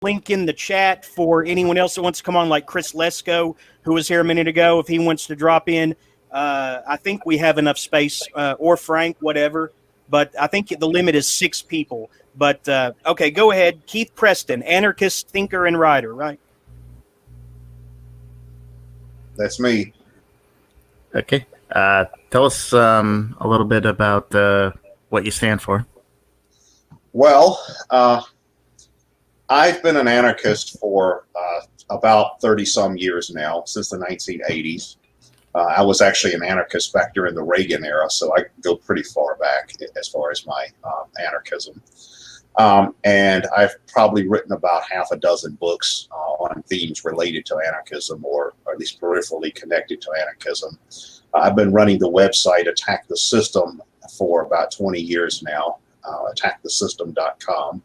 link in the chat for anyone else that wants to come on, like Chris Lesko, who was here a minute ago, if he wants to drop in. I think we have enough space, or Frank, whatever. But I think the limit is 6 people. But, okay, go ahead. Keith Preston, anarchist, thinker, and writer, right? That's me. Okay. Tell us a little bit about what you stand for. Well, I've been an anarchist for about 30-some years now, since the 1980s. I was actually an anarchist back during the Reagan era, so I go pretty far back as far as my anarchism. And I've probably written about half a dozen books on themes related to anarchism, or at least peripherally connected to anarchism. I've been running the website Attack the System for about 20 years now, attackthesystem.com.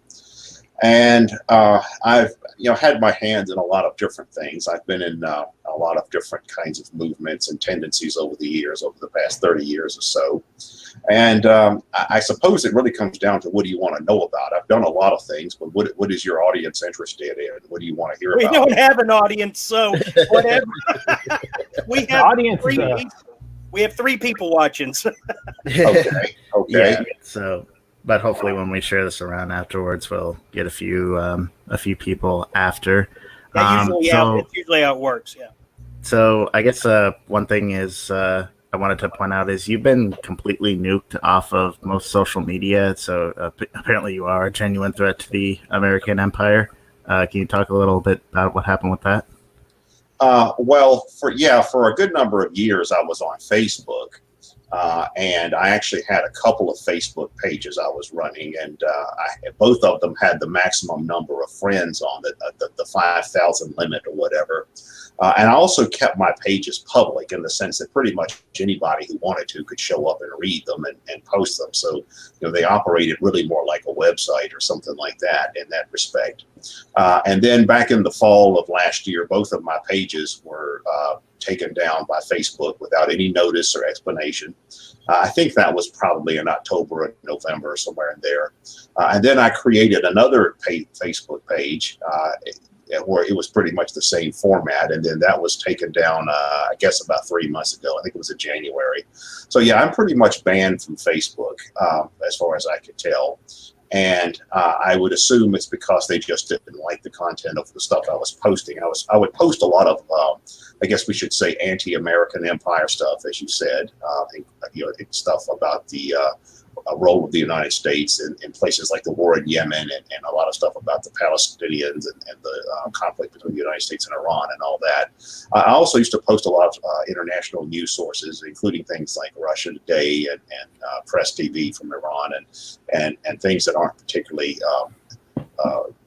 And I've had my hands in a lot of different things. I've been in a lot of different kinds of movements and tendencies over the years, over the past 30 years or so. And I suppose it really comes down to, what do you want to know about? I've done a lot of things, but what is your audience interested in? What do you want to hear about? We don't have an audience, so whatever. We have 3 people watching. So. Okay. Yeah, so, but hopefully when we share this around afterwards, we'll get a few people after. That's usually how it works, yeah. So I guess one thing is I wanted to point out is you've been completely nuked off of most social media. So apparently you are a genuine threat to the American empire. Can you talk a little bit about what happened with that? Well, for a good number of years, I was on Facebook. And I actually had a couple of Facebook pages I was running, and both of them had the maximum number of friends on the 5,000 limit or whatever. And I also kept my pages public, in the sense that pretty much anybody who wanted to could show up and read them and post them. So, they operated really more like a website or something like that in that respect. And then back in the fall of last year, both of my pages were taken down by Facebook without any notice or explanation. I think that was probably in October or November, somewhere in there. And then I created another Facebook page where it was pretty much the same format, and then that was taken down, I guess, about 3 months ago. I think it was in January. So yeah, I'm pretty much banned from Facebook, as far as I could tell. And I would assume it's because they just didn't like the content of the stuff I was posting. I would post a lot of, I guess we should say, anti-American empire stuff, as you said, stuff about the role of the United States in places like the war in Yemen, and a lot of stuff about the Palestinians and the conflict between the United States and Iran and all that. I also used to post a lot of international news sources, including things like Russia Today and Press TV from Iran, and things that aren't particularly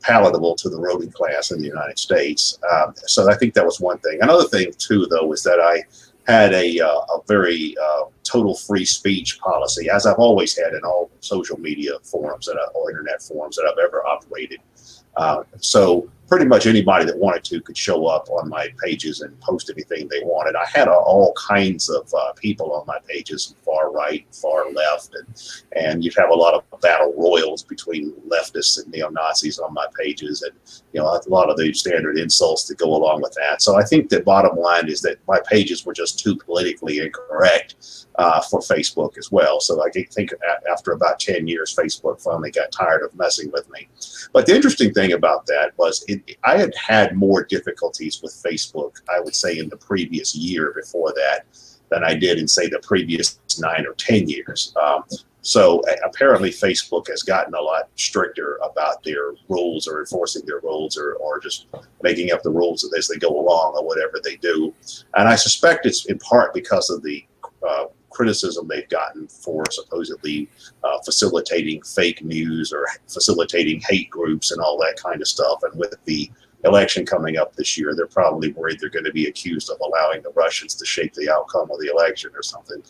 palatable to the ruling class in the United States. So I think that was one thing. Another thing, too, though, is that I had a very total free speech policy, as I've always had in all social media forums or internet forums that I've ever operated. So pretty much anybody that wanted to could show up on my pages and post anything they wanted. I had all kinds of people on my pages, far right, far left, and you'd have a lot of battle royals between leftists and neo-Nazis on my pages, and a lot of the standard insults that go along with that. So I think the bottom line is that my pages were just too politically incorrect for Facebook as well. So I think after about 10 years, Facebook finally got tired of messing with me. But the interesting thing about that was I had had more difficulties with Facebook, I would say, in the previous year before that than I did in, say, the previous 9 or 10 years. So apparently Facebook has gotten a lot stricter about their rules, or enforcing their rules, or just making up the rules as they go along, or whatever they do. And I suspect it's in part because of the criticism they've gotten for supposedly facilitating fake news or facilitating hate groups and all that kind of stuff. And with the election coming up this year, they're probably worried they're going to be accused of allowing the Russians to shape the outcome of the election or something.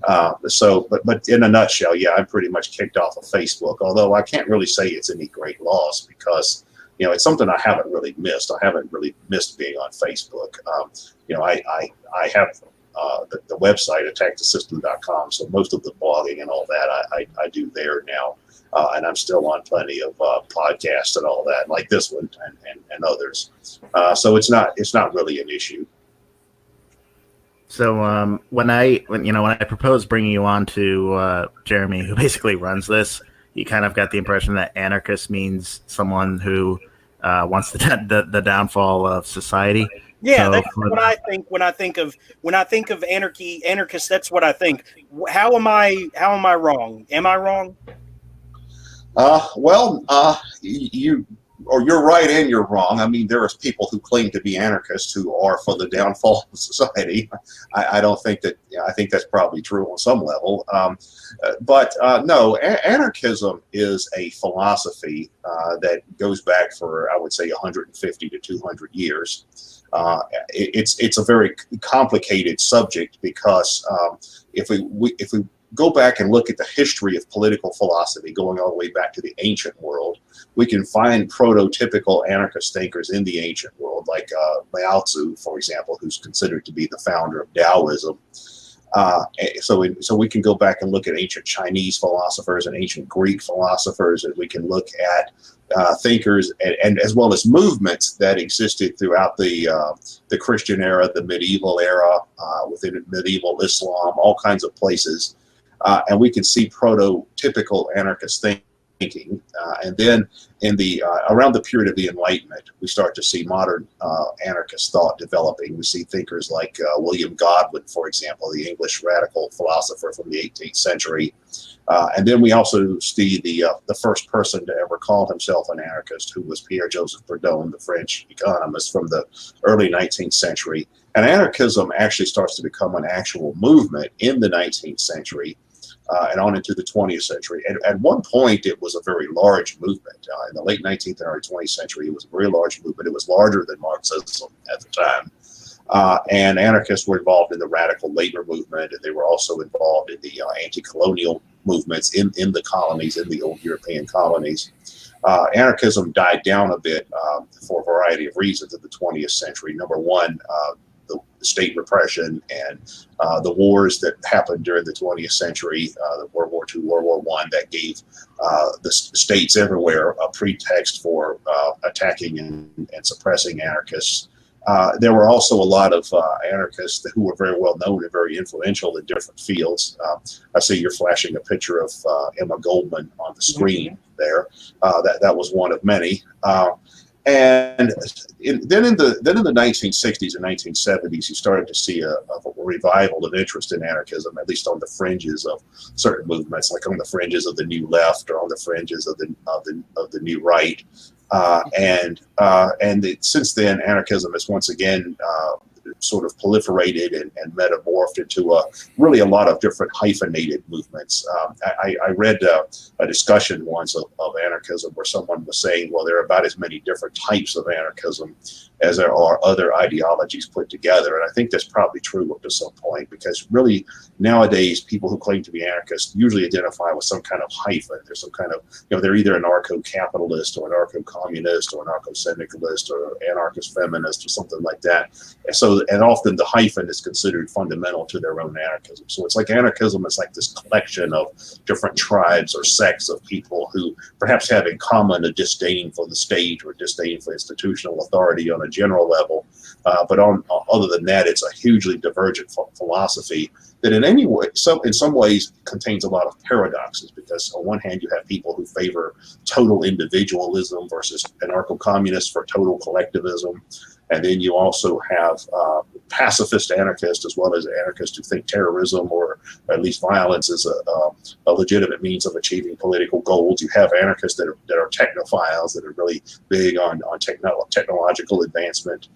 But in a nutshell, yeah, I'm pretty much kicked off of Facebook, although I can't really say it's any great loss, because it's something I haven't really missed. I haven't really missed being on Facebook. I have the website, attackthesystem.com. So most of the blogging and all that I do there now. And I'm still on plenty of podcasts and all that, like this one and others. So it's not really an issue. So when I proposed bringing you on to Jeremy, who basically runs this, you kind of got the impression that anarchist means someone who wants the downfall of society. Yeah, so that's what I think when I think of anarchist. That's what I think. How am I wrong? Am I wrong? You're right and you're wrong. I mean, there are people who claim to be anarchists who are for the downfall of society. I don't think that. I think that's probably true on some level. But no, anarchism is a philosophy that goes back for, I would say, 150 to 200 years. It's a very complicated subject because if we go back and look at the history of political philosophy going all the way back to the ancient world, we can find prototypical anarchist thinkers in the ancient world, like Lao Tzu, for example, who's considered to be the founder of Taoism. So we can go back and look at ancient Chinese philosophers and ancient Greek philosophers, and we can look at thinkers and as well as movements that existed throughout the Christian era, the medieval era, within medieval Islam, all kinds of places. And we can see prototypical anarchist thinking. And then in the around the period of the Enlightenment, we start to see modern anarchist thought developing. We see thinkers like William Godwin, for example, the English radical philosopher from the 18th century. And then we also see the first person to ever call himself an anarchist, who was Pierre-Joseph Proudhon, the French economist from the early 19th century. And anarchism actually starts to become an actual movement in the 19th century. And on into the 20th century. And at one point, it was a very large movement. In the late 19th and early 20th century, it was a very large movement. It was larger than Marxism at the time. And anarchists were involved in the radical labor movement, and they were also involved in the anti-colonial movements in the colonies, in the old European colonies. Anarchism died down a bit for a variety of reasons in the 20th century. Number one, the state repression and the wars that happened during the 20th century, the World War II, World War I, that gave the states everywhere a pretext for attacking and suppressing anarchists. There were also a lot of anarchists who were very well known and very influential in different fields. I see you're flashing a picture of Emma Goldman on the screen there. That was one of many. And then in the 1960s and 1970s, you started to see a revival of interest in anarchism, at least on the fringes of certain movements, like on the fringes of the New Left or on the fringes of the New Right. Since then, anarchism has once again sort of proliferated and metamorphed into really a lot of different hyphenated movements. I read a discussion once of anarchism where someone was saying, well, there are about as many different types of anarchism as there are other ideologies put together. And I think that's probably true up to some point, because really nowadays people who claim to be anarchists usually identify with some kind of hyphen. There's some kind of, they're either anarcho-capitalist or anarcho-communist or anarcho-syndicalist or anarchist feminist or something like that. And often the hyphen is considered fundamental to their own anarchism. So it's like anarchism is like this collection of different tribes or sects of people who perhaps have in common a disdain for the state or disdain for institutional authority on a general level. But other than that, it's a hugely divergent philosophy that in some ways contains a lot of paradoxes, because on one hand you have people who favor total individualism versus anarcho-communists for total collectivism. And then you also have pacifist anarchists, as well as anarchists who think terrorism or at least violence is a legitimate means of achieving political goals. You have anarchists that are technophiles, that are really big on technological advancement,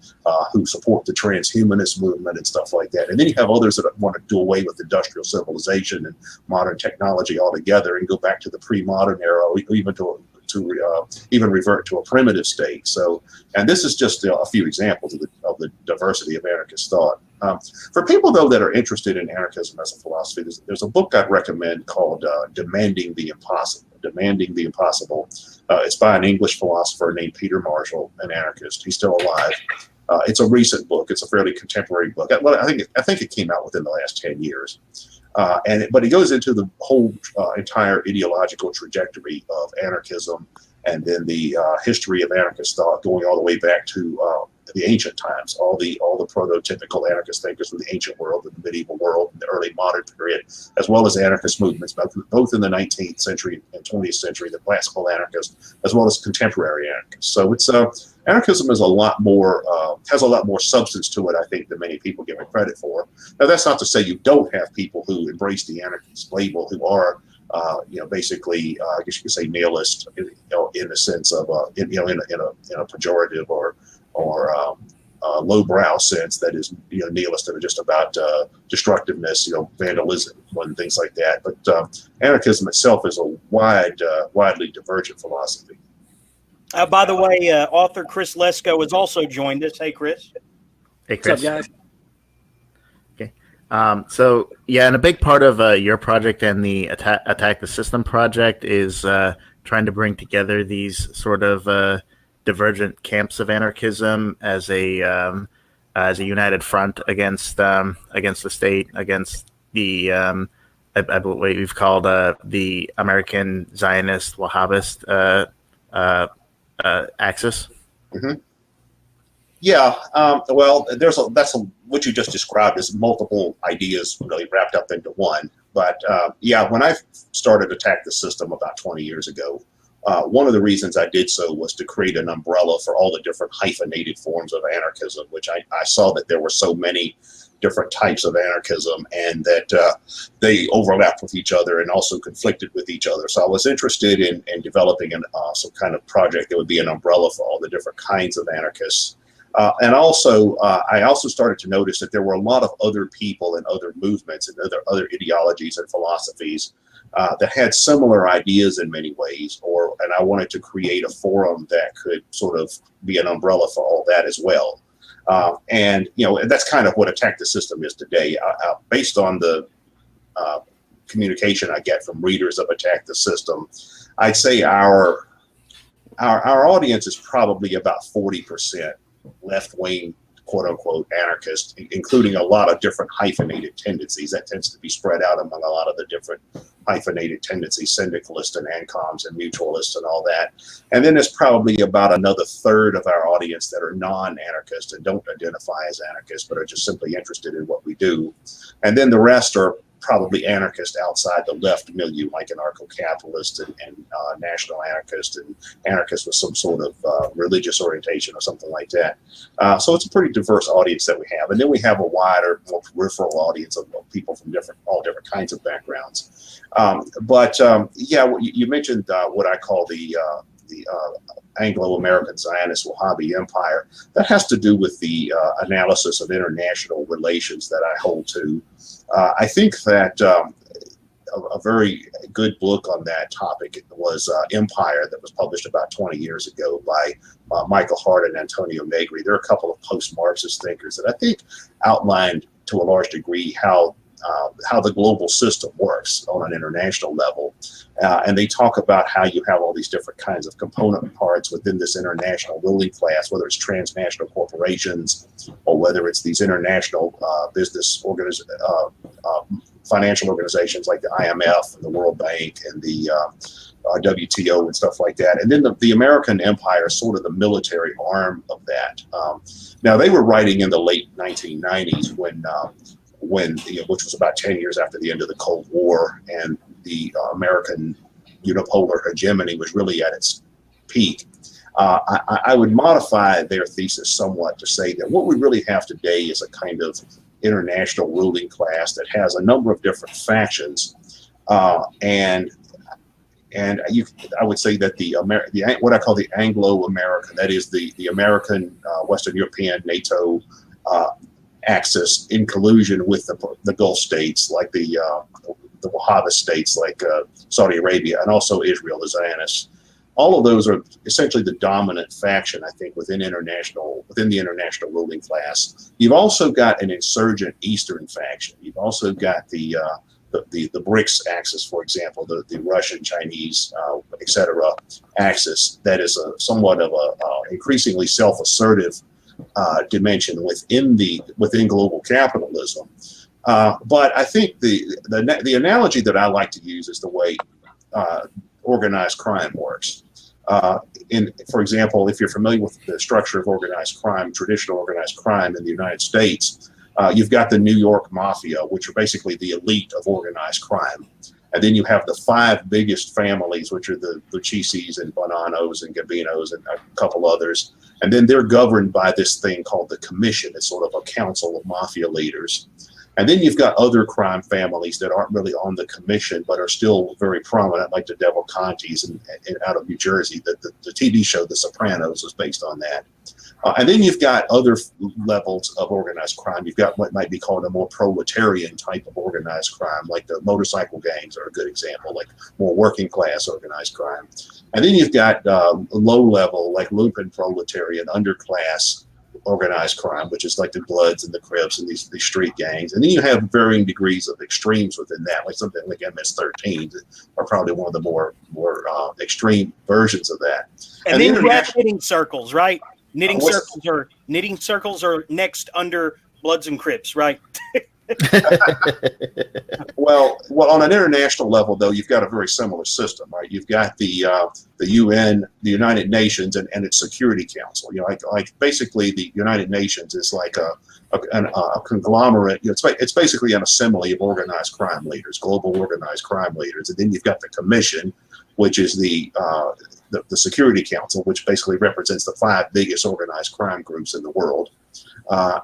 who support the transhumanist movement and stuff like that. And then you have others that want to do away with industrial civilization and modern technology altogether and go back to the pre-modern era, or even even revert to a primitive state. So, and this is just a few examples of the diversity of anarchist thought. For people, though, that are interested in anarchism as a philosophy, there's a book I'd recommend called Demanding the Impossible. Demanding the Impossible. It's by an English philosopher named Peter Marshall, an anarchist. He's still alive. It's a recent book. It's a fairly contemporary book. Well, I think it came out within the last 10 years. But it goes into the whole entire ideological trajectory of anarchism, and then the history of anarchist thought going all the way back to the ancient times, all the prototypical anarchist thinkers from the ancient world, the medieval world, and the early modern period, as well as anarchist movements, both in the 19th century and 20th century, the classical anarchists, as well as contemporary anarchists. So it's anarchism is has a lot more substance to it, I think, than many people give it credit for. Now, that's not to say you don't have people who embrace the anarchist label who are basically, I guess you could say nihilist, in the sense of, in a pejorative or lowbrow sense that is, nihilist and just about destructiveness, vandalism and things like that. But anarchism itself is a widely divergent philosophy. By the way, author Chris Lesko has also joined us. Hey, Chris. Hey, Chris. What's up, guys? So yeah, and a big part of your project and the Attack the System project is trying to bring together these sort of divergent camps of anarchism as a united front against the state, against the I believe we've called the American Zionist Wahhabist axis. Mm-hmm. Yeah, well, what you just described is multiple ideas really wrapped up into one. But yeah, when I started Attack the System about 20 years ago, one of the reasons I did so was to create an umbrella for all the different hyphenated forms of anarchism, which I saw that there were so many different types of anarchism and that they overlapped with each other and also conflicted with each other. So I was interested in developing some kind of project that would be an umbrella for all the different kinds of anarchists. And also, I also started to notice that there were a lot of other people and other movements and other ideologies and philosophies that had similar ideas in many ways, and I wanted to create a forum that could sort of be an umbrella for all that as well. And that's kind of what Attack the System is today. Based on the communication I get from readers of Attack the System, I'd say our audience is probably about 40% left-wing, quote-unquote, anarchist, including a lot of different hyphenated tendencies. That tends to be spread out among a lot of the different hyphenated tendencies, syndicalists and ANCOMs and mutualists and all that. And then there's probably about another third of our audience that are non-anarchists and don't identify as anarchists, but are just simply interested in what we do. And then the rest are probably anarchist outside the left milieu, like anarcho-capitalist and national anarchist and anarchist with some sort of religious orientation or something like that. So it's a pretty diverse audience that we have. And then we have a wider, more peripheral audience of people from all different kinds of backgrounds. Yeah, you mentioned what I call the Anglo-American Zionist Wahhabi Empire. That has to do with the analysis of international relations that I hold to. I think that a very good book on that topic was Empire, that was published about 20 years ago by Michael Hart and Antonio Negri. There are a couple of post-Marxist thinkers that I think outlined to a large degree how the global system works on an international level. And they talk about how you have all these different kinds of component parts within this international ruling class, whether it's transnational corporations or whether it's these international financial organizations like the IMF and the World Bank and the WTO and stuff like that. And then the American empire is sort of the military arm of that. Now, they were writing in the late 1990s which was about 10 years after the end of the Cold War, and the American unipolar hegemony was really at its peak. I would modify their thesis somewhat to say that what we really have today is a kind of international ruling class that has a number of different factions, and I would say that what I call the Anglo-American, that is the American, Western European, NATO axis, in collusion with the Gulf states, like the Wahhabist states like Saudi Arabia, and also Israel, the Zionists. All of those are essentially the dominant faction, I think, within the international ruling class. You've also got an insurgent Eastern faction. You've also got the BRICS axis, for example, the Russian, Chinese, etc. axis that is somewhat of a increasingly self-assertive dimension within global capitalism. But I think the analogy that I like to use is the way organized crime works. For example, if you're familiar with the structure of organized crime, traditional organized crime in the United States, you've got the New York Mafia, which are basically the elite of organized crime. And then you have the 5 biggest families, which are the Lucisis and Bonanos and Gabinos and a couple others. And then they're governed by this thing called the Commission. It's sort of a council of mafia leaders. And then you've got other crime families that aren't really on the commission, but are still very prominent, like the Devacantes and out of New Jersey. The TV show The Sopranos was based on that. And then you've got other levels of organized crime. You've got what might be called a more proletarian type of organized crime, like the motorcycle gangs are a good example, like more working class organized crime. And then you've got low level, like lumpen proletarian, underclass organized crime, which is like the Bloods and the Crips and these street gangs. And then you have varying degrees of extremes within that, like something like MS-13 are probably one of the more extreme versions of that. And then you have knitting circles, right? Knitting circles are next under Bloods and Crips, right? Well, on an international level, though, you've got a very similar system, right? You've got the UN, the United Nations, and its Security Council. You know, like basically the United Nations is like a conglomerate. You know, it's basically an assembly of organized crime leaders, global organized crime leaders, and then you've got the Commission, which is the Security Council, which basically represents the 5 biggest organized crime groups in the world.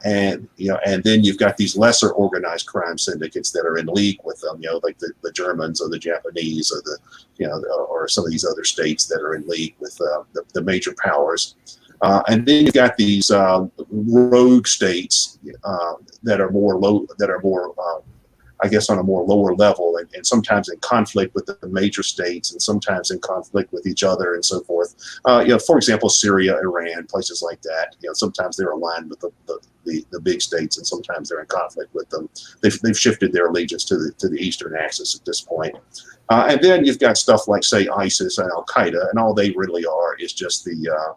And then you've got these lesser organized crime syndicates that are in league with them, you know, like the Germans or the Japanese or or some of these other states that are in league with the major powers. And then you've got these rogue states that are more I guess on a more lower level, and sometimes in conflict with the major states, and sometimes in conflict with each other, and so forth. For example, Syria, Iran, places like that. You know, sometimes they're aligned with the big states, and sometimes they're in conflict with them. They've shifted their allegiance to the Eastern Axis at this point. And then you've got stuff like, say, ISIS and Al Qaeda, and all they really are is just the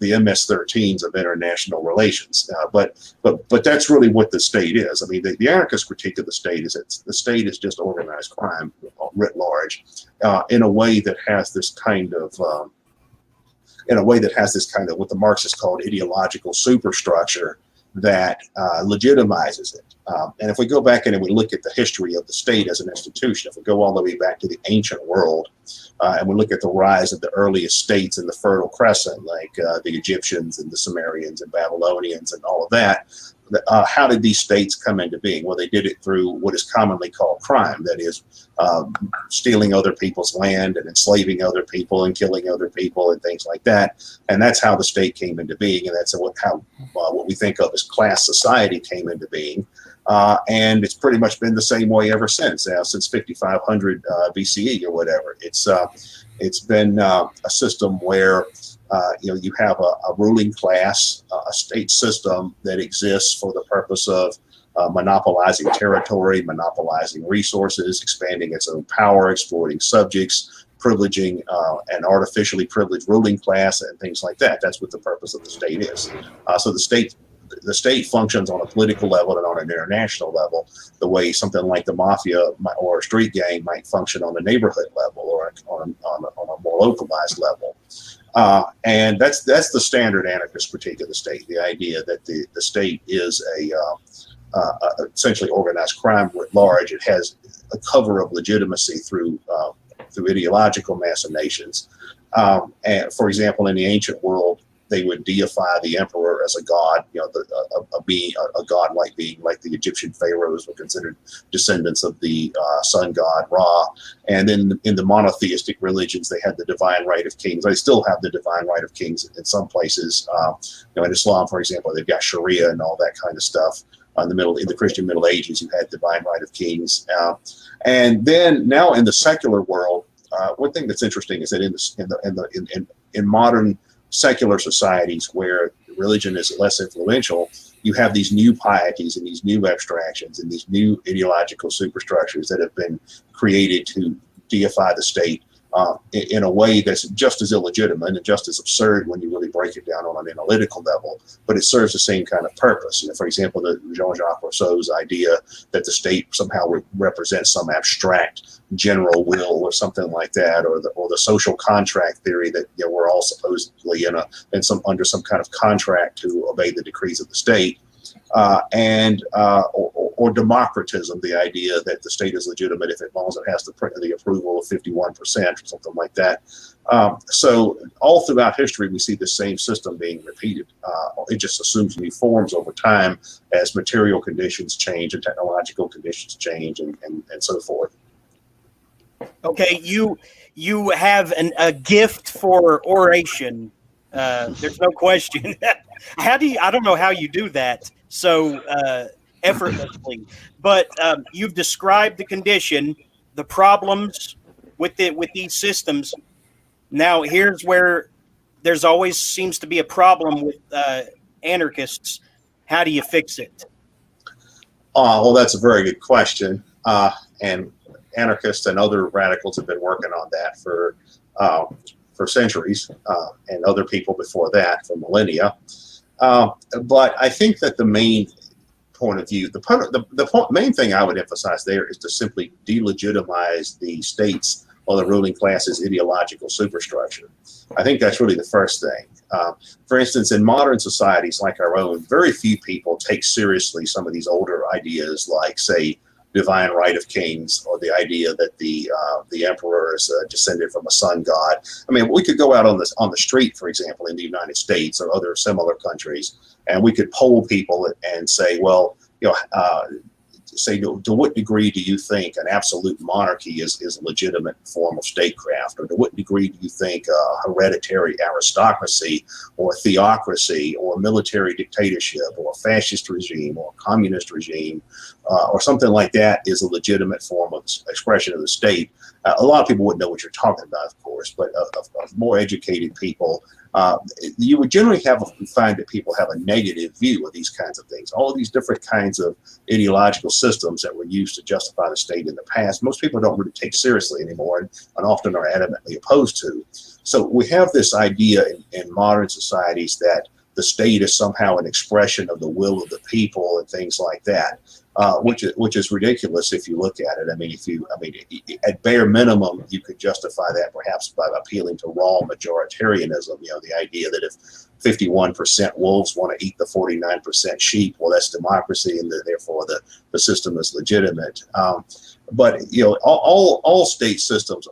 MS-13s of international relations. But that's really what the state is. I mean, the anarchist critique of the state is that the state is just organized crime writ large, in a way that has this kind of what the Marxists called ideological superstructure that legitimizes it. And if we go back and we look at the history of the state as an institution, if we go all the way back to the ancient world, and we look at the rise of the earliest states in the Fertile Crescent, like the Egyptians and the Sumerians and Babylonians and all of that, how did these states come into being? Well, they did it through what is commonly called crime, that is, stealing other people's land and enslaving other people and killing other people and things like that. And that's how the state came into being, and that's how what we think of as class society came into being. And it's pretty much been the same way ever since 5500 BCE or whatever. It's been a system where you have a ruling class, a state system that exists for the purpose of monopolizing territory, monopolizing resources, expanding its own power, exploiting subjects, privileging an artificially privileged ruling class, and things like that. That's what the purpose of the state is. So the state functions on a political level and on an international level the way something like the mafia or a street gang might function on a neighborhood level or on a more localized level. And that's the standard anarchist critique of the state, the idea that the state is essentially organized crime writ large. It has a cover of legitimacy through ideological machinations. And for example, in the ancient world, they would deify the emperor as a god, a godlike being, like the Egyptian pharaohs were considered descendants of the sun god Ra. And then in the monotheistic religions, they had the divine right of kings. They still have the divine right of kings in some places. In Islam, for example, they've got Sharia and all that kind of stuff. In the Christian Middle Ages, you had divine right of kings. And then now in the secular world, one thing that's interesting is that in modern secular societies where religion is less influential, you have these new pieties and these new abstractions and these new ideological superstructures that have been created to deify the state in a way that's just as illegitimate and just as absurd when you really break it down on an analytical level, but it serves the same kind of purpose. For example, the Jean-Jacques Rousseau's idea that the state somehow represents some abstract general will or something like that, or the social contract theory that we're all supposedly under some kind of contract to obey the decrees of the state. Or democratism, the idea that the state is legitimate if as long as it has the approval of 51% or something like that. So all throughout history, we see the same system being repeated. It just assumes new forms over time as material conditions change and technological conditions change and so forth. Okay, you have a gift for oration. There's no question. I don't know how you do that so effortlessly, but you've described the condition, the problems with these systems. Now, here's where there's always seems to be a problem with anarchists. How do you fix it? Well, that's a very good question. And anarchists and other radicals have been working on that for centuries, and other people before that for millennia. But I think that the main point of view, the main thing I would emphasize there is to simply delegitimize the state's or the ruling class's ideological superstructure. I think that's really the first thing. For instance, in modern societies like our own, very few people take seriously some of these older ideas like, say, divine right of kings, or the idea that the emperor is descended from a sun god. I mean, we could go out on the street, for example, in the United States or other similar countries, and we could poll people and say, well, to what degree do you think an absolute monarchy is a legitimate form of statecraft, or to what degree do you think hereditary aristocracy or theocracy or military dictatorship or a fascist regime or a communist regime or something like that is a legitimate form of expression of the state? A lot of people wouldn't know what you're talking about, of course, but of more educated people, you would generally find that people have a negative view of these kinds of things. All of these different kinds of ideological systems that were used to justify the state in the past, most people don't really take seriously anymore, and often are adamantly opposed to. So we have this idea in modern societies that the state is somehow an expression of the will of the people and things like that. Which is ridiculous if you look at it. I mean, at bare minimum, you could justify that perhaps by appealing to raw majoritarianism. The idea that if 51% wolves want to eat the 49% sheep, well, that's democracy, and therefore the system is legitimate. But all state systems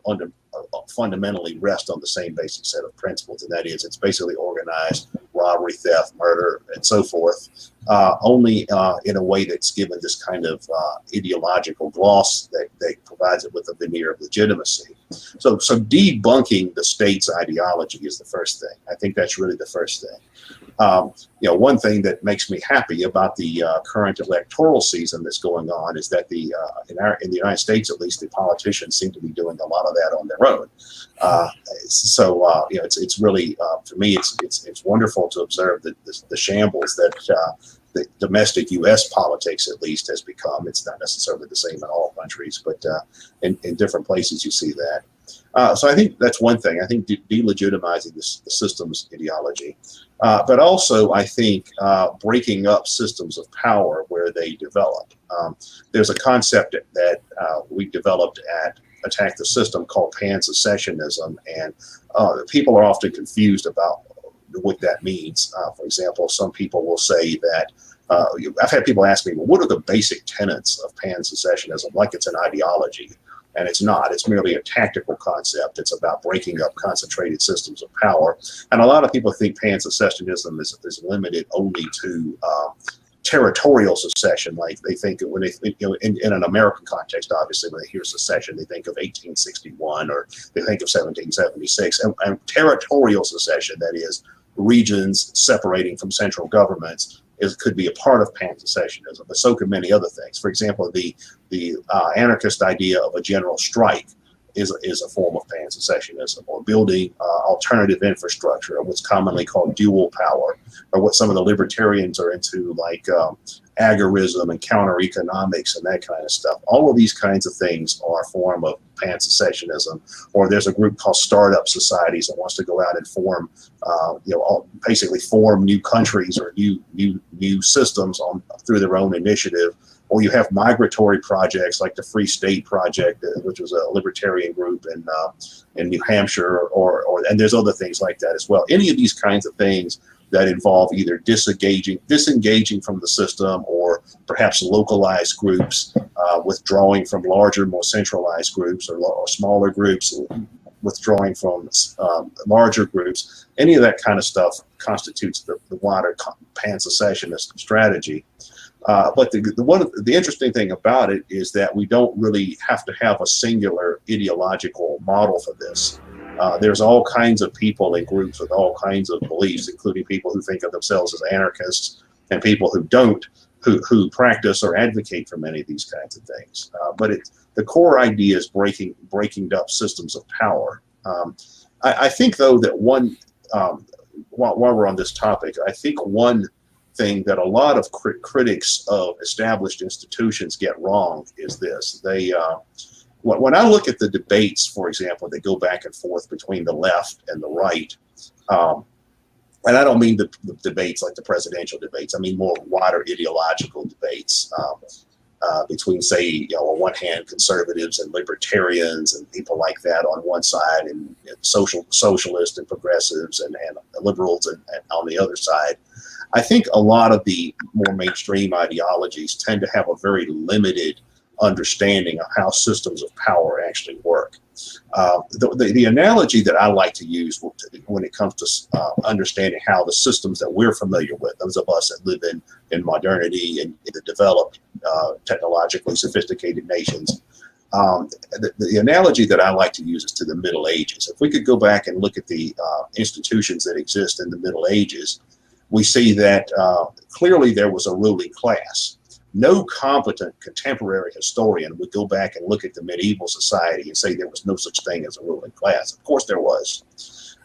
fundamentally rest on the same basic set of principles, and that is it's basically organized robbery, theft, murder, and so forth, only in a way that's given this kind of ideological gloss that provides it with a veneer of legitimacy. So debunking the state's ideology is the first thing. I think that's really the first thing. One thing that makes me happy about the current electoral season that's going on is that in the United States, at least, the politicians seem to be doing a lot of that on their own. It's really, for me, it's wonderful to observe the shambles that the domestic U.S. politics, at least, has become. It's not necessarily the same in all countries, but in different places you see that. So I think that's one thing. I think delegitimizing the system's ideology, but also I think breaking up systems of power where they develop. There's a concept that we developed at Attack the System called pan-secessionism, and people are often confused about what that means. For example, some people will say that I've had people ask me, well, what are the basic tenets of pan-secessionism? Like it's an ideology. And it's not. It's merely a tactical concept. It's about breaking up concentrated systems of power. And a lot of people think pan-secessionism is limited only to territorial secession. Like they think when they in an American context, obviously, when they hear secession, they think of 1861 or they think of 1776. And territorial secession, that is, regions separating from central governments, could be a part of pan-secessionism, but so could many other things. For example, the anarchist idea of a general strike is a form of pan-secessionism, or building alternative infrastructure, or what's commonly called dual power, or what some of the libertarians are into, like agorism and counter economics and that kind of stuff. All of these kinds of things are a form of pan-secessionism. Or there's a group called Startup Societies that wants to go out and form, basically form new countries or new systems through their own initiative. Or you have migratory projects like the Free State Project, which was a libertarian group in New Hampshire, and there's other things like that as well. Any of these kinds of things that involve either disengaging from the system, or perhaps localized groups, withdrawing from larger, more centralized groups, or smaller groups withdrawing from larger groups. Any of that kind of stuff constitutes the wider pan-secessionist strategy. But the interesting thing about it is that we don't really have to have a singular ideological model for this. There's all kinds of people and groups with all kinds of beliefs, including people who think of themselves as anarchists and people who don't, who practice or advocate for many of these kinds of things. But the core idea is breaking up systems of power. I think, though, that while we're on this topic, I think one thing that a lot of critics of established institutions get wrong is this. When I look at the debates, for example, that go back and forth between the left and the right, and I don't mean the debates like the presidential debates, I mean more wider ideological debates between, say, on one hand, conservatives and libertarians and people like that on one side, and socialists and progressives and liberals and on the other side. I think a lot of the more mainstream ideologies tend to have a very limited understanding of how systems of power actually work. The analogy that I like to use when it comes to understanding how the systems that we're familiar with, those of us that live in modernity and in the developed, technologically sophisticated nations, the analogy that I like to use is to the Middle Ages. If we could go back and look at the institutions that exist in the Middle Ages, we see that clearly there was a ruling class. No competent contemporary historian would go back and look at the medieval society and say there was no such thing as a ruling class. Of course there was.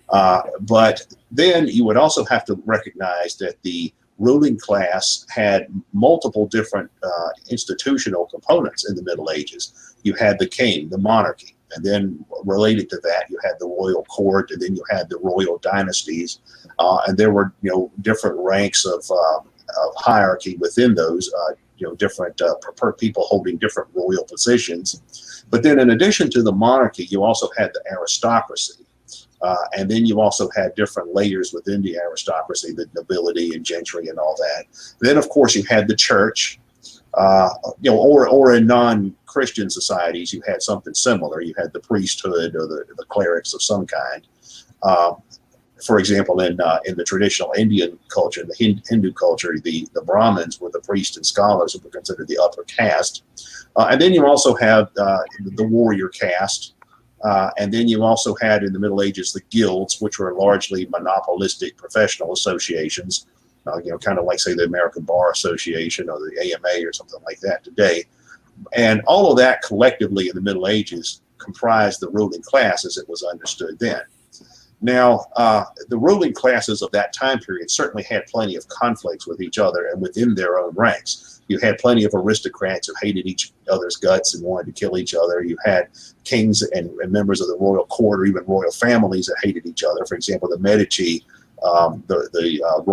But then you would also have to recognize that the ruling class had multiple different institutional components in the Middle Ages. You had the king, the monarchy, and then related to that, you had the royal court, and then you had the royal dynasties, and there were different ranks of hierarchy within those. Different people holding different royal positions. But then in addition to the monarchy, you also had the aristocracy. And then you also had different layers within the aristocracy, the nobility and gentry and all that. Then, of course, you had the church, or in non-Christian societies, you had something similar. You had the priesthood or the clerics of some kind. For example, in the traditional Indian culture, the Hindu culture, the Brahmins were the priests and scholars who were considered the upper caste. And then you also have the warrior caste. And then you also had in the Middle Ages the guilds, which were largely monopolistic professional associations, kind of like, say, the American Bar Association or the AMA or something like that today. And all of that collectively in the Middle Ages comprised the ruling class as it was understood then. Now, the ruling classes of that time period certainly had plenty of conflicts with each other and within their own ranks. You had plenty of aristocrats who hated each other's guts and wanted to kill each other. You had kings and members of the royal court or even royal families that hated each other. For example, the Medici, the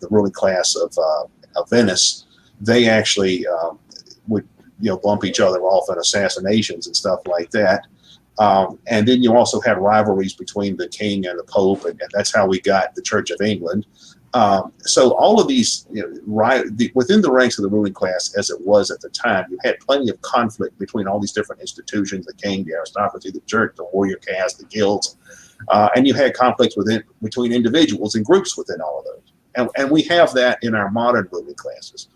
ruling class of Venice, they actually would bump each other off in assassinations and stuff like that. And then you also had rivalries between the king and the pope, and that's how we got the Church of England. So all of these, within the ranks of the ruling class as it was at the time, you had plenty of conflict between all these different institutions, the king, the aristocracy, the church, the warrior caste, the guilds, and you had conflicts between individuals and groups within all of those. And we have that in our modern ruling classes.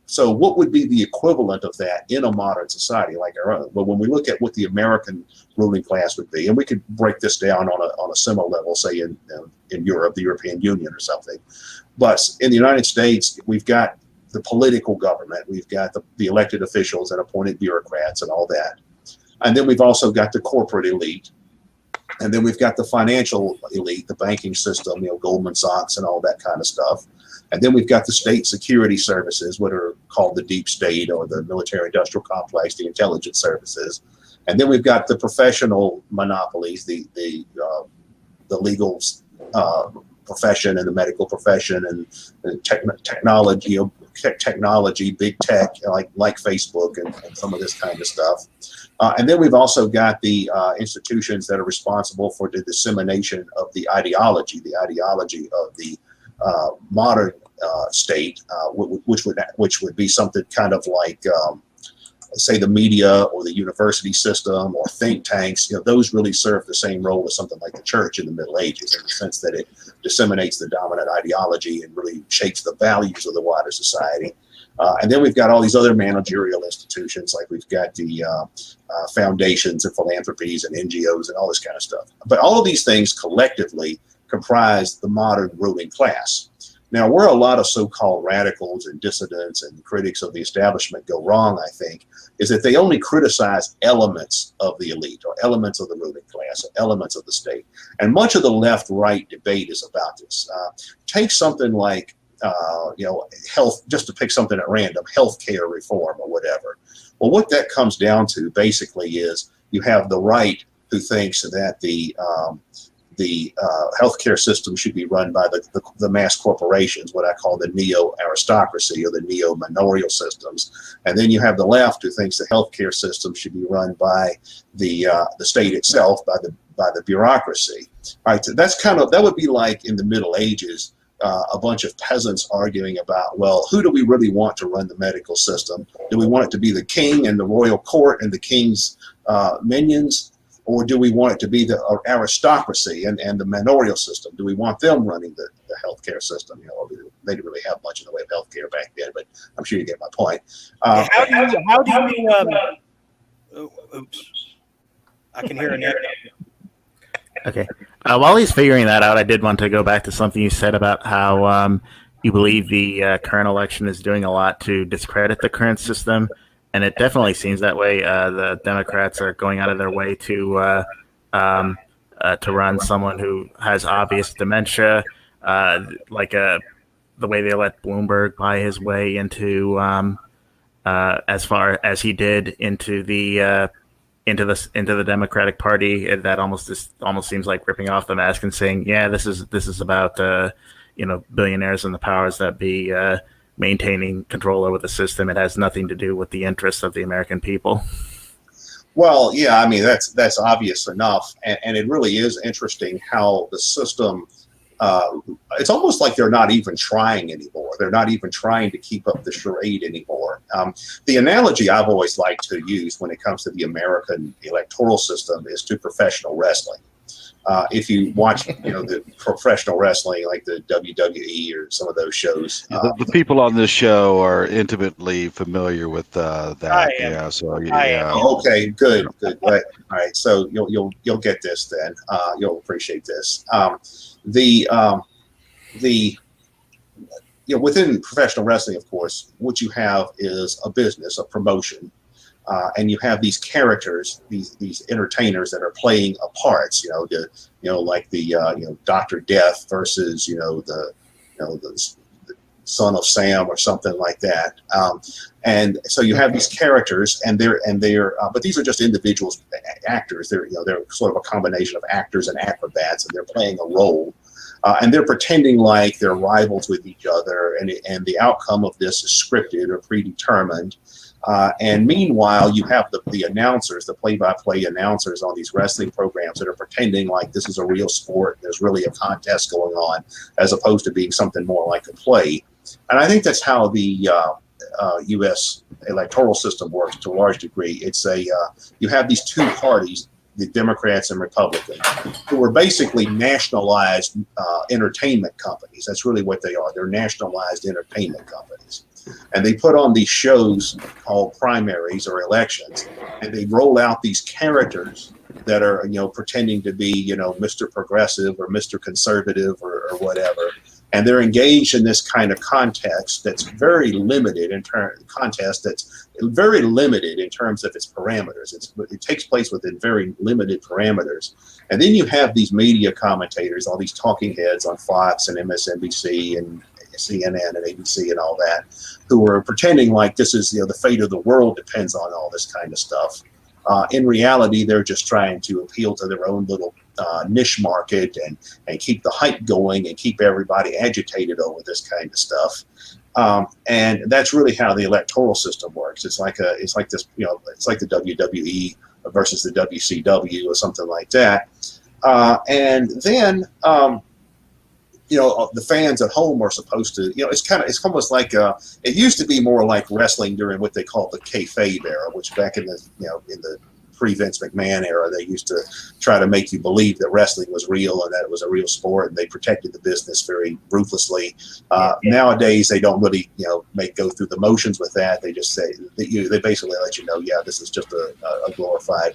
So what would be the equivalent of that in a modern society like our own? Well, when we look at what the American ruling class would be, and we could break this down on a similar level, say in Europe, the European Union or something. But in the United States, we've got the political government, we've got the elected officials and appointed bureaucrats and all that. And then we've also got the corporate elite. And then we've got the financial elite, the banking system, Goldman Sachs and all that kind of stuff. And then we've got the state security services, what are called the deep state or the military industrial complex, the intelligence services. And then we've got the professional monopolies, the legal profession and the medical profession and technology, big tech like Facebook and some of this kind of stuff. And then we've also got the institutions that are responsible for the dissemination of the ideology of the modern state, which would be something kind of like, say, the media or the university system or think tanks. Those really serve the same role as something like the church in the Middle Ages, in the sense that it disseminates the dominant ideology and really shapes the values of the wider society. And then we've got all these other managerial institutions, like we've got the foundations and philanthropies and NGOs and all this kind of stuff. But all of these things collectively comprise the modern ruling class. Now, where a lot of so-called radicals and dissidents and critics of the establishment go wrong, I think, is that they only criticize elements of the elite or elements of the ruling class or elements of the state. And much of the left-right debate is about this. Take something like, health, just to pick something at random, healthcare reform or whatever. Well, what that comes down to basically is you have the right who thinks that the healthcare system should be run by the mass corporations, what I call the neo-aristocracy or the neo-manorial systems. And then you have the left who thinks the healthcare system should be run by the state itself, by the bureaucracy. All right, so that would be like in the Middle Ages, a bunch of peasants arguing about, well, who do we really want to run the medical system? Do we want it to be the king and the royal court and the king's minions? Or do we want it to be the aristocracy and the manorial system? Do we want them running the healthcare system? They didn't really have much in the way of healthcare back then, but I'm sure you get my point. How do you oops. I can hear an echo. Okay. While he's figuring that out, I did want to go back to something you said about how you believe the current election is doing a lot to discredit the current system. And it definitely seems that way. The Democrats are going out of their way to run someone who has obvious dementia, the way they let Bloomberg buy his way into, as far as he did into the Democratic Party. That almost seems like ripping off the mask and saying, yeah, this is about billionaires and the powers that be. Maintaining control over the system. It has nothing to do with the interests of the American people. Well, yeah, I mean, that's obvious enough. And it really is interesting how the system, it's almost like they're not even trying anymore. They're not even trying to keep up the charade anymore. The analogy I've always liked to use when it comes to the American electoral system is to professional wrestling. If you watch, the professional wrestling, like the WWE or some of those shows, the people on this show are intimately familiar with that. I am. Yeah, so I yeah. am. Oh, okay, good. All right, so you'll get this then. You'll appreciate this. Within professional wrestling, of course, what you have is a business, a promotion. And you have these characters, these entertainers that are playing a parts, like the Dr. Death versus the Son of Sam or something like that. And so you have these characters, and they're but these are just individuals, actors. They're sort of a combination of actors and acrobats, and they're playing a role. And they're pretending like they're rivals with each other, and the outcome of this is scripted or predetermined. And meanwhile, you have the announcers, the play-by-play announcers on these wrestling programs that are pretending like this is a real sport. There's really a contest going on, as opposed to being something more like a play. And I think that's how the U.S. electoral system works to a large degree. It's you have these two parties, the Democrats and Republicans, who are basically nationalized entertainment companies. That's really what they are. They're nationalized entertainment companies. And they put on these shows called primaries or elections, and they roll out these characters that are, pretending to be, Mr. Progressive or Mr. Conservative or whatever. And they're engaged in this kind of context that's very limited in terms of its parameters. It takes place within very limited parameters. And then you have these media commentators, all these talking heads on Fox and MSNBC and CNN and ABC and all that, who are pretending like this is, the fate of the world depends on all this kind of stuff. In reality, they're just trying to appeal to their own little niche market and keep the hype going and keep everybody agitated over this kind of stuff. And that's really how the electoral system works. It's like this, it's like the WWE versus the WCW or something like that. And then, the fans at home are supposed to, it's almost like, it used to be more like wrestling during what they call the kayfabe era, which back in the, in the pre-Vince McMahon era, they used to try to make you believe that wrestling was real and that it was a real sport, and they protected the business very ruthlessly. Nowadays, they don't really, go through the motions with that. They just say, they basically let you know, this is just a glorified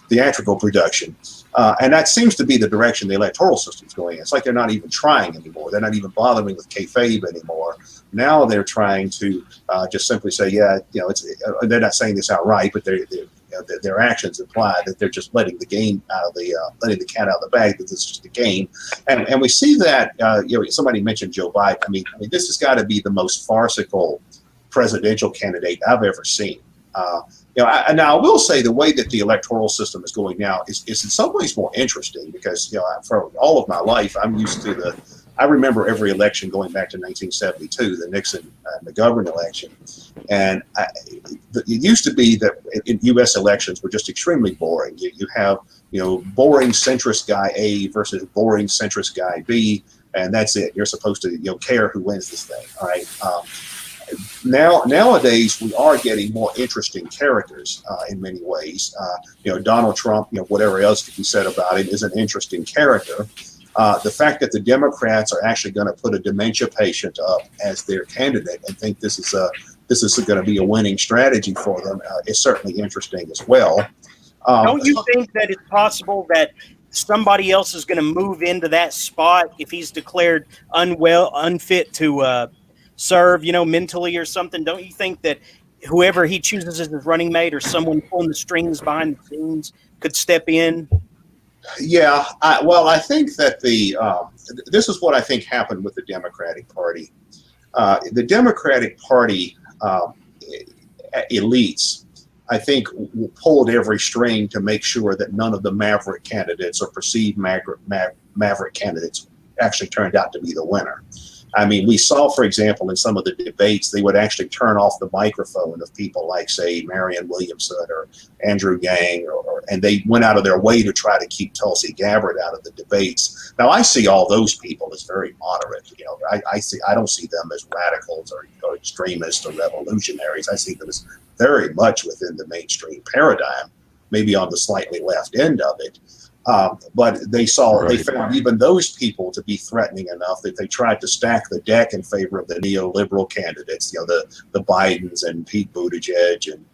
theatrical production. And that seems to be the direction the electoral system's going in. It's like they're not even trying anymore. They're not even bothering with kayfabe anymore. Now they're trying to just simply say, they're not saying this outright, but their actions imply that they're just letting the game out of letting the cat out of the bag, that this is just a game. And we see that, somebody mentioned Joe Biden. I mean, this has got to be the most farcical presidential candidate I've ever seen. Now I will say the way that the electoral system is going now is in some ways more interesting because, for all of my life, I'm used to I remember every election going back to 1972, the Nixon McGovern election. And it used to be that in U.S. elections were just extremely boring. You have, boring centrist guy A versus boring centrist guy B, and that's it. You're supposed to, care who wins this thing, all right? Nowadays, we are getting more interesting characters in many ways. Donald Trump, whatever else could be said about him, is an interesting character. The fact that the Democrats are actually going to put a dementia patient up as their candidate and think this is going to be a winning strategy for them is certainly interesting as well. Don't you think that it's possible that somebody else is going to move into that spot if he's declared unfit to serve, mentally or something? Don't you think that whoever he chooses as his running mate or someone pulling the strings behind the scenes could step in? Yeah, I think that this is what I think happened with the Democratic Party. The Democratic Party elites, I think, pulled every string to make sure that none of the maverick candidates or perceived maverick candidates actually turned out to be the winner. I mean, we saw, for example, in some of the debates, they would actually turn off the microphone of people like, say, Marianne Williamson or Andrew Yang, and they went out of their way to try to keep Tulsi Gabbard out of the debates. Now, I see all those people as very moderate. I don't see them as radicals or extremists or revolutionaries. I see them as very much within the mainstream paradigm, maybe on the slightly left end of it. But they found even those people to be threatening enough that they tried to stack the deck in favor of the neoliberal candidates, the Bidens and Pete Buttigieg and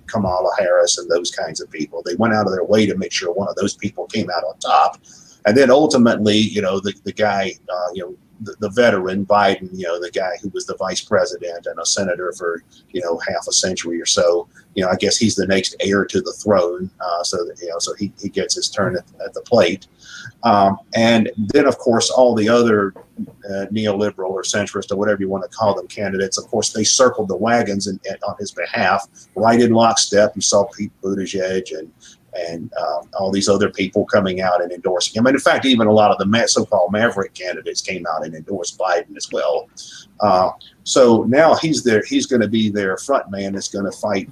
Kamala Harris and those kinds of people. They went out of their way to make sure one of those people came out on top. And then ultimately, the guy, the veteran Biden, the guy who was the vice president and a senator for, half a century or so, I guess he's the next heir to the throne. So he gets his turn at the plate. And then, of course, all the other neoliberal or centrist or whatever you want to call them candidates, of course, they circled the wagons on his behalf, right in lockstep. You saw Pete Buttigieg and all these other people coming out and endorsing him. And in fact, even a lot of the so-called maverick candidates came out and endorsed Biden as well. So now he's going to be their front man that's going to fight,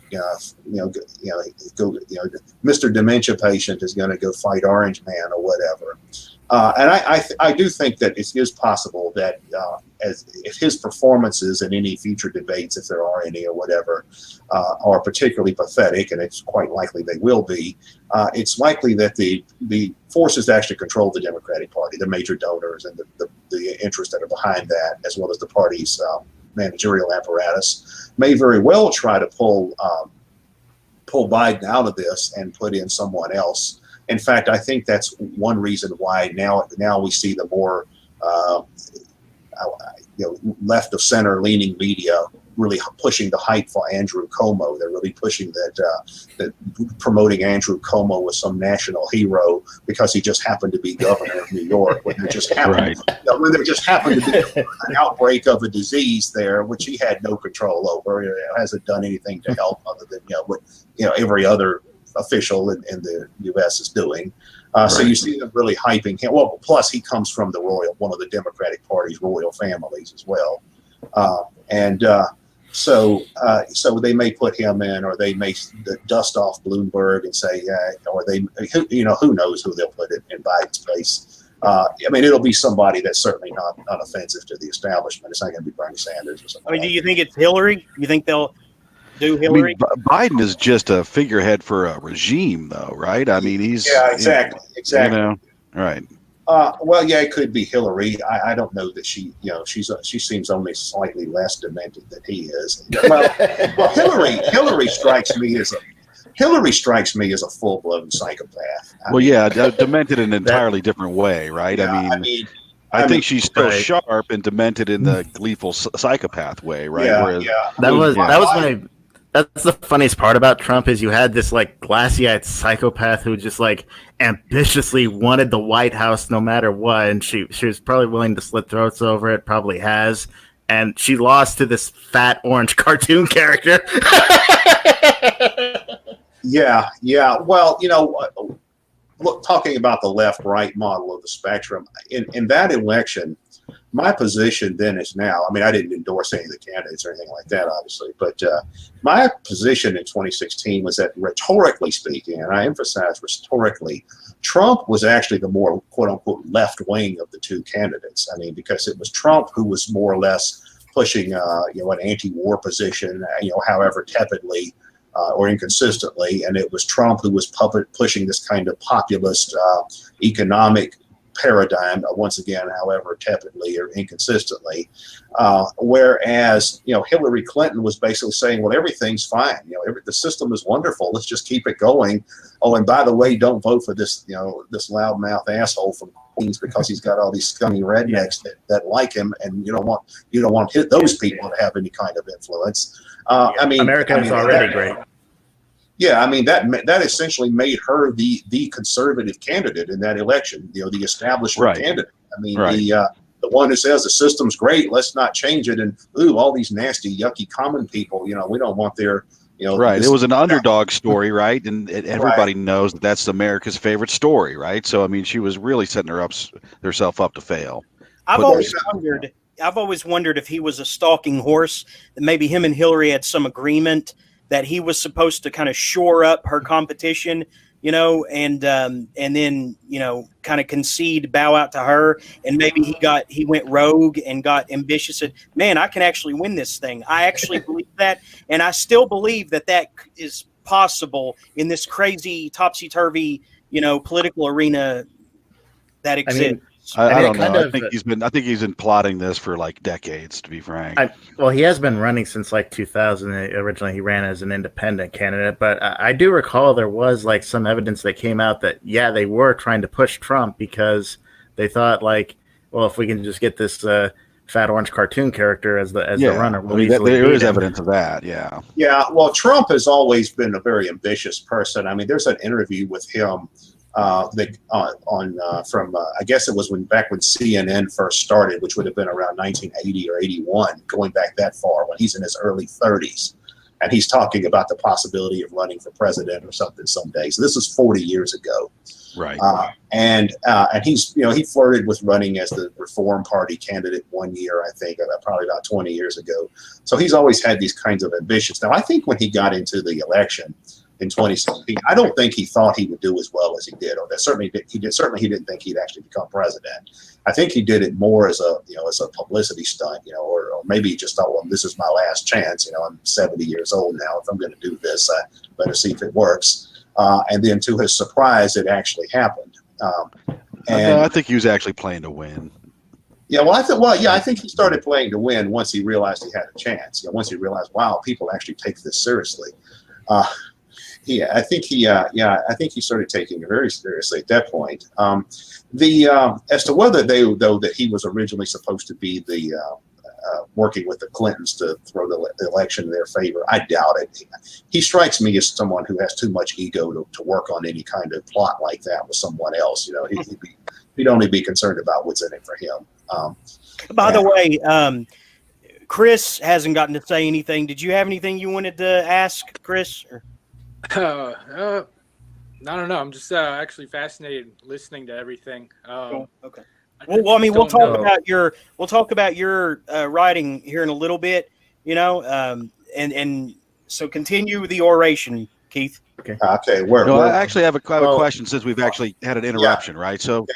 Mr. Dementia Patient is going to go fight Orange Man or whatever. And I do think that it is possible that if his performances in any future debates, if there are any or whatever, are particularly pathetic, and it's quite likely they will be, it's likely that the forces that actually control the Democratic Party, the major donors and the interests that are behind that, as well as the party's managerial apparatus, may very well try to pull Biden out of this and put in someone else. In fact, I think that's one reason why now we see the more left of center leaning media really pushing the hype for Andrew Cuomo. They're really pushing that promoting Andrew Cuomo as some national hero because he just happened to be governor of New York when there just happened, when there just happened to be an outbreak of a disease there, which he had no control over. Hasn't done anything to help other than what every other official in the U.S. is doing. So you see them really hyping him. Well, plus he comes from one of the Democratic Party's royal families as well. So they may put him in, or they may dust off Bloomberg and say, or they, who knows who they'll put in Biden's place. I mean, it'll be somebody that's certainly not offensive to the establishment. It's not going to be Bernie Sanders or something. I mean, do you think it's Hillary? You think they'll do Hillary? I mean, Biden is just a figurehead for a regime, though, right? I mean, he's exactly. Right. Well, yeah, it could be Hillary. I don't know that she seems only slightly less demented than he is. Well, Hillary strikes me as a full-blown psychopath. Demented in an entirely different way, right? Yeah, I think she's still sharp and demented in the gleeful psychopath way, right? Yeah, That's the funniest part about Trump is you had this like glassy-eyed psychopath who just like ambitiously wanted the White House no matter what, and she was probably willing to slit throats over it, probably has, and she lost to this fat orange cartoon character. Yeah. Well, look, talking about the left-right model of the spectrum, in that election, my position then is now, I mean, I didn't endorse any of the candidates or anything like that, obviously, but my position in 2016 was that rhetorically speaking, and I emphasize rhetorically, Trump was actually the more quote-unquote left wing of the two candidates. I mean, because it was Trump who was more or less pushing, an anti-war position, however tepidly or inconsistently, and it was Trump who was pushing this kind of populist economic paradigm, once again, however tepidly or inconsistently, whereas Hillary Clinton was basically saying, well, everything's fine, the system is wonderful, let's just keep it going. Oh, and by the way, don't vote for this this loudmouth asshole from Queens because he's got all these scummy rednecks that like him, and you don't want those people to have any kind of influence. America is already great. Yeah, I mean that essentially made her the conservative candidate in that election. The establishment candidate. I mean the one who says the system's great, let's not change it, and all these nasty, yucky common people. We don't want their Right. It was an underdog story, right? And everybody knows that's America's favorite story, right? So I mean, she was really setting herself up to fail. I've always wondered if he was a stalking horse, that maybe him and Hillary had some agreement that he was supposed to kind of shore up her competition, and then, kind of concede, bow out to her. And maybe he went rogue and got ambitious and, man, I can actually win this thing. I actually believe that. And I still believe that is possible in this crazy topsy-turvy, political arena that exists. I don't know. I think he's been plotting this for like decades, to be frank. He has been running since like 2000. Originally, he ran as an independent candidate, but I do recall there was like some evidence that came out that they were trying to push Trump because they thought like, well, if we can just get this fat orange cartoon character as the runner, there is evidence of that. Yeah. Yeah. Well, Trump has always been a very ambitious person. I mean, there's an interview with him. I guess it was back when CNN first started, which would have been around 1980 or 81, going back that far, when he's in his early 30s, and he's talking about the possibility of running for president or something someday. So this is 40 years ago, right? And he's he flirted with running as the Reform Party candidate one year, I think, probably about 20 years ago. So he's always had these kinds of ambitions. Now, I think when he got into the election in 2016, I don't think he thought he would do as well as he did, or that certainly he didn't think he'd actually become president. I think he did it more as a publicity stunt, or maybe he just thought, well, this is my last chance. I'm 70 years old now. If I'm going to do this, I better see if it works. And then, to his surprise, it actually happened. I think he was actually playing to win. Yeah, I think he started playing to win once he realized he had a chance. Once he realized, wow, people actually take this seriously. I think he started taking it very seriously at that point. As to whether that he was originally supposed to be the working with the Clintons to throw the election in their favor. I doubt it. He strikes me as someone who has too much ego to work on any kind of plot like that with someone else. You know, he'd only be concerned about what's in it for him. By the way, Chris hasn't gotten to say anything. Did you have anything you wanted to ask, Chris? I don't know. I'm just actually fascinated listening to everything. Okay. Well, I mean, we'll talk about your writing here in a little bit, you know, and so continue the oration, Keith. Okay. I actually have a question since we've actually had an interruption, right? So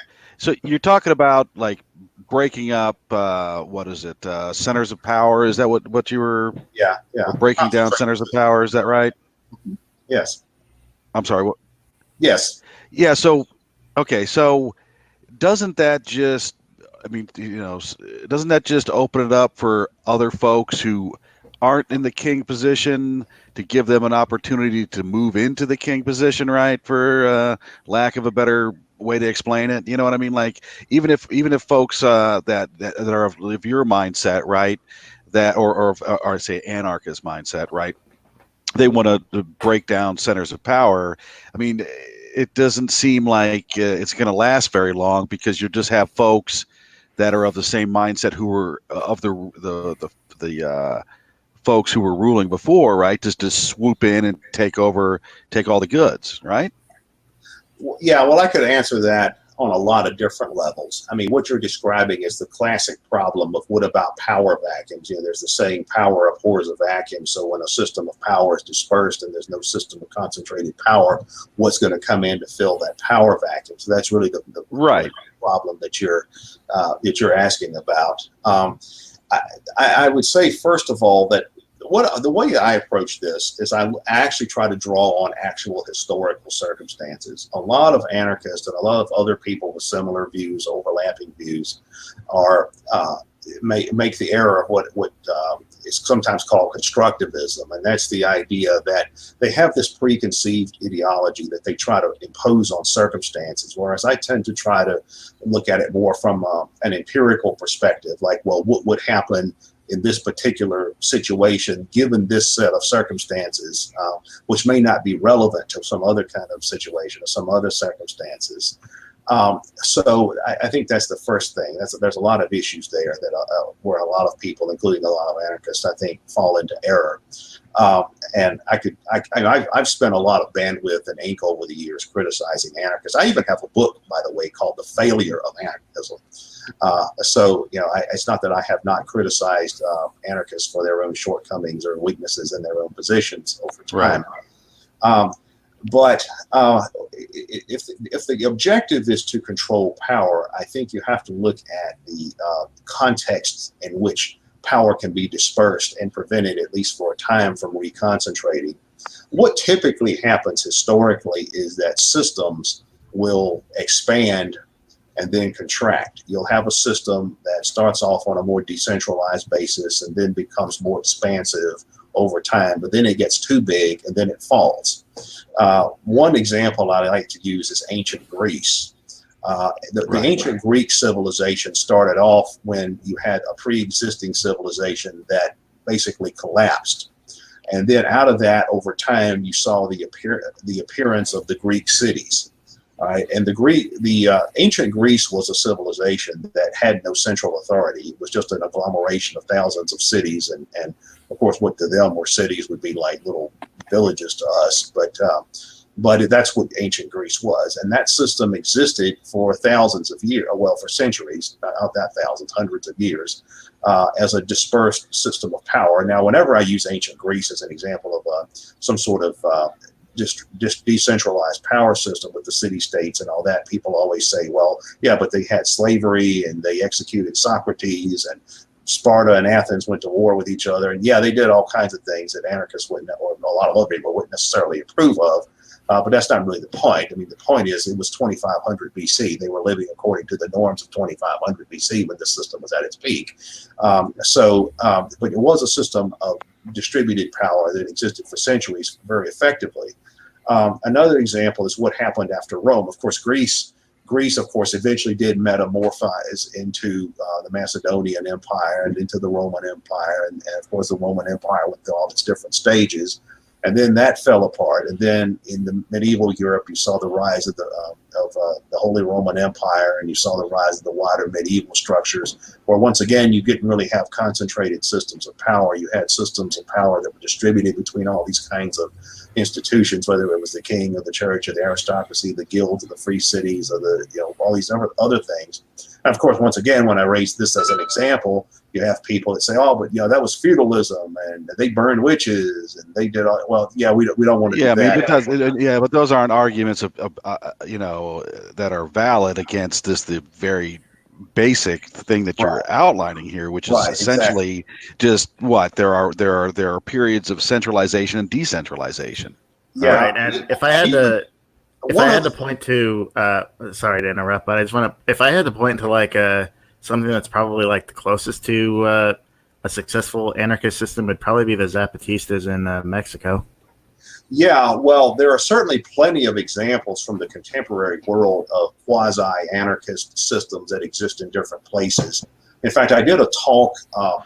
you're talking about like breaking up, what is it? Centers of power. Is that what you were? Yeah. Breaking down centers of power. Is that right? Yes. I'm sorry. What? Yes. Yeah. So, okay. So doesn't that just, I mean, you know, doesn't that just open it up for other folks who aren't in the king position to give them an opportunity to move into the king position, right? For lack of a better way to explain it, you know what I mean? Like even if folks that are of your mindset, right? That or say anarchist mindset, right? They want to break down centers of power. I mean, it doesn't seem like it's going to last very long because you just have folks that are of the same mindset who were of the folks who were ruling before, right? Just to swoop in and take all the goods, right? Yeah, well, I could answer that on a lot of different levels. I mean, what you're describing is the classic problem of what about power vacuums? You know, there's the saying, power abhors a vacuum. So when a system of power is dispersed and there's no system of concentrated power, what's going to come in to fill that power vacuum? So that's really the right problem that you're asking about. I would say, first of all, that the way I approach this is I actually try to draw on actual historical circumstances. A lot of anarchists and a lot of other people with similar views, overlapping views, make the error of what is sometimes called constructivism, and that's the idea that they have this preconceived ideology that they try to impose on circumstances, whereas I tend to try to look at it more from an empirical perspective, like, well, what would happen in this particular situation, given this set of circumstances, which may not be relevant to some other kind of situation or some other circumstances. So I think that's the first thing. There's a lot of issues there that where a lot of people, including a lot of anarchists, I think, fall into error. And I've spent a lot of bandwidth and ink over the years criticizing anarchists. I even have a book, by the way, called The Failure of Anarchism. So, you know, it's not that I have not criticized anarchists for their own shortcomings or weaknesses in their own positions over time. Right. But if the objective is to control power, I think you have to look at the context in which power can be dispersed and prevented, at least for a time, from reconcentrating. What typically happens historically is that systems will expand and then contract. You'll have a system that starts off on a more decentralized basis and then becomes more expansive over time, but then it gets too big and then it falls. One example I like to use is ancient Greece. The ancient Greek civilization started off when you had a pre-existing civilization that basically collapsed. And then out of that, over time, you saw the appearance of the Greek cities. Right, and the ancient Greece was a civilization that had no central authority. It was just an agglomeration of thousands of cities, and of course, what to them were cities would be like little villages to us. But that's what ancient Greece was, and that system existed for thousands of years, well, for centuries, not that thousands, hundreds of years, as a dispersed system of power. Now, whenever I use ancient Greece as an example of some sort of just decentralized power system with the city-states and all that, people always say, well, yeah, but they had slavery and they executed Socrates, and Sparta and Athens went to war with each other. And yeah, they did all kinds of things that anarchists wouldn't, or a lot of other people wouldn't necessarily approve of. But that's not really the point. I mean, the point is it was 2500 BC. They were living according to the norms of 2500 BC when the system was at its peak. But it was a system of distributed power that existed for centuries very effectively. Another example is what happened after Rome. Of course, Greece Greece, of course, eventually did metamorphose into the Macedonian Empire and into the Roman Empire, and of course the Roman Empire went through all its different stages, and then that fell apart. And then in the medieval Europe, you saw the rise of the Holy Roman Empire, and you saw the rise of the wider medieval structures, where once again you didn't really have concentrated systems of power. You had systems of power that were distributed between all these kinds of institutions, whether it was the king or the church or the aristocracy, the guilds or the free cities or all these other things. And of course, once again, when I raise this as an example, you have people that say, "Oh, but that was feudalism, and they burned witches, and they did all." Well, yeah, we don't want to do that. But those aren't arguments that are valid against the very basic thing that you're outlining here, which is essentially just what there are periods of centralization and decentralization. Yeah, right. And if I had to point to, sorry to interrupt, but I just want to, if I had to point to like something that's probably like the closest to a successful anarchist system, would probably be the Zapatistas in Mexico. Yeah, well, there are certainly plenty of examples from the contemporary world of quasi-anarchist systems that exist in different places. In fact, I did a talk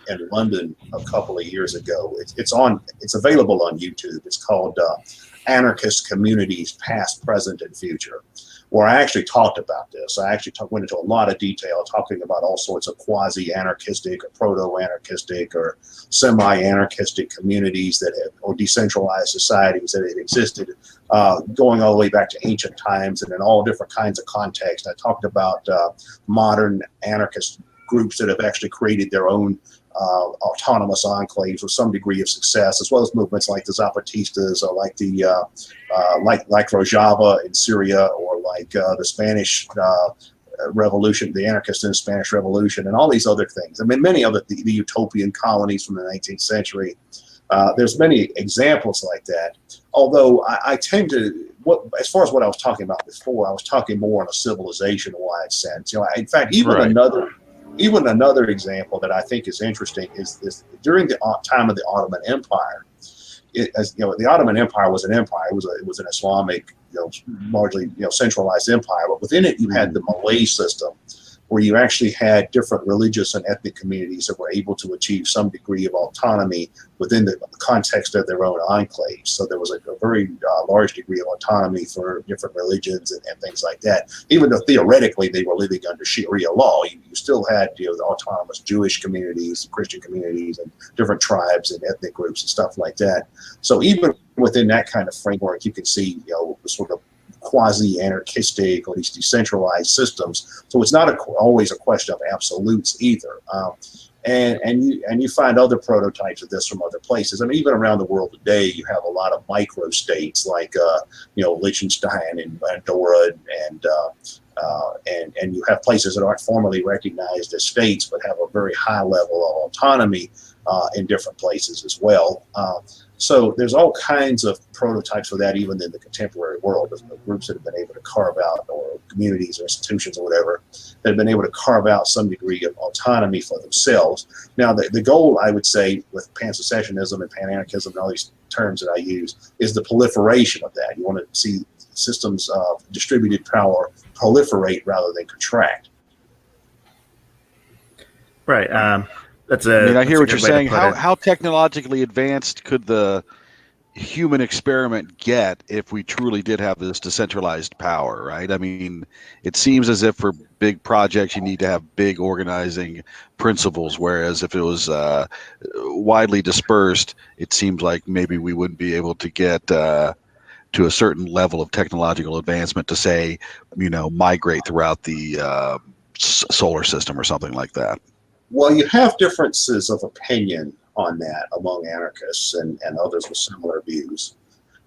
in London a couple of years ago. It's available on YouTube. It's called Anarchist Communities, Past, Present, and Future, where I actually talked about this. I actually went into a lot of detail talking about all sorts of quasi-anarchistic or proto-anarchistic or semi-anarchistic communities or decentralized societies that had existed going all the way back to ancient times and in all different kinds of contexts. I talked about modern anarchist groups that have actually created their own autonomous enclaves with some degree of success, as well as movements like the Zapatistas or like the like Rojava in Syria, or like the Spanish Revolution, the anarchists in the Spanish Revolution, and all these other things. I mean, many of the utopian colonies from the 19th century. There's many examples like that. Although I tend to, as far as what I was talking about before, I was talking more in a civilization-wide sense. In fact, even another example that I think is interesting is during the time of the Ottoman Empire. The Ottoman Empire was an empire. It was an Islamic, largely centralized empire. But within it, you had the Malay system, where you actually had different religious and ethnic communities that were able to achieve some degree of autonomy within the context of their own enclaves. So there was a very large degree of autonomy for different religions and things like that. Even though theoretically they were living under Sharia law, you still had the autonomous Jewish communities, Christian communities, and different tribes and ethnic groups and stuff like that. So even within that kind of framework, you can see sort of quasi-anarchistic or these decentralized systems. So it's not always a question of absolutes either. And you find other prototypes of this from other places. I mean, even around the world today, you have a lot of micro states like Liechtenstein and Andorra, and you have places that aren't formally recognized as states but have a very high level of autonomy in different places as well. So there's all kinds of prototypes for that, even in the contemporary world. There's groups that have been able to carve out, or communities or institutions or whatever, that have been able to carve out some degree of autonomy for themselves. Now, the goal, I would say, with pan-secessionism and pan-anarchism and all these terms that I use, is the proliferation of that. You want to see systems of distributed power proliferate rather than contract. Right. I hear what you're saying. How technologically advanced could the human experiment get if we truly did have this decentralized power, right? I mean, it seems as if for big projects you need to have big organizing principles, whereas if it was widely dispersed, it seems like maybe we wouldn't be able to get to a certain level of technological advancement to, say, migrate throughout the solar system or something like that. Well, you have differences of opinion on that among anarchists and others with similar views.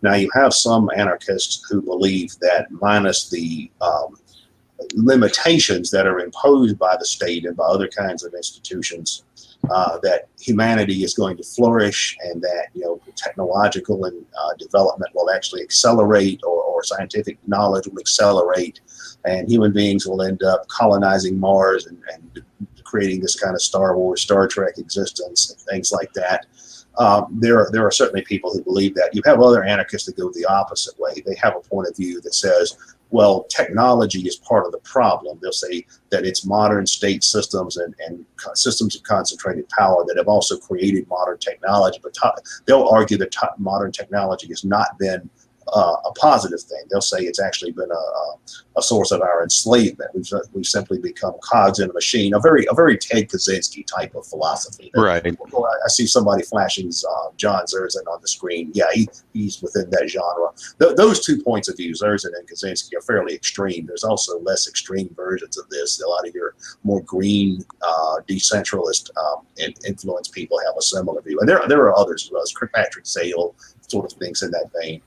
Now, you have some anarchists who believe that minus the limitations that are imposed by the state and by other kinds of institutions, that humanity is going to flourish, and that technological and development will actually accelerate, or scientific knowledge will accelerate, and human beings will end up colonizing Mars and creating this kind of Star Wars, Star Trek existence and things like that. There are certainly people who believe that. You have other anarchists that go the opposite way. They have a point of view that says, well, technology is part of the problem. They'll say that it's modern state systems and systems of concentrated power that have also created modern technology. But they'll argue that modern technology has not been a positive thing. They'll say it's actually been a source of our enslavement. We've simply become cogs in a machine. A very Ted Kaczynski type of philosophy. Right. I see somebody flashing John Zerzan on the screen. Yeah, he's within that genre. Those 2 points of view, Zerzan and Kaczynski, are fairly extreme. There's also less extreme versions of this. A lot of your more green, decentralist influence people have a similar view, and there are others as well. Patrick Sale sort of thinks in that vein.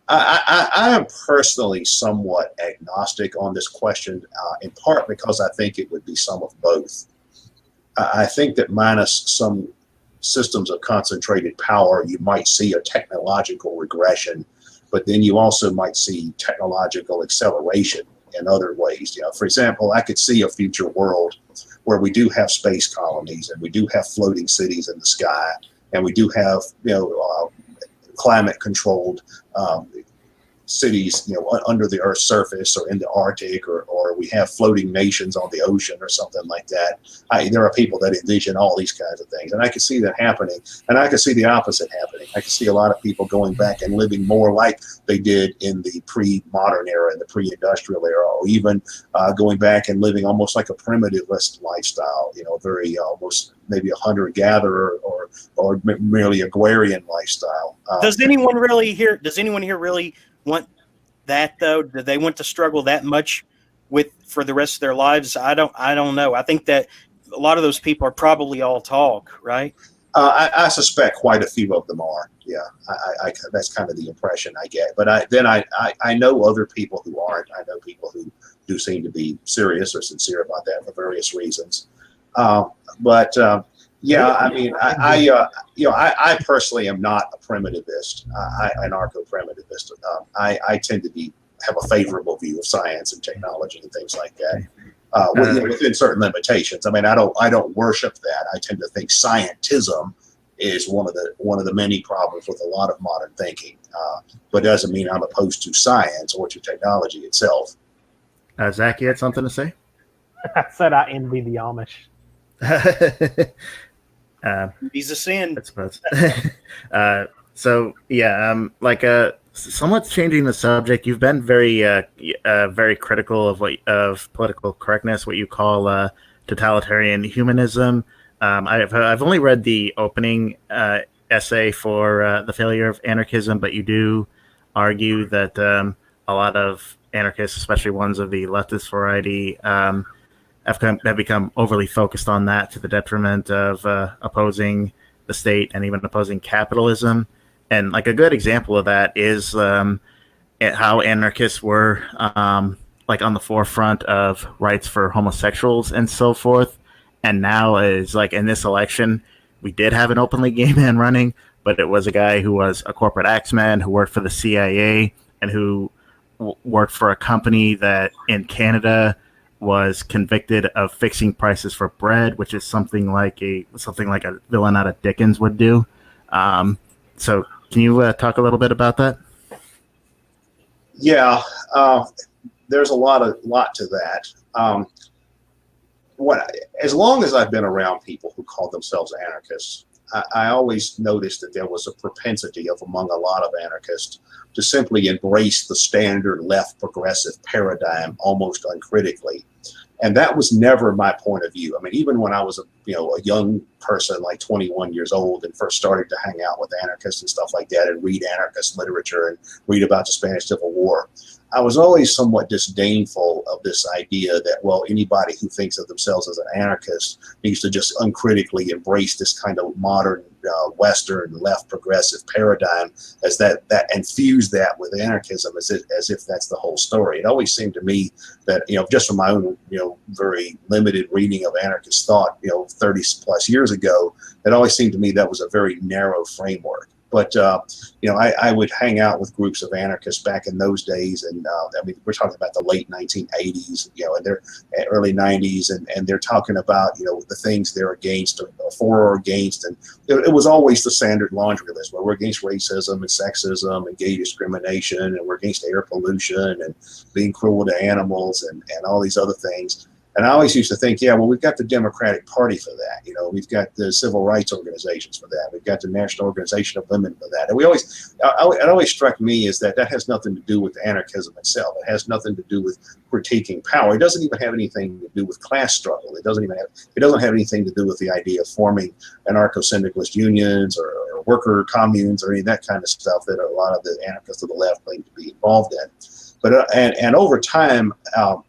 I am personally somewhat agnostic on this question, in part because I think it would be some of both. I think that minus some systems of concentrated power, you might see a technological regression, but then you also might see technological acceleration in other ways. For example, I could see a future world where we do have space colonies and we do have floating cities in the sky, and we do have climate controlled cities, under the Earth's surface or in the Arctic, or we have floating nations on the ocean or something like that. There are people that envision all these kinds of things, and I can see that happening. And I can see the opposite happening. I can see a lot of people going back and living more like they did in the pre-modern era, in the pre-industrial era, or even going back and living almost like a primitivist lifestyle. Very almost maybe a hunter-gatherer or merely agrarian lifestyle. Does anyone here really want that, though? Do they want to struggle that much for the rest of their lives? I don't know. I think that a lot of those people are probably all talk, right? I suspect quite a few of them are. Yeah, I that's kind of the impression I get. But I know other people who aren't. I know people who do seem to be serious or sincere about that for various reasons. Yeah, I mean, I personally am not a primitivist, anarcho-primitivist. I tend to have a favorable view of science and technology and things like that, within certain limitations. I mean, I don't worship that. I tend to think scientism is one of the many problems with a lot of modern thinking, but doesn't mean I'm opposed to science or to technology itself. Zach, you had something to say? I said I envy the Amish. He's a sin. I suppose. Somewhat changing the subject. You've been very critical of political correctness, what you call totalitarian humanism. I've only read the opening essay for The Failure of Anarchism, but you do argue that a lot of anarchists, especially ones of the leftist variety, have become overly focused on that to the detriment of opposing the state and even opposing capitalism. And like a good example of that is how anarchists were on the forefront of rights for homosexuals and so forth. And now is like in this election, we did have an openly gay man running, but it was a guy who was a corporate axeman who worked for the CIA and who worked for a company that in Canada was convicted of fixing prices for bread, which is something like a villain out of Dickens would do. So can you talk a little bit about that? Yeah, there's a lot to that. As long as I've been around people who call themselves anarchists, I always noticed that there was a propensity among a lot of anarchists to simply embrace the standard left progressive paradigm almost uncritically. And that was never my point of view. I mean, even when I was a young person, like 21 years old, and first started to hang out with anarchists and stuff like that and read anarchist literature and read about the Spanish Civil War, I was always somewhat disdainful of this idea that, well, anybody who thinks of themselves as an anarchist needs to just uncritically embrace this kind of modern Western left progressive paradigm as that and fuse that with anarchism as if that's the whole story. It always seemed to me that, just from my own, very limited reading of anarchist thought, 30 plus years ago, it always seemed to me that was a very narrow framework. But I would hang out with groups of anarchists back in those days, and I mean, we're talking about the late 1980s, and they're early 90s, and they're talking about the things they're against or for or against, and it was always the standard laundry list where we're against racism and sexism and gay discrimination, and we're against air pollution and being cruel to animals and all these other things. And I always used to think, yeah, well, we've got the Democratic Party for that. We've got the civil rights organizations for that. We've got the National Organization of Women for that. And it always struck me is that has nothing to do with anarchism itself. It has nothing to do with critiquing power. It doesn't even have anything to do with class struggle. It doesn't have anything to do with the idea of forming anarcho-syndicalist unions or worker communes or any of that kind of stuff that a lot of the anarchists of the left claim to be involved in. But and over time,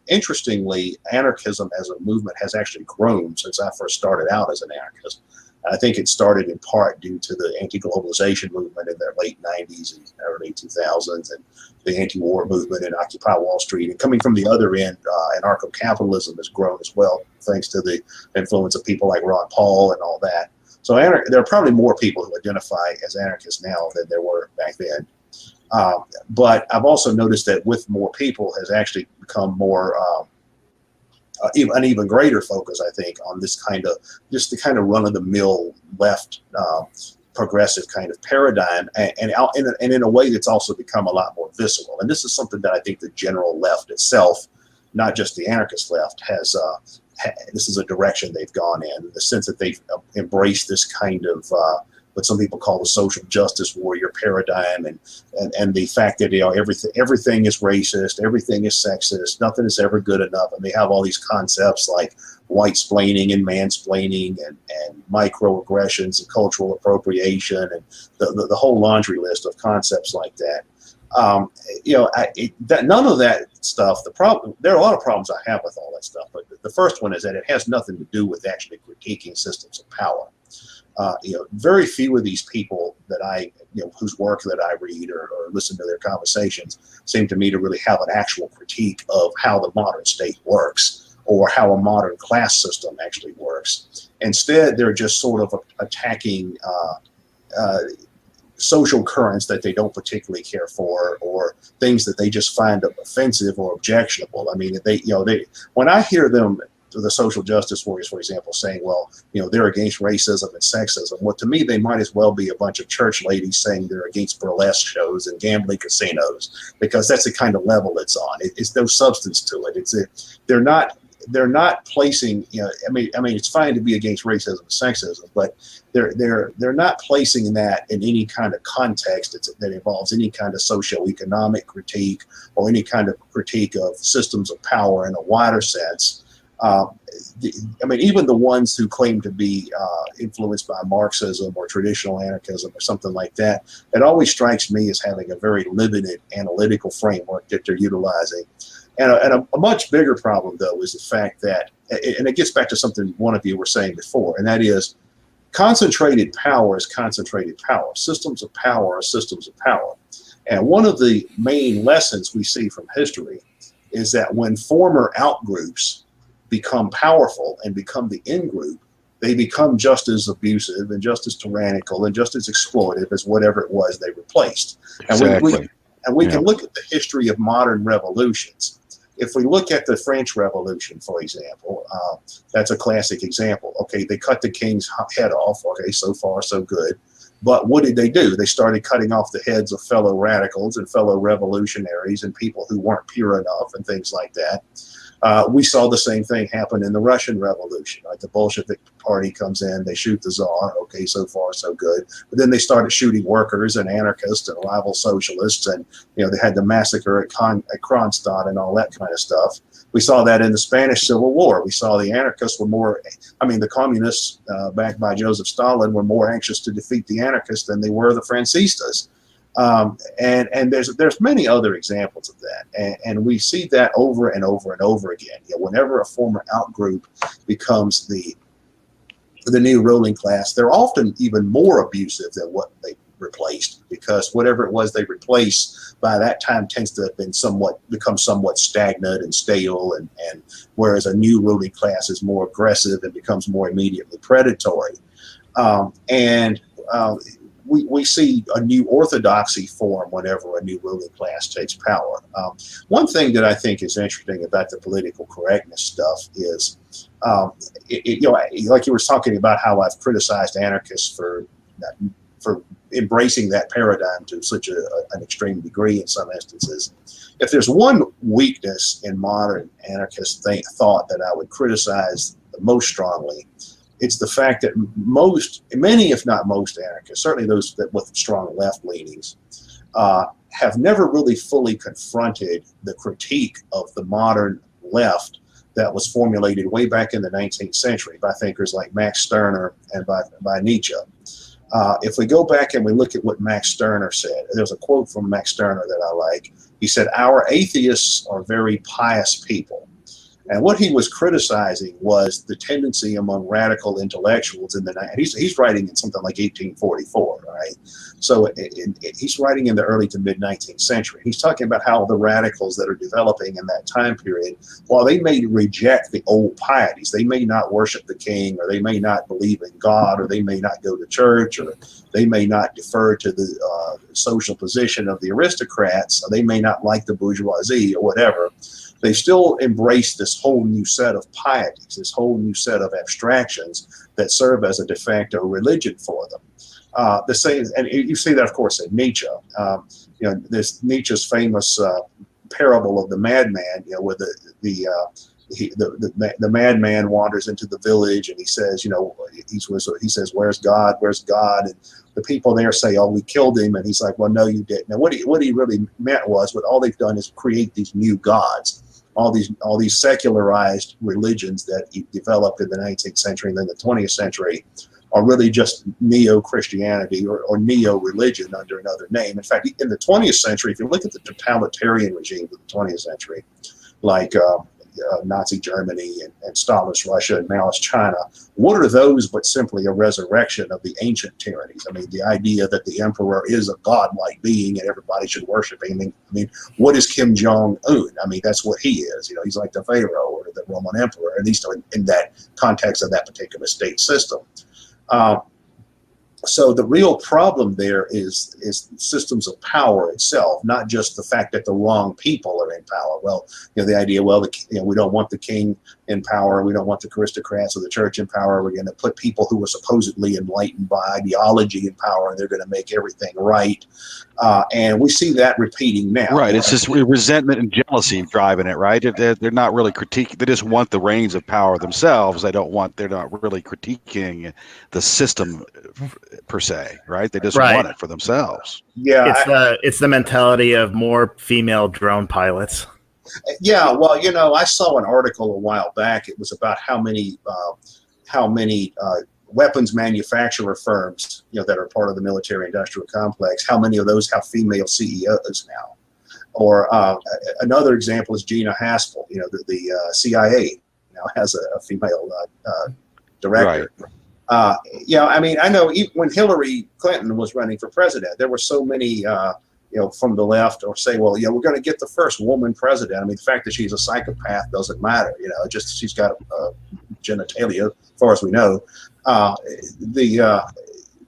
interestingly, anarchism as a movement has actually grown since I first started out as an anarchist. I think it started in part due to the anti-globalization movement in the late 90s and early 2000s, and the anti-war movement in Occupy Wall Street. And coming from the other end, anarcho-capitalism has grown as well, thanks to the influence of people like Ron Paul and all that. So there are probably more people who identify as anarchists now than there were back then. But I've also noticed that with more people has actually become more an even greater focus, I think, on this kind of run-of-the-mill left progressive kind of paradigm, and in a way that's also become a lot more visceral. And this is something that I think the general left itself, not just the anarchist left, has. This is a direction they've gone in the sense that they've embraced this kind of what some people call the social justice warrior paradigm, and the fact that everything is racist, everything is sexist, nothing is ever good enough, and they have all these concepts like white-splaining and mansplaining and microaggressions and cultural appropriation and the whole laundry list of concepts like that. None of that stuff. There are a lot of problems I have with all that stuff, but the first one is that it has nothing to do with actually critiquing systems of power. Very few of these people that whose work that I read or listen to their conversations seem to me to really have an actual critique of how the modern state works or how a modern class system actually works. Instead, they're just sort of attacking social currents that they don't particularly care for, or things that they just find offensive or objectionable. I mean, when I hear them, the social justice warriors, for example, saying, well, they're against racism and sexism. Well, to me, they might as well be a bunch of church ladies saying they're against burlesque shows and gambling casinos, because that's the kind of level it's on. It's no substance to it. They're not placing, I mean, it's fine to be against racism and sexism, but they're not placing that in any kind of context that involves any kind of socioeconomic critique or any kind of critique of systems of power in a wider sense. Even the ones who claim to be influenced by Marxism or traditional anarchism or something like that, it always strikes me as having a very limited analytical framework that they're utilizing. And a much bigger problem, though, is the fact that, and it gets back to something one of you were saying before, and that is concentrated power is concentrated power. Systems of power are systems of power. And one of the main lessons we see from history is that when former outgroups become powerful and become the in-group, they become just as abusive and just as tyrannical and just as exploitive as whatever it was they replaced. Exactly. And we can look at the history of modern revolutions. If we look at the French Revolution, for example, that's a classic example. Okay, they cut the king's head off. Okay, so far so good. But what did they do? They started cutting off the heads of fellow radicals and fellow revolutionaries and people who weren't pure enough and things like that. We saw the same thing happen in the Russian Revolution. Like the Bolshevik party comes in, they shoot the Tsar. Okay, so far so good. But then they started shooting workers and anarchists and rival socialists, and they had the massacre at Kronstadt and all that kind of stuff. We saw that in the Spanish Civil War. We saw the anarchists were the communists backed by Joseph Stalin were more anxious to defeat the anarchists than they were the Francistas. And there's many other examples of that, and we see that over and over and over again. Whenever a former outgroup becomes the new ruling class, they're often even more abusive than what they replaced, because whatever it was they replaced by that time tends to have become somewhat stagnant and stale, and whereas a new ruling class is more aggressive and becomes more immediately predatory. we see a new orthodoxy form whenever a new ruling class takes power. One thing that I think is interesting about the political correctness stuff is, like you were talking about how I've criticized anarchists for embracing that paradigm to such an extreme degree in some instances. If there's one weakness in modern anarchist thought that I would criticize the most strongly, it's the fact that many, if not most anarchists, certainly those that with strong left leanings, have never really fully confronted the critique of the modern left that was formulated way back in the 19th century by thinkers like Max Stirner and by Nietzsche. If we go back and we look at what Max Stirner said, there's a quote from Max Stirner that I like. He said, "Our atheists are very pious people." And what he was criticizing was the tendency among radical intellectuals in the he's writing in something like 1844, right? So he's writing in the early to mid 19th century. He's talking about how the radicals that are developing in that time period, while they may reject the old pieties, they may not worship the king, or they may not believe in God, or they may not go to church, or they may not defer to the social position of the aristocrats, or they may not like the bourgeoisie or whatever. They still embrace this whole new set of pieties, this whole new set of abstractions that serve as a de facto religion for them. The same, and you see that, of course, in Nietzsche. This Nietzsche's famous parable of the madman, where the madman wanders into the village and he says, he says, "Where's God? Where's God?" And the people there say, "Oh, we killed him." And he's like, "Well, no, you didn't." Now, what he really meant was, what all they've done is create these new gods, all these secularized religions that developed in the 19th century and then the 20th century are really just neo-Christianity or neo-religion under another name. In fact, in the 20th century, if you look at the totalitarian regimes of the 20th century, like Nazi Germany and Stalinist Russia and Maoist China, what are those but simply a resurrection of the ancient tyrannies? I mean, the idea that the emperor is a godlike being and everybody should worship him. I mean, what is Kim Jong-un? I mean, that's what he is. He's like the pharaoh or the Roman emperor, at least in that context of that particular state system. So the real problem there is systems of power itself, not just the fact that the wrong people are in power. Well, the idea, we don't want the king in power, we don't want the aristocrats or the church in power. We're going to put people who are supposedly enlightened by ideology in power, and they're going to make everything right. And we see that repeating now. Right. It's just resentment and jealousy driving it, right? They're not really critiquing. They just want the reins of power themselves. They're not really critiquing the system per se, right? They just want it for themselves. Yeah. It's the mentality of more female drone pilots. Yeah. Well, I saw an article a while back. It was about how many weapons manufacturer firms, that are part of the military-industrial complex, how many of those have female CEOs now? Or another example is Gina Haspel. The CIA now has a female director. Right. I mean, I know even when Hillary Clinton was running for president, there were so many, from the left or say, well, we're going to get the first woman president. I mean, the fact that she's a psychopath doesn't matter. Just she's got genitalia, as far as we know.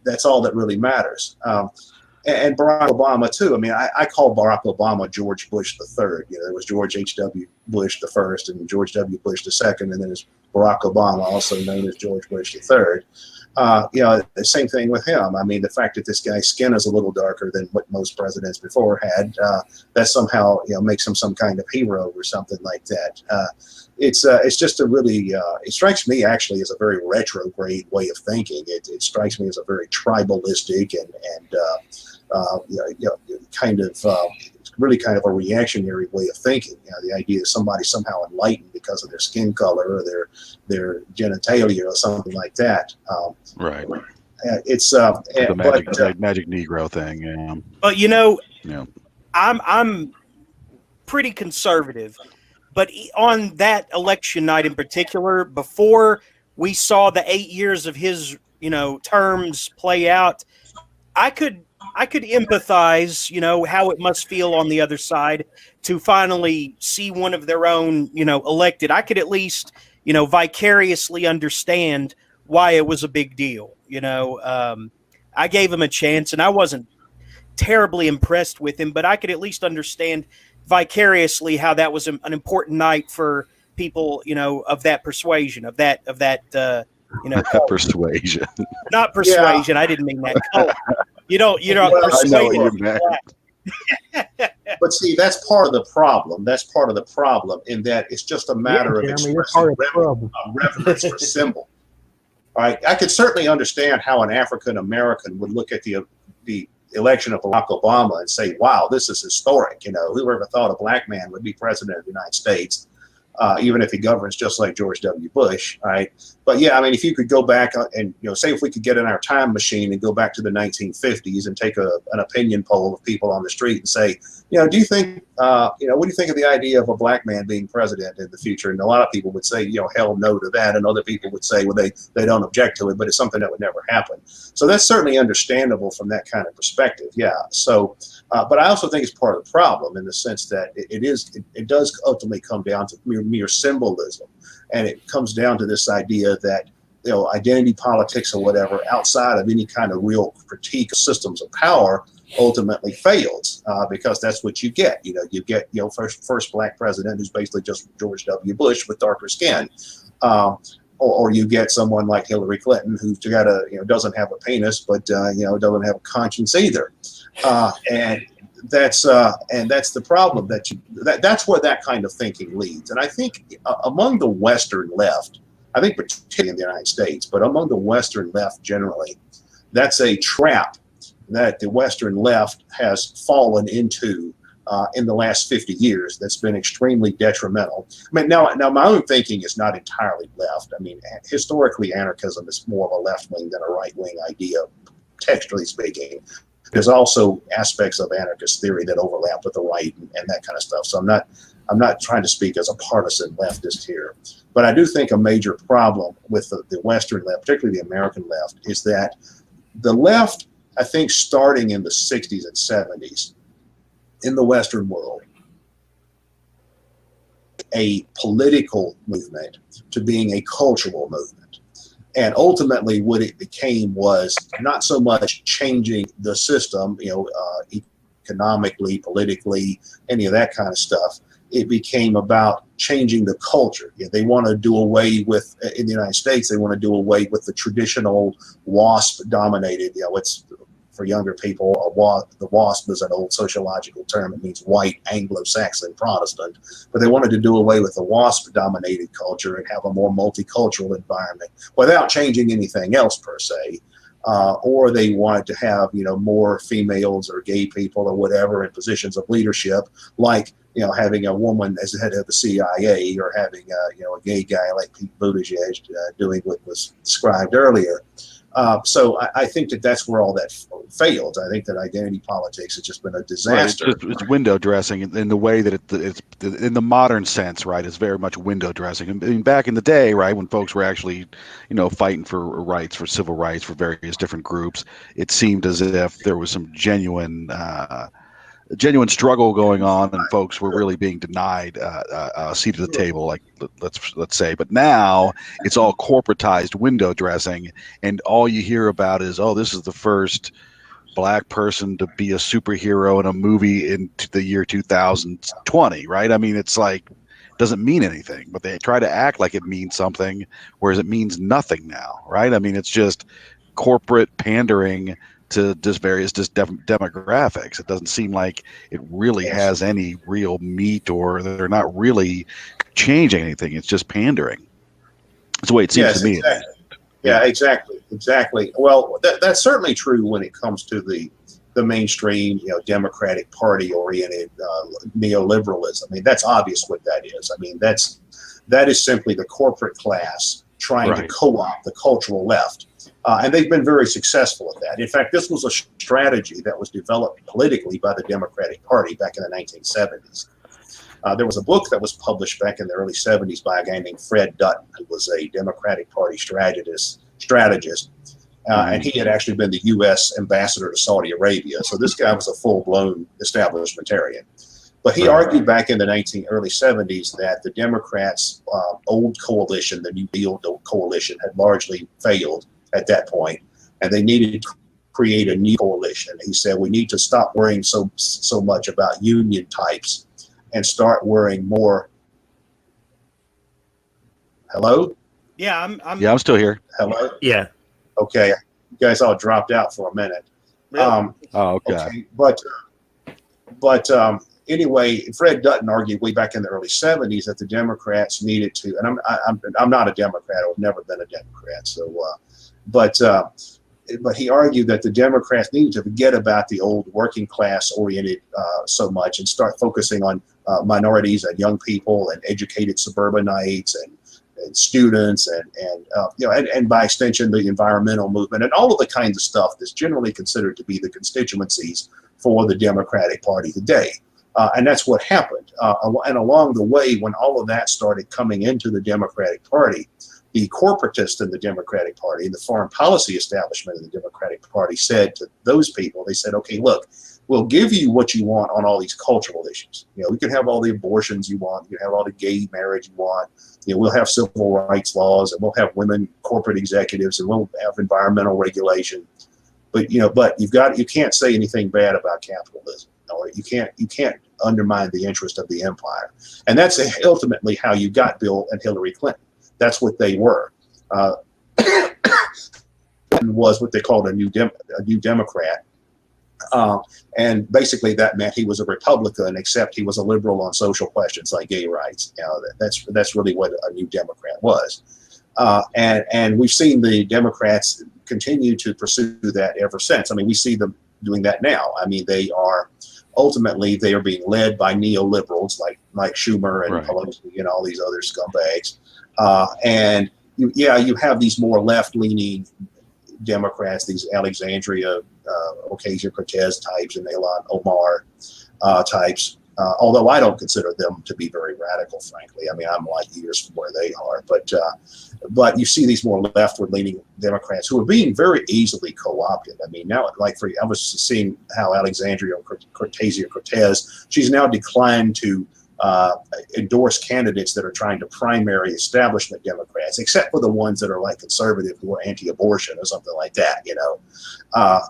That's all that really matters. And Barack Obama too. I mean, I call Barack Obama George Bush III. There was George H.W. Bush the first and George W. Bush the second, and then there's Barack Obama, also known as George Bush III. The same thing with him. I mean, the fact that this guy's skin is a little darker than what most presidents before had, that somehow makes him some kind of hero or something like that. It's just a really it strikes me actually as a very retrograde way of thinking. It strikes me as a very tribalistic and really kind of a reactionary way of thinking. The idea is somebody somehow enlightened because of their skin color or their genitalia or something like that. Right. It's the magic Negro thing. Yeah. But I'm pretty conservative. But on that election night in particular, before we saw the 8 years of his, terms play out, I could empathize, how it must feel on the other side to finally see one of their own, elected. I could at least, vicariously understand why it was a big deal. I gave him a chance, and I wasn't terribly impressed with him, but I could at least understand vicariously how that was an important night for people, of that persuasion, of that cult. Persuasion. Not persuasion. I didn't mean that. Cult. Well, I know what you meant. But see, that's part of the problem. That's part of the problem in that it's just a matter of Jeremy, you're expressing part of the problem. reverence for symbol. All right, I could certainly understand how an African American would look at the election of Barack Obama and say, "Wow, this is historic." Who ever thought a black man would be president of the United States? Even if he governs just like George W. Bush, right? But yeah, I mean, if you could go back and, say if we could get in our time machine and go back to the 1950s and take an opinion poll of people on the street and say, do you think, what do you think of the idea of a black man being president in the future? And a lot of people would say, hell no to that. And other people would say, well, they don't object to it, but it's something that would never happen. So that's certainly understandable from that kind of perspective. Yeah. So, but I also think it's part of the problem in the sense that it does ultimately come down to mere symbolism. And it comes down to this idea that, identity politics or whatever outside of any kind of real critique of systems of power ultimately fails because that's what you get. You get, first black president who's basically just George W. Bush with darker skin. Or you get someone like Hillary Clinton who's got doesn't have a penis, but, doesn't have a conscience either. And that's the problem that's where that kind of thinking leads. And I think among the Western left, I think particularly in the United States, but among the Western left generally, that's a trap that the Western left has fallen into in the last 50 years that's been extremely detrimental. I mean, now my own thinking is not entirely left. I mean, historically, anarchism is more of a left-wing than a right-wing idea, textually speaking. There's also aspects of anarchist theory that overlap with the right and that kind of stuff. So I'm not trying to speak as a partisan leftist here, but I do think a major problem with the Western left, particularly the American left, is that the left, I think, starting in the 60s and 70s in the Western world, a political movement to being a cultural movement. And ultimately what it became was not so much changing the system, economically, politically, any of that kind of stuff. It became about changing the culture. They want to do away with, in the United States, they want to do away with the traditional WASP-dominated, it's for younger people, the WASP is an old sociological term. It means white, Anglo-Saxon, Protestant. But they wanted to do away with the WASP-dominated culture and have a more multicultural environment without changing anything else per se. Or they wanted to have, more females or gay people or whatever in positions of leadership, like, having a woman as the head of the CIA or having, a gay guy like Pete Buttigieg doing what was described earlier. So I think that's where all that failed. I think that identity politics has just been a disaster. Right. It's window dressing in the way that it's in the modern sense, right? It's very much window dressing. I mean, back in the day, right, when folks were actually, fighting for rights, for civil rights, for various different groups, it seemed as if there was some genuine struggle going on, and folks were really being denied a seat at the table, like let's say. But now it's all corporatized window dressing, and all you hear about is, oh, this is the first black person to be a superhero in a movie in the year 2020, right? I mean, it's like, doesn't mean anything, but they try to act like it means something, whereas it means nothing now, right? I mean, it's just corporate pandering to just various demographics. It doesn't seem like it really has any real meat, or they're not really changing anything. It's just pandering. That's the way it seems to me. Exactly. Yeah, exactly. Well, that's certainly true when it comes to the mainstream, Democratic Party oriented neoliberalism. I mean, that's obvious what that is. I mean, that is simply the corporate class trying to co-opt the cultural left. And they've been very successful at that. In fact, this was a strategy that was developed politically by the Democratic Party back in the 1970s. There was a book that was published back in the early 70s by a guy named Fred Dutton, who was a Democratic Party strategist. And he had actually been the U.S. ambassador to Saudi Arabia. So this guy was a full-blown establishmentarian. But he argued back in the early 70s that the Democrats' old coalition, the New Deal coalition, had largely failed at that point, and they needed to create a new coalition. He said we need to stop worrying so much about union types and start worrying more. Hello? Yeah, I'm still here. Hello? Yeah. Okay. You guys all dropped out for a minute. Really? Oh, okay. Okay. But anyway, Fred Dutton argued way back in the early 70s that the Democrats needed to, and I'm not a Democrat. I've never been a Democrat. So, but he argued that the Democrats needed to forget about the old working class oriented so much and start focusing on minorities and young people and educated suburbanites and students and by extension the environmental movement and all of the kinds of stuff that's generally considered to be the constituencies for the Democratic Party today. And that's what happened. And along the way, when all of that started coming into the Democratic Party, the corporatists in the Democratic Party and the foreign policy establishment in the Democratic Party said to those people, they said, okay, look, we'll give you what you want on all these cultural issues. We can have all the abortions you want. You can have all the gay marriage you want. We'll have civil rights laws, and we'll have women corporate executives, and we'll have environmental regulation. But you can't say anything bad about capitalism. Or you can't undermine the interest of the empire. And that's ultimately how you got Bill and Hillary Clinton. That's what they were. Was what they called a new Democrat. And basically that meant he was a Republican, except he was a liberal on social questions like gay rights. That's really what a new Democrat was. And we've seen the Democrats continue to pursue that ever since. I mean, we see them doing that now. I mean, they are being led by neoliberals like Schumer and Pelosi and all these other scumbags. And you have these more left-leaning Democrats, these Alexandria Ocasio-Cortez types and Ilhan Omar types. Although I don't consider them to be very radical, frankly. I mean, I'm like years from where they are. But you see these more leftward-leaning Democrats who are being very easily co-opted. I mean, now, I was seeing how Alexandria Ocasio-Cortez, she's now declined to endorse candidates that are trying to primary establishment Democrats, except for the ones that are like conservative who are anti-abortion or something like that,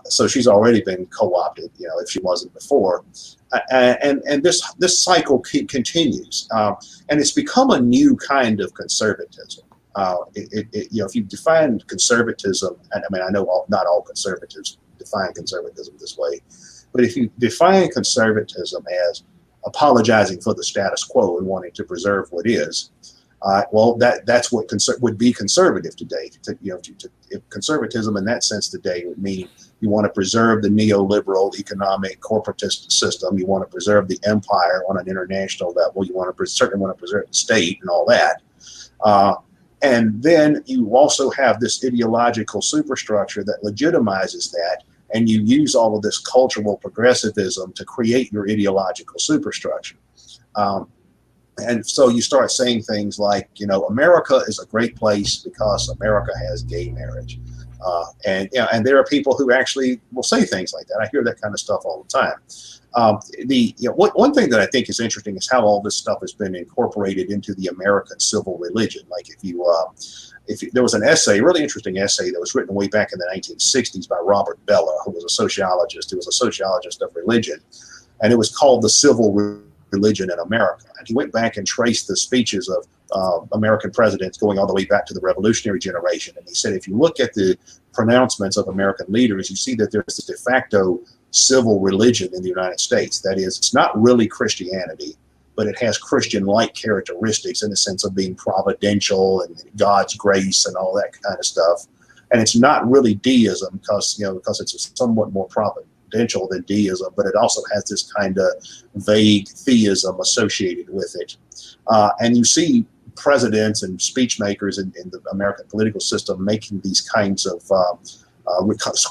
So she's already been co-opted, if she wasn't before. And this cycle continues, and it's become a new kind of conservatism. If you define conservatism, and I mean, I know not all conservatives define conservatism this way, but if you define conservatism as apologizing for the status quo and wanting to preserve what is, well, that's what would be conservative today. Conservatism in that sense today would mean you want to preserve the neoliberal economic corporatist system. You want to preserve the empire on an international level. You certainly want to preserve the state and all that. And then you also have this ideological superstructure that legitimizes that. And you use all of this cultural progressivism to create your ideological superstructure. And so you start saying things like, America is a great place because America has gay marriage. And there are people who actually will say things like that. I hear that kind of stuff all the time. One thing that I think is interesting is how all this stuff has been incorporated into the American civil religion. Like there was an essay, a really interesting essay that was written way back in the 1960s by Robert Bellah, who was a sociologist. He was a sociologist of religion, and it was called The Civil Religion in America. And he went back and traced the speeches of American presidents going all the way back to the Revolutionary generation. And he said, if you look at the pronouncements of American leaders, you see that there's this de facto civil religion in the United States. That is, it's not really Christianity, but it has Christian-like characteristics in the sense of being providential and God's grace and all that kind of stuff. And it's not really deism because it's somewhat more providential than deism, but it also has this kind of vague theism associated with it. And you see presidents and speech makers in the American political system making these kinds of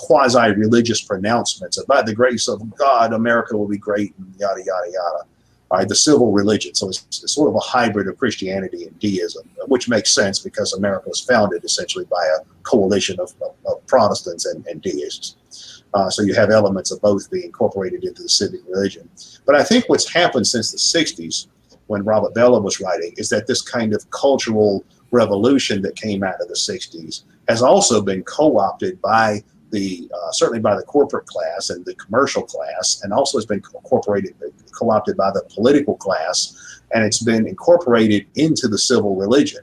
quasi-religious pronouncements of, by the grace of God, America will be great, and yada, yada, yada. The civil religion. So it's sort of a hybrid of Christianity and deism, which makes sense because America was founded essentially by a coalition of Protestants and deists. So you have elements of both being incorporated into the civic religion. But I think what's happened since the 60s, when Robert Bellah was writing, is that this kind of cultural revolution that came out of the 60s has also been co-opted by certainly by the corporate class and the commercial class, and also has been co-opted by the political class, and it's been incorporated into the civil religion.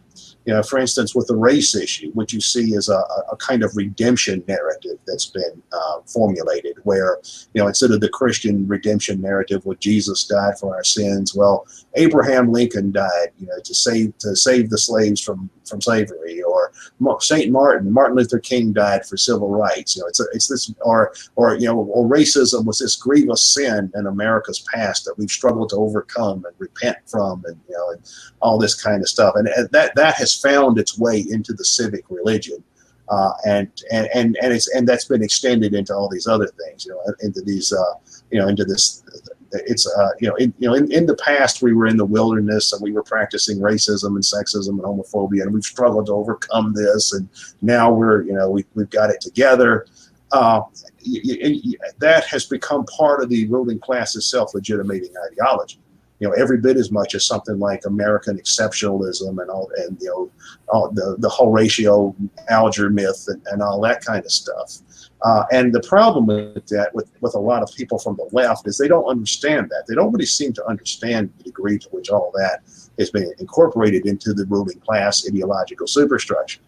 For instance, with the race issue, what you see is a kind of redemption narrative that's been formulated, where, instead of the Christian redemption narrative where Jesus died for our sins, well, Abraham Lincoln died, to save the slaves from slavery, or Martin Luther King died for civil rights. It's this, or racism was this grievous sin in America's past that we've struggled to overcome and repent from, and all this kind of stuff, and that has found its way into the civic religion, and that's been extended into all these other things, into these, into this. It's in the past we were in the wilderness and we were practicing racism and sexism and homophobia, and we've struggled to overcome this, and now we've got it together. That has become part of the ruling class's self-legitimating ideology. Every bit as much as something like American exceptionalism and all the Horatio Alger myth and all that kind of stuff. And the problem with that, with a lot of people from the left, is they don't understand that. They don't really seem to understand the degree to which all that has been incorporated into the ruling class ideological superstructure,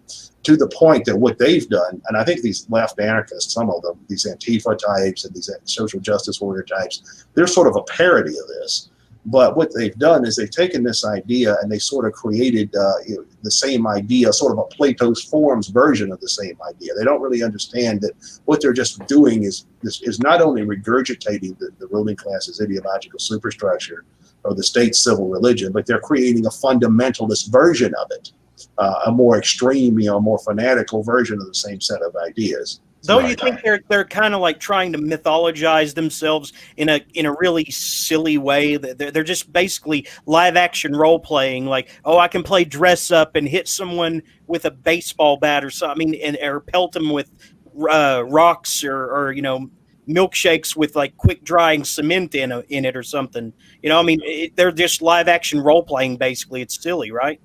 to the point that what they've done, and I think these left anarchists, some of them, these Antifa types and these social justice warrior types, they're sort of a parody of this. But what they've done is they've taken this idea and they sort of created the same idea, sort of a Plato's Forms version of the same idea. They don't really understand that what they're just doing is not only regurgitating the ruling class's ideological superstructure or the state's civil religion, but they're creating a fundamentalist version of it, a more extreme, more fanatical version of the same set of ideas. Don't you think they're kind of like trying to mythologize themselves in a really silly way? They're just basically live action role playing, like, oh, I can play dress up and hit someone with a baseball bat or something, or pelt them with rocks or milkshakes with like quick drying cement in it or something. They're just live action role playing. Basically, it's silly, right?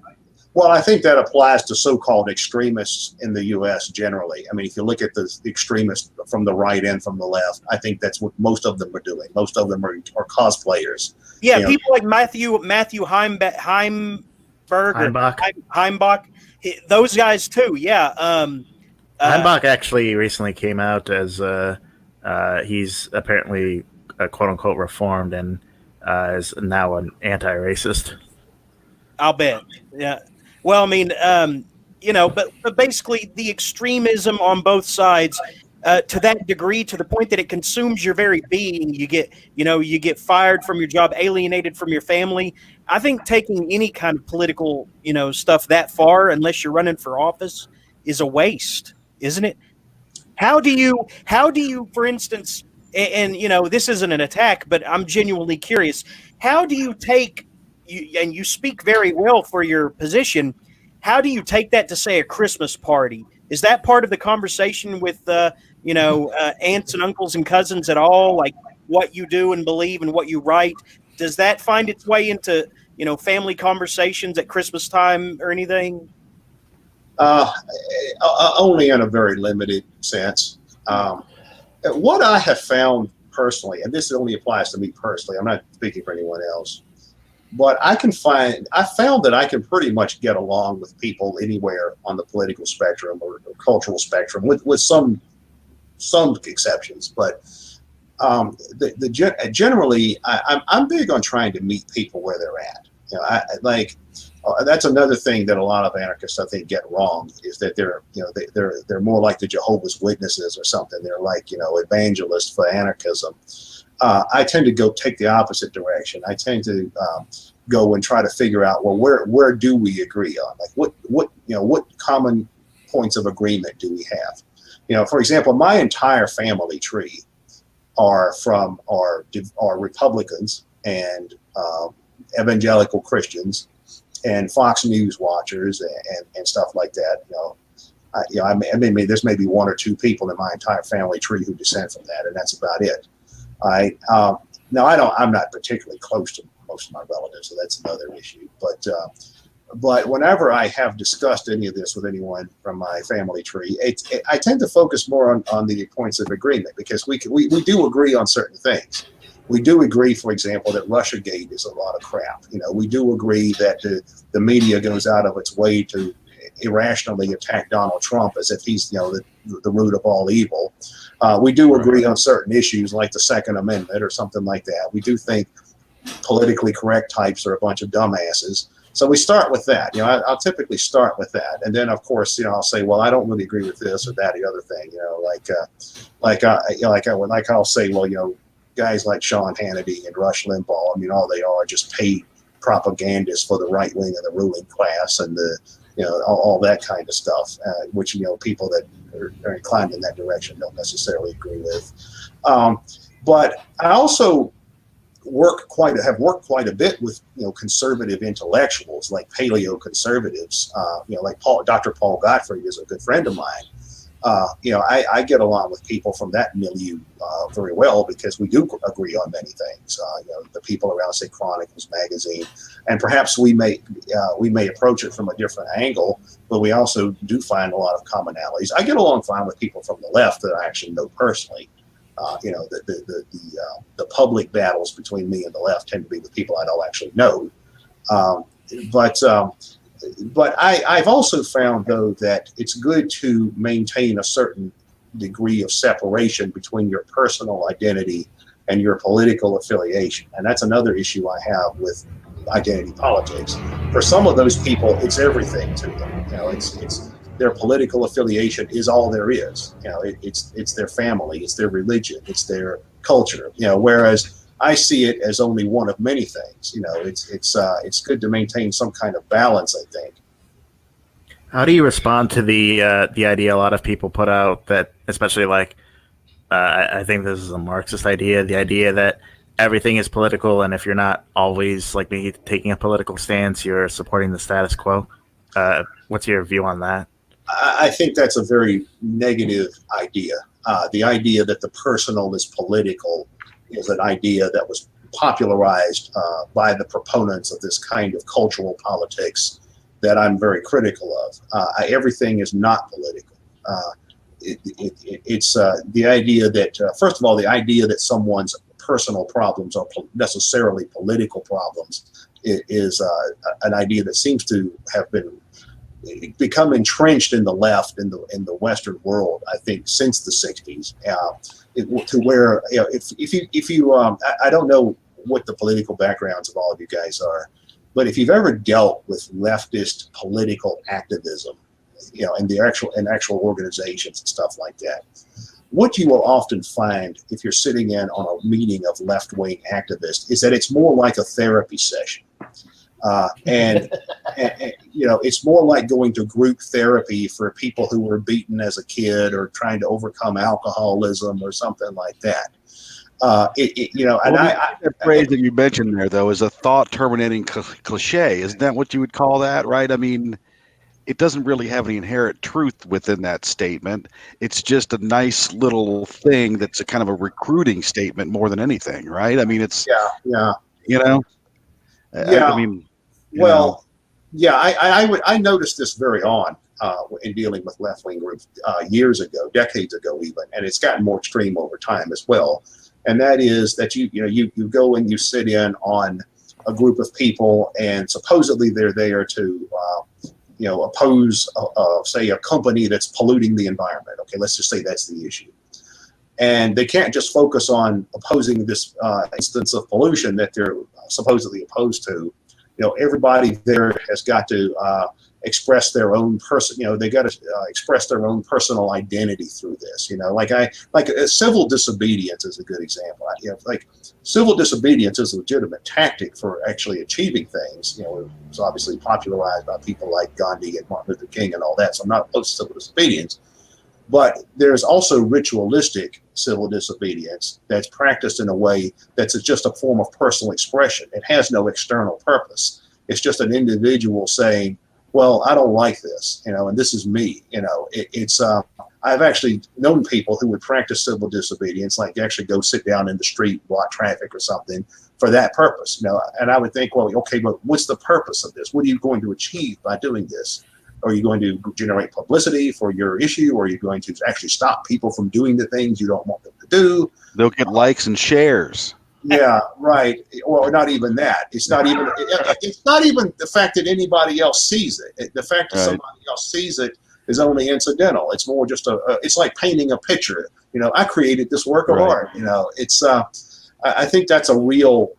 Well, I think that applies to so-called extremists in the U.S. generally. I mean, if you look at the extremists from the right and from the left, I think that's what most of them are doing. Most of them are cosplayers. Yeah, people like Matthew Heimbach, those guys too. Yeah. Heimbach actually recently came out as he's apparently quote unquote reformed and is now an anti-racist. I'll bet. Yeah. Well, I mean, but basically the extremism on both sides, to that degree, to the point that it consumes your very being. You get fired from your job, alienated from your family. I think taking any kind of political, stuff that far, unless you're running for office, is a waste, isn't it? How do you, for instance, and this isn't an attack, but I'm genuinely curious. How do you take, and you speak very well for your position, how do you take that to, say, a Christmas party? Is that part of the conversation with, aunts and uncles and cousins at all? Like what you do and believe and what you write? Does that find its way into, family conversations at Christmas time or anything? Only in a very limited sense. What I have found personally, and this only applies to me personally, I'm not speaking for anyone else, but I found that I can pretty much get along with people anywhere on the political spectrum or cultural spectrum, with some exceptions. But generally, I'm big on trying to meet people where they're at. That's another thing that a lot of anarchists, I think, get wrong, is that they're more like the Jehovah's Witnesses or something. They're like evangelists for anarchism. I tend to go take the opposite direction. I tend to go and try to figure out, well, where do we agree on? Like what common points of agreement do we have? For example, my entire family tree are Republicans and evangelical Christians and Fox News watchers and stuff like that. I mean, there's maybe one or two people in my entire family tree who descend from that, and that's about it. Now I'm not particularly close to most of my relatives, so that's another issue. But But whenever I have discussed any of this with anyone from my family tree, I tend to focus more on the points of agreement, because we do agree on certain things. We do agree, for example, that Russiagate is a lot of crap. We do agree that the media goes out of its way to irrationally attack Donald Trump as if he's the root of all evil. We do agree on certain issues like the Second Amendment or something like that. We do think politically correct types are a bunch of dumbasses. So we start with that. I'll typically start with that, and then of course, I'll say, well, I don't really agree with this or that, the other thing. I'll say, well, guys like Sean Hannity and Rush Limbaugh, all they are just paid propagandists for the right wing of the ruling class, and all that kind of stuff, which people that are inclined in that direction don't necessarily agree with. But I also have worked quite a bit with conservative intellectuals like paleo conservatives, like Dr. Paul Gottfried is a good friend of mine. I get along with people from that milieu very well, because we do agree on many things. The people around, say, Chronicles magazine, and perhaps we may approach it from a different angle, but we also do find a lot of commonalities. I get along fine with people from the left that I actually know personally. The public battles between me and the left tend to be with people I don't actually know. But I've also found, though, that it's good to maintain a certain degree of separation between your personal identity and your political affiliation. And that's another issue I have with identity politics. For some of those people, it's everything to them. It's their political affiliation is all there is. It's their family, it's their religion, it's their culture. Whereas I see it as only one of many things. It's good to maintain some kind of balance, I think. How do you respond to the idea a lot of people put out that, especially I think this is a Marxist idea, the idea that everything is political, and if you're not always like me taking a political stance, you're supporting the status quo? What's your view on that? I think that's a very negative idea. The idea that the personal is political is an idea that was popularized by the proponents of this kind of cultural politics that I'm very critical of. Everything is not political. It's the idea that, first of all, the idea that someone's personal problems are necessarily political problems is an idea that seems to have become entrenched in the left in the Western world, I think, since the 60s, to where if you I don't know what the political backgrounds of all of you guys are, but if you've ever dealt with leftist political activism, and actual organizations and stuff like that, what you will often find if you're sitting in on a meeting of left-wing activists is that it's more like a therapy session. And it's more like going to group therapy for people who were beaten as a kid or trying to overcome alcoholism or something like that. The phrase that you mentioned there, though, is a thought-terminating cliche. Isn't that what you would call that, right? I mean, it doesn't really have any inherent truth within that statement. It's just a nice little thing that's a kind of a recruiting statement more than anything, right? I mean, it's yeah. I noticed this very on in dealing with left-wing groups years ago, decades ago even, and it's gotten more extreme over time as well. And that is that you go and you sit in on a group of people, and supposedly they're there to oppose, say, a company that's polluting the environment. Okay, let's just say that's the issue. And they can't just focus on opposing this instance of pollution that they're supposedly opposed to. Everybody there has got to express their own they got to express their own personal identity through this. Civil disobedience is a good example. Civil disobedience is a legitimate tactic for actually achieving things. It was obviously popularized by people like Gandhi and Martin Luther King and all that. So I'm not opposed to civil disobedience. But there's also ritualistic civil disobedience that's practiced in a way that's just a form of personal expression. It has no external purpose. It's just an individual saying, well, I don't like this, and this is me. I've actually known people who would practice civil disobedience, like actually go sit down in the street, block traffic or something for that purpose, and I would think, well, okay, but what's the purpose of this? What are you going to achieve by doing this? Are you going to generate publicity for your issue? Or are you going to actually stop people from doing the things you don't want them to do? They'll get likes and shares. Yeah, right. Or not even that. It's not even the fact that anybody else sees it. The fact that somebody else sees it is only incidental. It's more just it's like painting a picture. I created this work of art. It's I think that's a real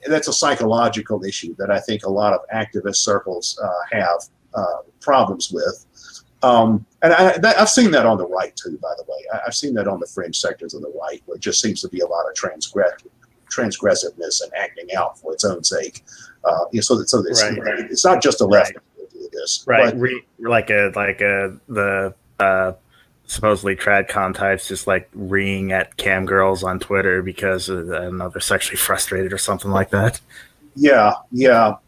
that's a psychological issue that I think a lot of activist circles have problems with. And I've seen that on the right too, by the way. I've seen that on the fringe sectors of the right, where it just seems to be a lot of transgressiveness and acting out for its own sake. It's not just a left that do this, right? The supposedly tradcon types just like reeing at cam girls on Twitter because I don't know, they're sexually frustrated or something like that. Yeah.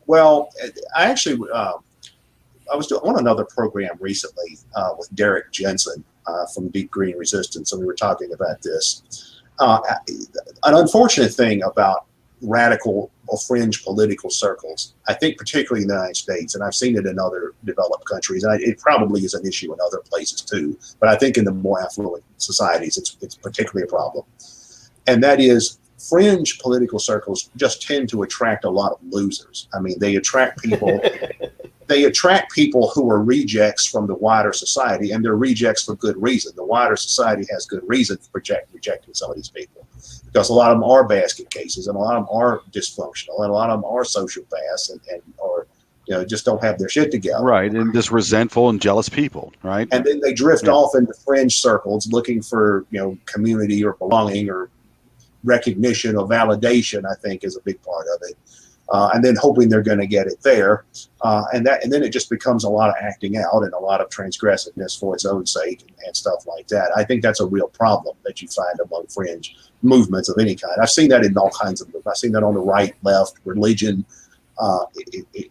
Well, I actually. I was on another program recently with Derek Jensen from Deep Green Resistance, and we were talking about this. An unfortunate thing about radical or fringe political circles, I think particularly in the United States, and I've seen it in other developed countries, and it probably is an issue in other places too, but I think in the more affluent societies, it's particularly a problem. And that is, fringe political circles just tend to attract a lot of losers. I mean, they attract people... They attract people who are rejects from the wider society, and they're rejects for good reason. The wider society has good reason for rejecting some of these people, because a lot of them are basket cases, and a lot of them are dysfunctional, and a lot of them are sociopaths, or just don't have their shit together. Right, and just resentful and jealous people, right? And then they drift off into fringe circles looking for community or belonging or recognition or validation. I think is a big part of it. And then hoping they're going to get it there, and then it just becomes a lot of acting out and a lot of transgressiveness for its own sake and stuff like that. I think that's a real problem that you find among fringe movements of any kind. I've seen that in all kinds of movements. I've seen that on the right, left, religion,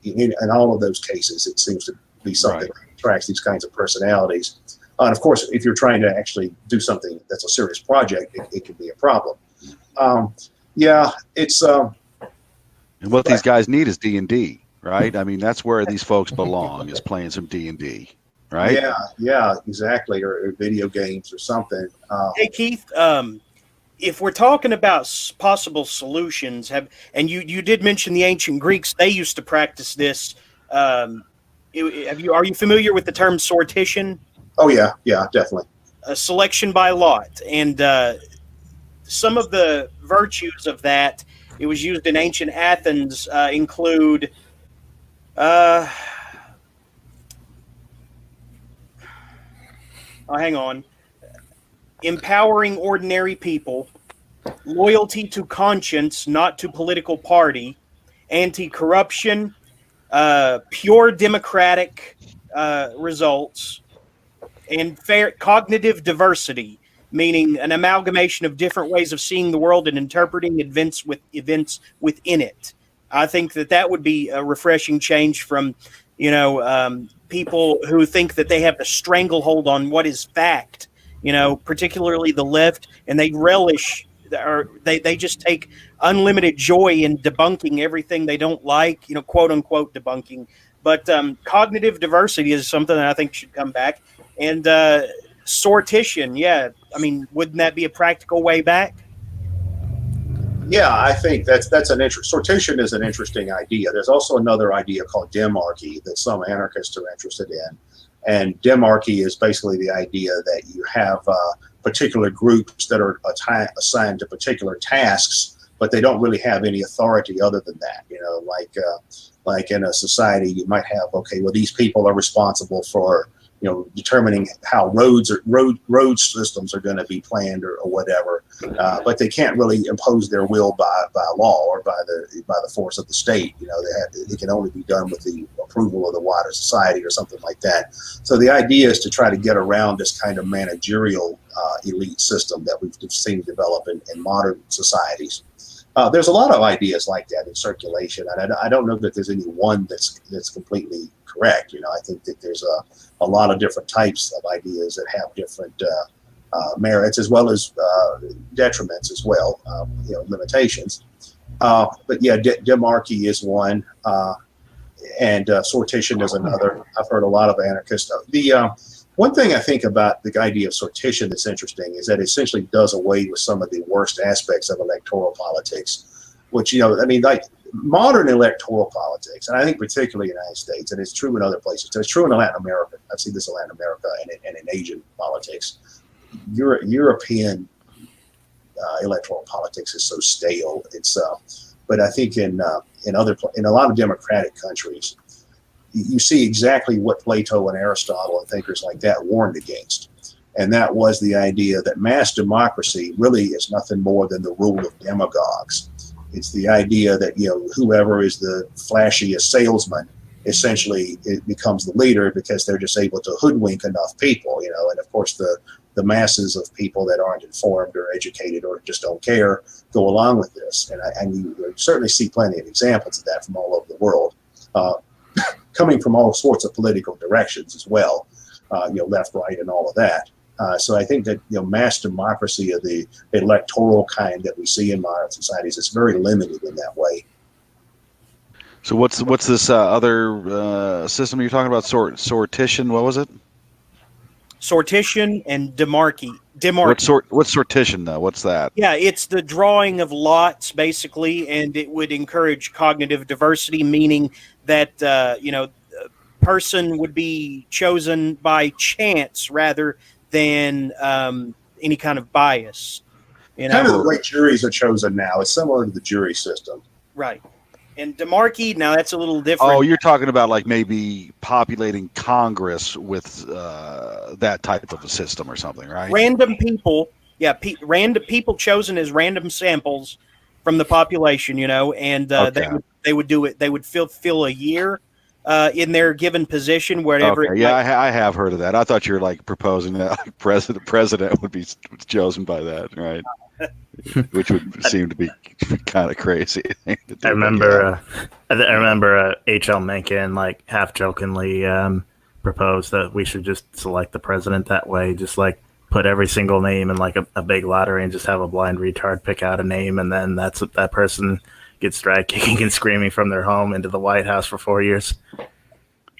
in all of those cases. It seems to be something that attracts these kinds of personalities. And of course, if you're trying to actually do something that's a serious project, it can be a problem. It's. And what these guys need is D&D, right? I mean, that's where these folks belong, is playing some D&D, right? Yeah, exactly, or video games or something. Hey, Keith, if we're talking about possible solutions, and you did mention the ancient Greeks, they used to practice this. Are you familiar with the term sortition? Oh, yeah, definitely. Selection by lot. And some of the virtues of that, it was used in ancient Athens, include empowering ordinary people, loyalty to conscience, not to political party, anti-corruption, pure democratic results, and fair cognitive diversity, meaning an amalgamation of different ways of seeing the world and interpreting events within it. I think that would be a refreshing change from, people who think that they have a stranglehold on what is fact, particularly the left, and they relish, or they just take unlimited joy in debunking everything they don't like, quote unquote debunking. But cognitive diversity is something that I think should come back. And sortition, wouldn't that be a practical way back? Yeah, I think that's sortition is an interesting idea. There's also another idea called demarchy that some anarchists are interested in, and demarchy is basically the idea that you have particular groups that are assigned to particular tasks, but they don't really have any authority other than that. Like in a society, you might have, these people are responsible for determining how road systems are going to be planned or whatever, but they can't really impose their will by law or by the force of the state. It can only be done with the approval of the wider society or something like that. So the idea is to try to get around this kind of managerial elite system that we've seen develop in modern societies. There's a lot of ideas like that in circulation, and I don't know that there's any one that's completely correct. I think that there's a lot of different types of ideas that have different merits as well as detriments as well, limitations. But yeah, demarchy is one, and sortition is another. I've heard a lot of anarchists. The one thing I think about the idea of sortition that's interesting is that it essentially does away with some of the worst aspects of electoral politics, which, like modern electoral politics, and I think particularly in the United States, and it's true in other places. So it's true in Latin America. I've seen this in Latin America and in Asian politics. European electoral politics is so stale. But I think in a lot of democratic countries, you see exactly what Plato and Aristotle and thinkers like that warned against. And that was the idea that mass democracy really is nothing more than the rule of demagogues. It's the idea that, whoever is the flashiest salesman, essentially it becomes the leader because they're just able to hoodwink enough people, and of course the masses of people that aren't informed or educated or just don't care go along with this. And you certainly see plenty of examples of that from all over the world. Coming from all sorts of political directions as well, left, right, and all of that. So I think that mass democracy of the electoral kind that we see in modern societies is very limited in that way. So what's this other system you're talking about? Sortition? What was it? Sortition and demarchy. What's sortition though? What's that? Yeah, it's the drawing of lots basically, and it would encourage cognitive diversity, meaning that a person would be chosen by chance rather than any kind of bias. Kind of the way juries are chosen now. It's similar to the jury system. Right. And demarchy, now that's a little different. Oh, you're talking about like maybe populating Congress with that type of a system or something, right? Random people, random people chosen as random samples from the population, and Okay. they would do it. They would fill a year in their given position, wherever. Okay. Yeah, I have heard of that. I thought you were like proposing that like president would be chosen by that, right? Which would seem to be kind of crazy. I remember H.L. Mencken like half jokingly proposed that we should just select the president that way, just like put every single name in like a big lottery and just have a blind retard pick out a name, and then that person gets dragged kicking and screaming from their home into the White House for 4 years.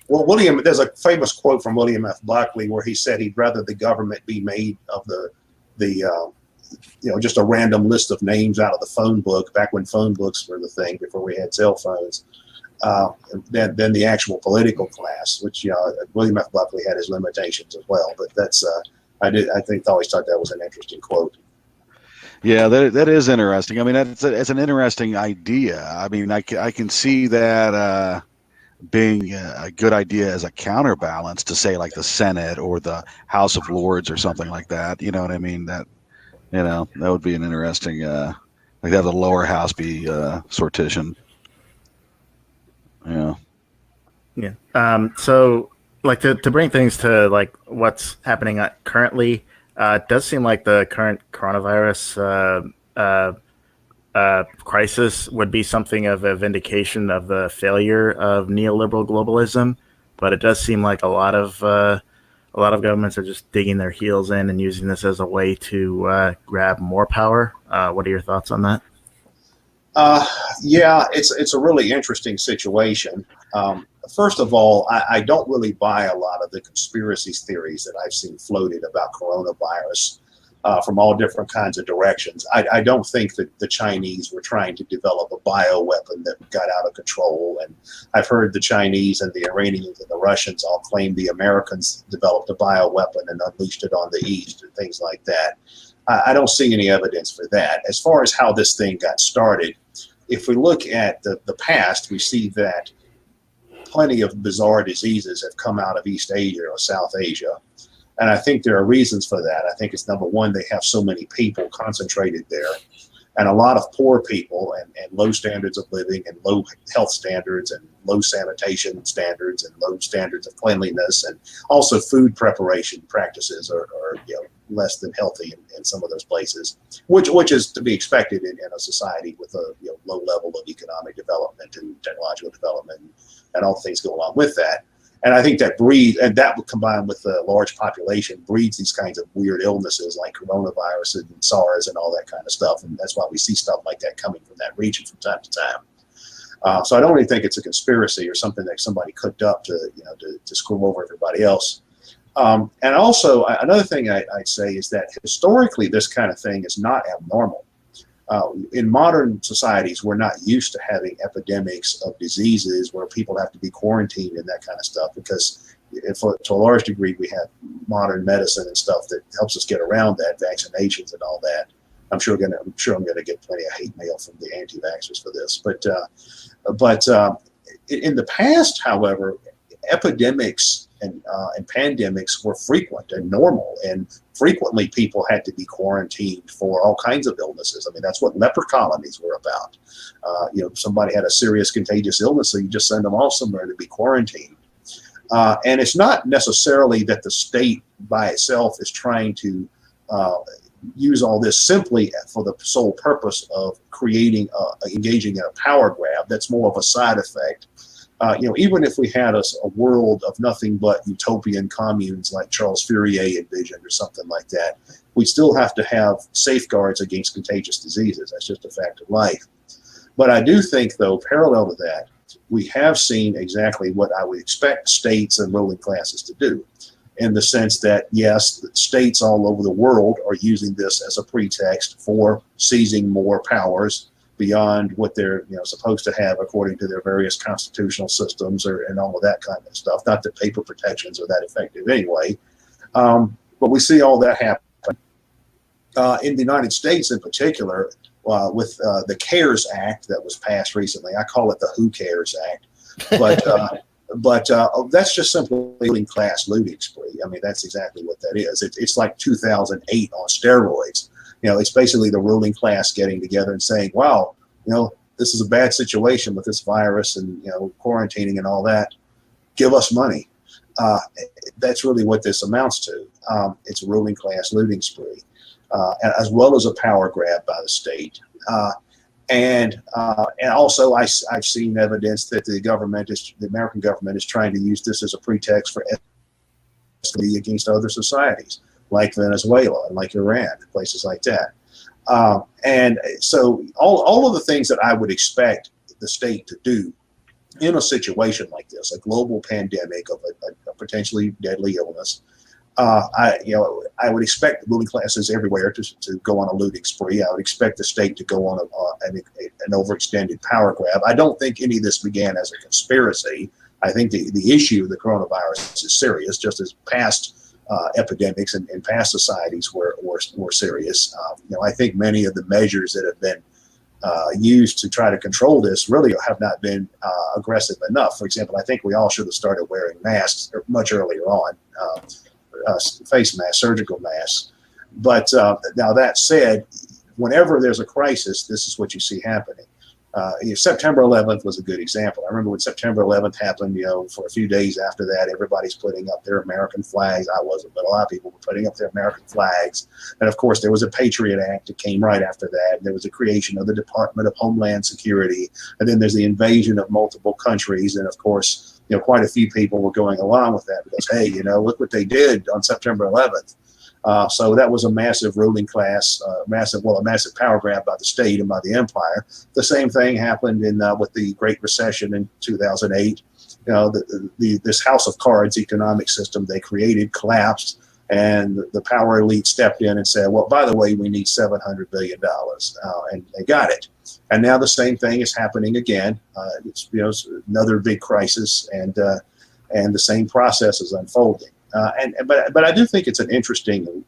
Well, there's a famous quote from William F. Buckley where he said he'd rather the government be made of the just a random list of names out of the phone book back when phone books were the thing before we had cell phones, than the actual political class, which William F. Buckley had his limitations as well. But that's I always thought that was an interesting quote. Yeah, that is interesting. I mean, it's an interesting idea. I mean, I can see that being a good idea as a counterbalance to say like the Senate or the House of Lords or something like that. You know what I mean? That would be an interesting like have the lower house be sortition. Yeah. Yeah. So like to bring things to like what's happening currently, it does seem like the current coronavirus crisis would be something of a vindication of the failure of neoliberal globalism, but it does seem like a lot of governments are just digging their heels in and using this as a way to grab more power. What are your thoughts on that? Yeah, it's a really interesting situation. First of all, I don't really buy a lot of the conspiracy theories that I've seen floated about coronavirus from all different kinds of directions. I don't think that the Chinese were trying to develop a bioweapon that got out of control. And I've heard the Chinese and the Iranians and the Russians all claim the Americans developed a bioweapon and unleashed it on the East and things like that. I don't see any evidence for that. As far as how this thing got started, if we look at the past, we see that plenty of bizarre diseases have come out of East Asia or South Asia. And I think there are reasons for that. I think it's number one, they have so many people concentrated there, and a lot of poor people and low standards of living and low health standards and low sanitation standards and low standards of cleanliness, and also food preparation practices are less than healthy in some of those places, which is to be expected in a society with a low level of economic development and technological development and all the things go along with that. And I think that combined with a large population breeds these kinds of weird illnesses like coronavirus and SARS and all that kind of stuff. And that's why we see stuff like that coming from that region from time to time. So I don't really think it's a conspiracy or something that somebody cooked up to screw over everybody else. And also another thing I'd say is that historically this kind of thing is not abnormal. In modern societies, we're not used to having epidemics of diseases where people have to be quarantined and that kind of stuff because to a large degree we have modern medicine and stuff that helps us get around that, vaccinations and all that. I'm sure I'm gonna get plenty of hate mail from the anti-vaxxers for this, but in the past, however, epidemics and pandemics were frequent and normal, and frequently people had to be quarantined for all kinds of illnesses. I mean, that's what leper colonies were about. Somebody had a serious contagious illness, so you just send them off somewhere to be quarantined. And it's not necessarily that the state by itself is trying to use all this simply for the sole purpose of engaging in a power grab. That's more of a side effect. Even if we had a world of nothing but utopian communes like Charles Fourier envisioned or something like that, we still have to have safeguards against contagious diseases. That's just a fact of life. But I do think, though, parallel to that, we have seen exactly what I would expect states and ruling classes to do, in the sense that, yes, states all over the world are using this as a pretext for seizing more powers beyond what they're supposed to have according to their various constitutional systems and all of that kind of stuff. Not that paper protections are that effective anyway, but we see all that happen in the United States in particular with the CARES Act that was passed recently. I call it the Who Cares Act, but that's just simply ruling class looting spree. I mean, that's exactly what that is. It's like 2008 on steroids. It's basically the ruling class getting together and saying, wow, this is a bad situation with this virus and, quarantining and all that. Give us money. That's really what this amounts to. It's a ruling class looting spree, as well as a power grab by the state. And also I've seen evidence that the American government is trying to use this as a pretext for against other societies, like Venezuela and like Iran, places like that. And so all of the things that I would expect the state to do in a situation like this, a global pandemic of a potentially deadly illness, I would expect ruling classes everywhere to go on a looting spree. I would expect the state to go on an overextended power grab. I don't think any of this began as a conspiracy. I think the issue of the coronavirus is serious, just as past epidemics and past societies were serious. I think many of the measures that have been used to try to control this really have not been aggressive enough. For example, I think we all should have started wearing masks much earlier on, face masks, surgical masks. But now that said, whenever there's a crisis, this is what you see happening. September 11th was a good example. I remember when September 11th happened, for a few days after that, everybody's putting up their American flags. I wasn't, but a lot of people were putting up their American flags. And of course, there was a Patriot Act that came right after that. There was a creation of the Department of Homeland Security. And then there's the invasion of multiple countries. And of course, quite a few people were going along with that because, hey, look what they did on September 11th. So that was a massive ruling class, a massive power grab by the state and by the empire. The same thing happened with the Great Recession in 2008. This house of cards economic system they created collapsed, and the power elite stepped in and said, well, by the way, we need $700 billion, and they got it. And now the same thing is happening again. It's another big crisis, and the same process is unfolding. But I do think it's an interesting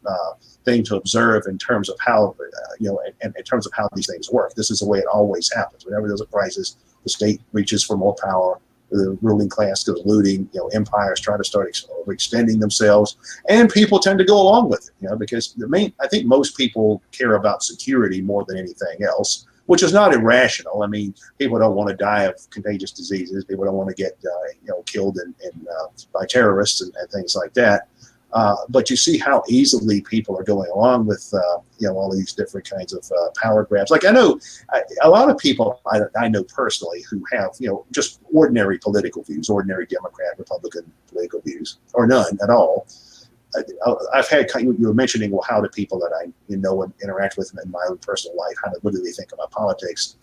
thing to observe in terms of how in terms of how these things work. This is the way it always happens. Whenever there's a crisis, the state reaches for more power. The ruling class goes looting. Empires try to start extending themselves, and people tend to go along with it. Because I think most people care about security more than anything else, which is not irrational. I mean, people don't want to die of contagious diseases. People don't want to get killed by terrorists and things like that. But you see how easily people are going along with, all these different kinds of power grabs. Like I know a lot of people I know personally who have, just ordinary political views, ordinary Democrat, Republican political views, or none at all. I've had, you were mentioning, well, how do people that I know and interact with in my own personal life, what do they think about politics?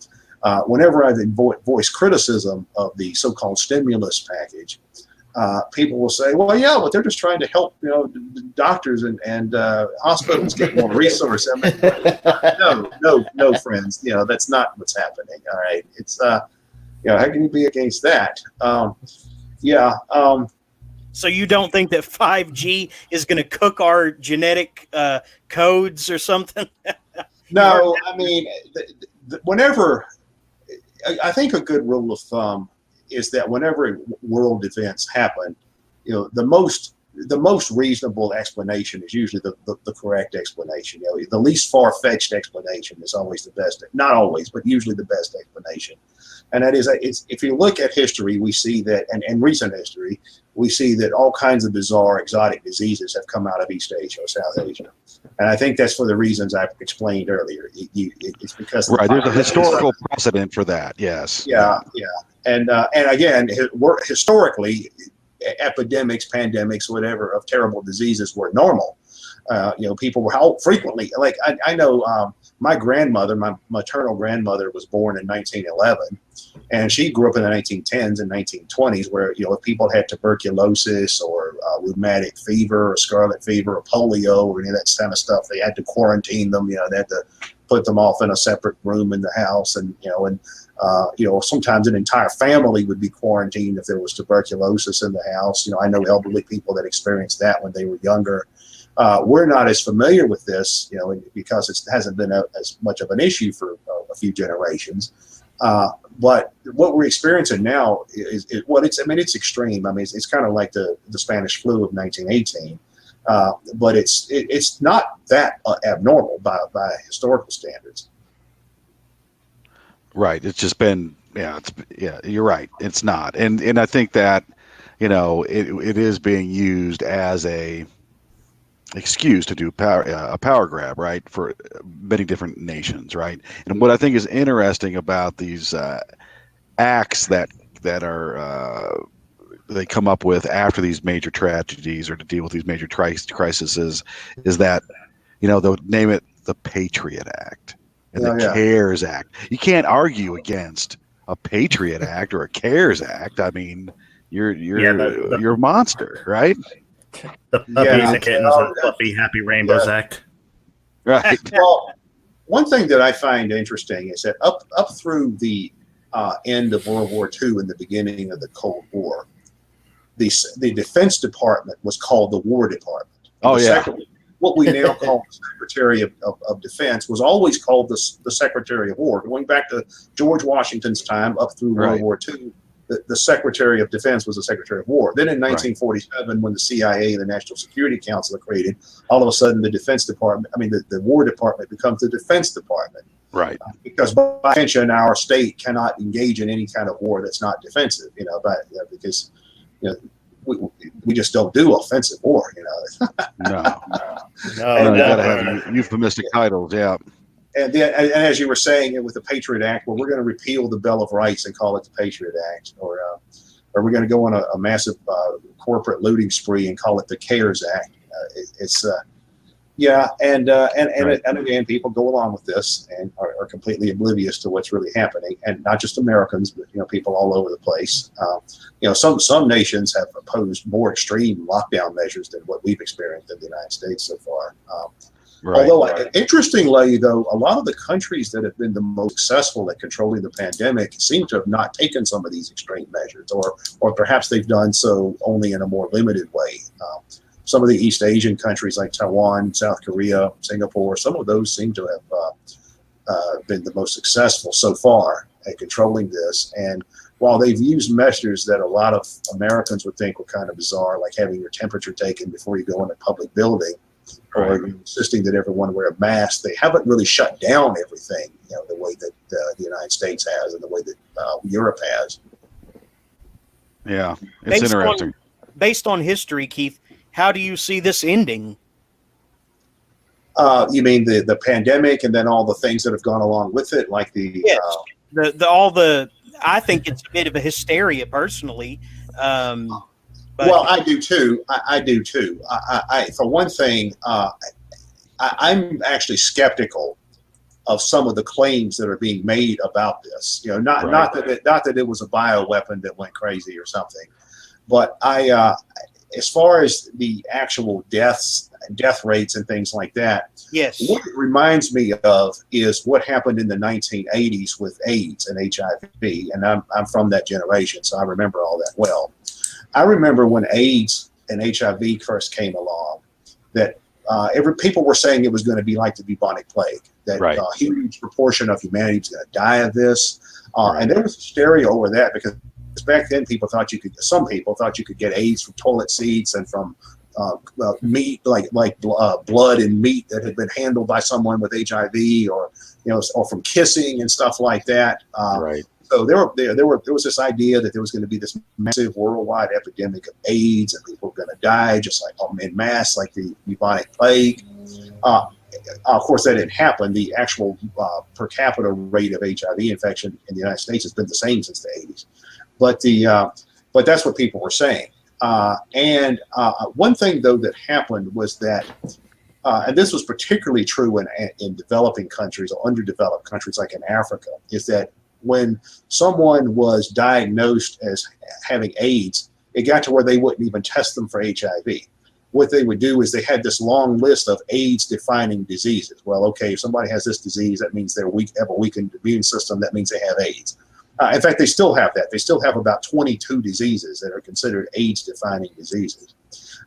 Whenever I've voiced criticism of the so-called stimulus package, people will say, well, yeah, but they're just trying to help, doctors and hospitals get more resources. I mean, no, friends, that's not what's happening. All right. It's, how can you be against that? So you don't think that 5G is going to cook our genetic codes or something? No, I mean, whenever, I think a good rule of thumb is that whenever world events happen, the most reasonable explanation is usually the correct explanation. The least far-fetched explanation is always the best. Not always, but usually the best explanation. And that is, if you look at history, we see that, and recent history, we see that all kinds of bizarre exotic diseases have come out of East Asia or South Asia. And I think that's for the reasons I've explained earlier. It's because there's a historical precedent for that. Yes. Yeah. And again, historically, epidemics, pandemics, whatever, of terrible diseases were normal. People were frequently, like I know my grandmother, my maternal grandmother, was born in 1911, and she grew up in the 1910s and 1920s, where if people had tuberculosis or rheumatic fever or scarlet fever or polio or any of that kind of stuff, they had to quarantine them. They had to put them off in a separate room in the house, and sometimes an entire family would be quarantined if there was tuberculosis in the house. I know elderly people that experienced that when they were younger. We're not as familiar with this, because it hasn't been as much of an issue for a few generations. But what we're experiencing now is it's extreme. I mean, it's kind of like the Spanish flu of 1918. But it's not that abnormal by historical standards. Right. It's just been, you're right. It's not. And I think that, it is being used as a excuse to do a power grab, right, for many different nations, right? And what I think is interesting about these acts that are they come up with after these major tragedies or to deal with these major crises is that they'll name it the Patriot Act and the CARES Act. You can't argue against a Patriot Act or a CARES Act. I mean, you're a monster, right? The puppies and kittens and fluffy happy rainbows act. Right. Well, one thing that I find interesting is that up through the end of World War II and the beginning of the Cold War, the Defense Department was called the War Department. What we now call the Secretary of Defense was always called the Secretary of War. Going back to George Washington's time up through World War II, the Secretary of Defense was the Secretary of War. Then in 1947, when the CIA and the National Security Council are created, all of a sudden the Defense Department, the War Department becomes the Defense Department. Right. Because by definition, our state cannot engage in any kind of war that's not defensive, because we just don't do offensive war, No. You gotta have euphemistic titles, yeah. And as you were saying, with the Patriot Act, well, we're going to repeal the Bill of Rights and call it the Patriot Act, or we're going to go on a massive corporate looting spree and call it the CARES Act. And again, people go along with this and are completely oblivious to what's really happening, and not just Americans, but people all over the place. Some nations have imposed more extreme lockdown measures than what we've experienced in the United States so far. Although, interestingly, though, a lot of the countries that have been the most successful at controlling the pandemic seem to have not taken some of these extreme measures, or perhaps they've done so only in a more limited way. Some of the East Asian countries like Taiwan, South Korea, Singapore, some of those seem to have been the most successful so far at controlling this. And while they've used measures that a lot of Americans would think were kind of bizarre, like having your temperature taken before you go in a public building, or insisting that everyone wear a mask, they haven't really shut down everything, the way that the United States has and the way that Europe has. Yeah, it's interesting. Based on history, Keith, how do you see this ending? You mean the pandemic and then all the things that have gone along with it, like the Yes, I think it's a bit of a hysteria personally. But well, I do too. I do too. For one thing, I'm actually skeptical of some of the claims that are being made about this. You know, not that it was a bioweapon that went crazy or something, but as far as the actual death rates and things like that, yes, what it reminds me of is what happened in the 1980s with AIDS and HIV, and I'm from that generation, so I remember all that well. I remember when AIDS and HIV first came along, that people were saying it was going to be like the bubonic plague, that a huge proportion of humanity was going to die of this, and there was hysteria over that because back then some people thought you could get AIDS from toilet seats and from meat, like blood and meat that had been handled by someone with HIV, or from kissing and stuff like that. So there was this idea that there was going to be this massive worldwide epidemic of AIDS, and people were going to die just like en masse, like the bubonic plague. Of course, that didn't happen. The actual per capita rate of HIV infection in the United States has been the same since the 80s. But that's what people were saying. And one thing, though, that happened was that, and this was particularly true in developing countries or underdeveloped countries like in Africa, is that when someone was diagnosed as having AIDS, it got to where they wouldn't even test them for HIV. What they would do is they had this long list of AIDS-defining diseases. Well, okay, if somebody has this disease, that means they're have a weakened immune system. That means they have AIDS. In fact, they still have that. They still have about 22 diseases that are considered AIDS-defining diseases.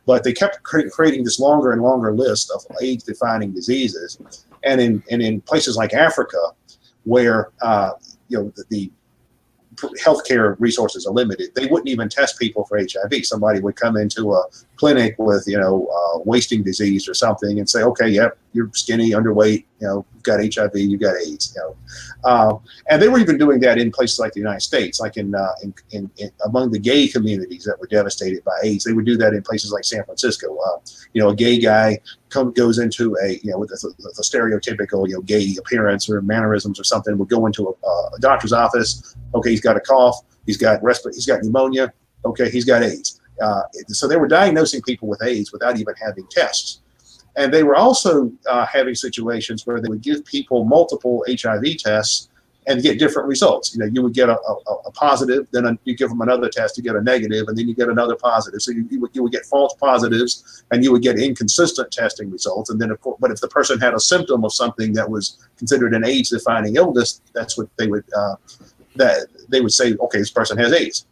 But they kept creating this longer and longer list of AIDS-defining diseases. And in places like Africa, where the healthcare resources are limited, they wouldn't even test people for HIV. Somebody would come into a clinic with wasting disease or something and say, okay, yep, you're skinny, underweight, you've got HIV, you've got AIDS. And they were even doing that in places like the United States, like in among the gay communities that were devastated by AIDS. They would do that in places like San Francisco. A gay guy goes into with a stereotypical gay appearance or mannerisms or something, would go into a doctor's office. Okay, he's got a cough, he's got pneumonia. Okay, he's got AIDS. So they were diagnosing people with AIDS without even having tests. And they were also having situations where they would give people multiple HIV tests and get different results. You would get a positive, then you give them another test to get a negative, and then you get another positive. So you would get false positives, and you would get inconsistent testing results. And then, of course, but if the person had a symptom of something that was considered an AIDS-defining illness, that's what they would say, okay, this person has AIDS.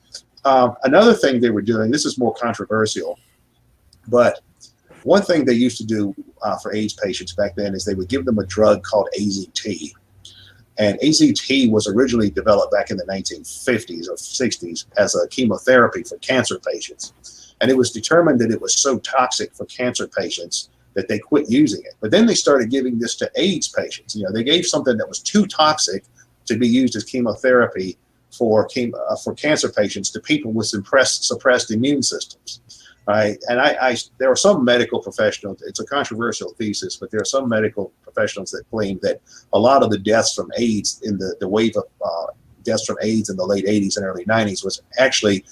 Another thing they were doing, this is more controversial, but one thing they used to do for AIDS patients back then is they would give them a drug called AZT. And AZT was originally developed back in the 1950s or 60s as a chemotherapy for cancer patients. And it was determined that it was so toxic for cancer patients that they quit using it. But then they started giving this to AIDS patients. They gave something that was too toxic to be used as chemotherapy for cancer patients to people with suppressed immune systems. Right. And there are some medical professionals, it's a controversial thesis, but there are some medical professionals that claim that a lot of the deaths from AIDS in the wave of deaths from AIDS in the late 80s and early 90s was actually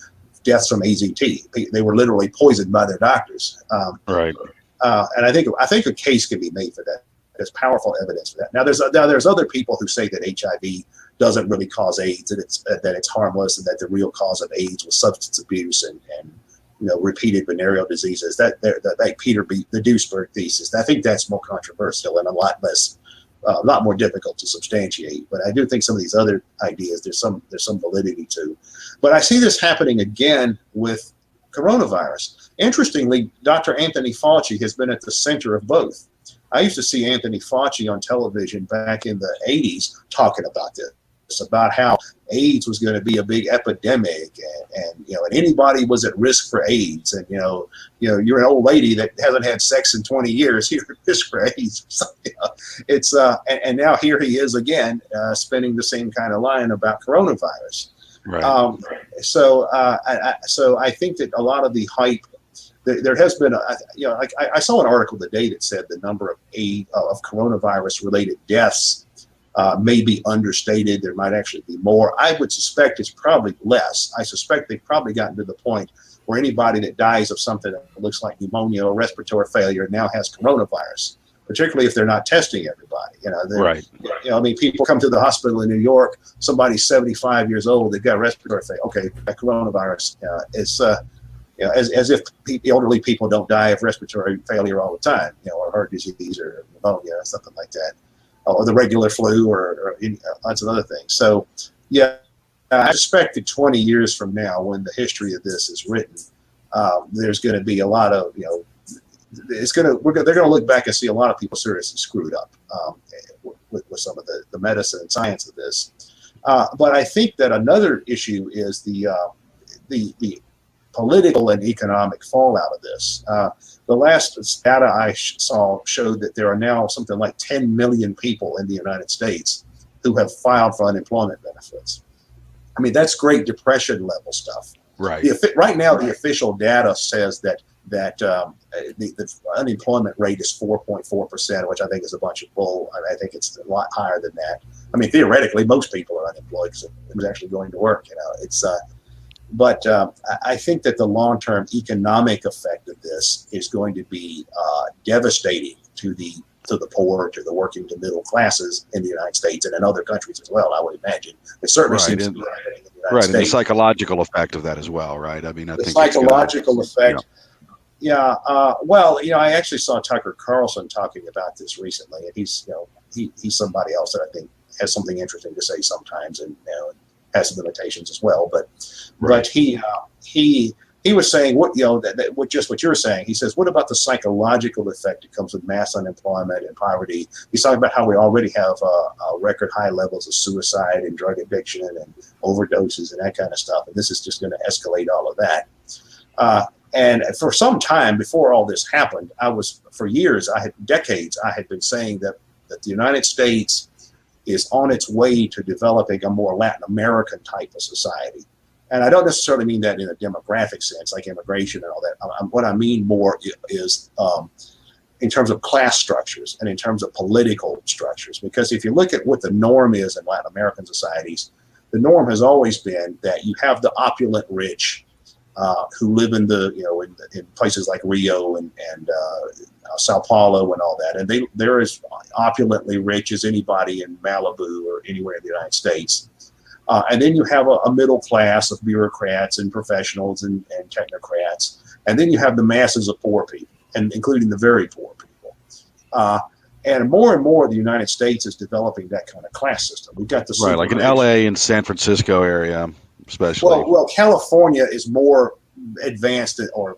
deaths from AZT. They were literally poisoned by their doctors. Right. And I think a case can be made for that. There's powerful evidence for that. Now there's other people who say that HIV doesn't really cause AIDS, that it's harmless, and that the real cause of AIDS was substance abuse and repeated venereal diseases. That Peter B. the Duisberg thesis. I think that's more controversial and a lot more difficult to substantiate. But I do think some of these other ideas there's some validity to. But I see this happening again with coronavirus. Interestingly, Dr. Anthony Fauci has been at the center of both. I used to see Anthony Fauci on television back in the 80s talking about this, about how AIDS was going to be a big epidemic, and anybody was at risk for AIDS, and you're an old lady that hasn't had sex in 20 years, you're at risk for AIDS. So, it's and now here he is again, spinning the same kind of line about coronavirus. Right. So I think that a lot of the hype there has been, I saw an article today that said the number of coronavirus-related deaths may be understated. There might actually be more. I would suspect it's probably less. I suspect they've probably gotten to the point where anybody that dies of something that looks like pneumonia or respiratory failure now has coronavirus, particularly if they're not testing everybody. Right. I mean, people come to the hospital in New York, somebody's 75 years old, they've got respiratory failure. Okay, that coronavirus. It's as if elderly people don't die of respiratory failure all the time, or heart disease or pneumonia or something like that, or the regular flu or lots of other things. So, yeah, I suspect that 20 years from now, when the history of this is written, there's going to be a lot of, they're going to look back and see a lot of people seriously screwed up with some of the medicine and science of this. But I think that another issue is the political and economic fallout of this. The last data I saw showed that there are now something like 10 million people in the United States who have filed for unemployment benefits. I mean, that's Great Depression level stuff. Right. Right now, the official data says that the unemployment rate is 4.4%, which I think is a bunch of bull. I think it's a lot higher than that. I mean, theoretically, most people are unemployed because who's actually going to work. But I think that the long-term economic effect of this is going to be devastating to the poor, to the working to middle classes in the United States and in other countries as well, I would imagine. It certainly seems to be happening in the United States. And the psychological effect of that as well, right? I mean, I think the psychological effect. Yeah. Well, I actually saw Tucker Carlson talking about this recently, and he's somebody else that I think has something interesting to say sometimes, and has some limitations as well. But he was saying what what you're saying. He says, what about the psychological effect that comes with mass unemployment and poverty? He's talking about how we already have record high levels of suicide and drug addiction and overdoses and that kind of stuff, and this is just going to escalate all of that. And for some time before all this happened, for decades, I had been saying that the United States is on its way to developing a more Latin American type of society. And I don't necessarily mean that in a demographic sense, like immigration and all that. What I mean more is in terms of class structures and in terms of political structures. Because if you look at what the norm is in Latin American societies, the norm has always been that you have the opulent rich who live in in places like Rio and Sao Paulo and all that, and they're as opulently rich as anybody in Malibu or anywhere in the United States. And then you have a middle class of bureaucrats and professionals and technocrats, and then you have the masses of poor people, and including the very poor people. And more, the United States is developing that kind of class system. We've got the right, like in LA and San Francisco area, especially. Well, California is more advanced or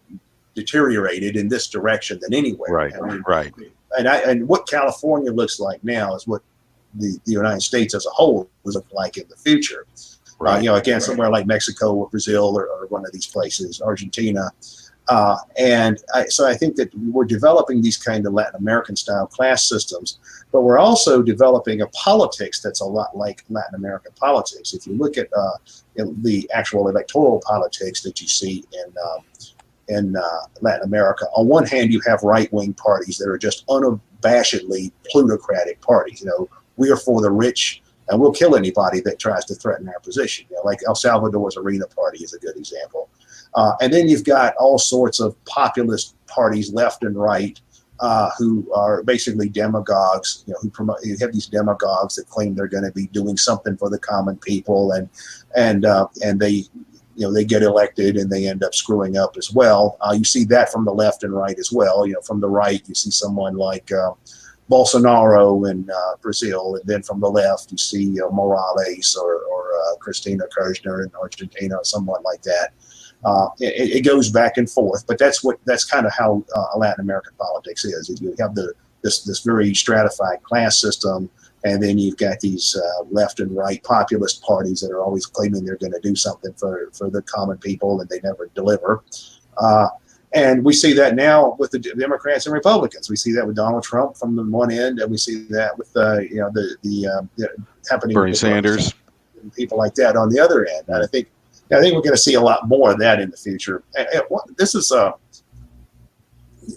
deteriorated in this direction than anywhere. Right, right. And what California looks like now is what the United States as a whole will look like in the future. Right. Again, somewhere like Mexico or Brazil or one of these places, Argentina. So I think that we're developing these kind of Latin American style class systems, but we're also developing a politics that's a lot like Latin American politics. If you look at the actual electoral politics that you see in Latin America, on one hand, you have right-wing parties that are just unabashedly plutocratic parties. We are for the rich, and we'll kill anybody that tries to threaten our position. Like El Salvador's Arena Party is a good example. And then you've got all sorts of populist parties, left and right, who are basically demagogues. You have these demagogues that claim they're going to be doing something for the common people, and they get elected and they end up screwing up as well. You see that from the left and right as well. From the right, you see someone like Bolsonaro in Brazil, and then from the left, you see Morales or Cristina Kirchner in Argentina, or someone like that. It goes back and forth, but that's kind of how Latin American politics is. You have this very stratified class system, and then you've got these left and right populist parties that are always claiming they're going to do something for the common people, and they never deliver. And we see that now with the Democrats and Republicans. We see that with Donald Trump from the one end, and we see that with the happening Bernie with Sanders and people like that on the other end. And I think we're going to see a lot more of that in the future. This is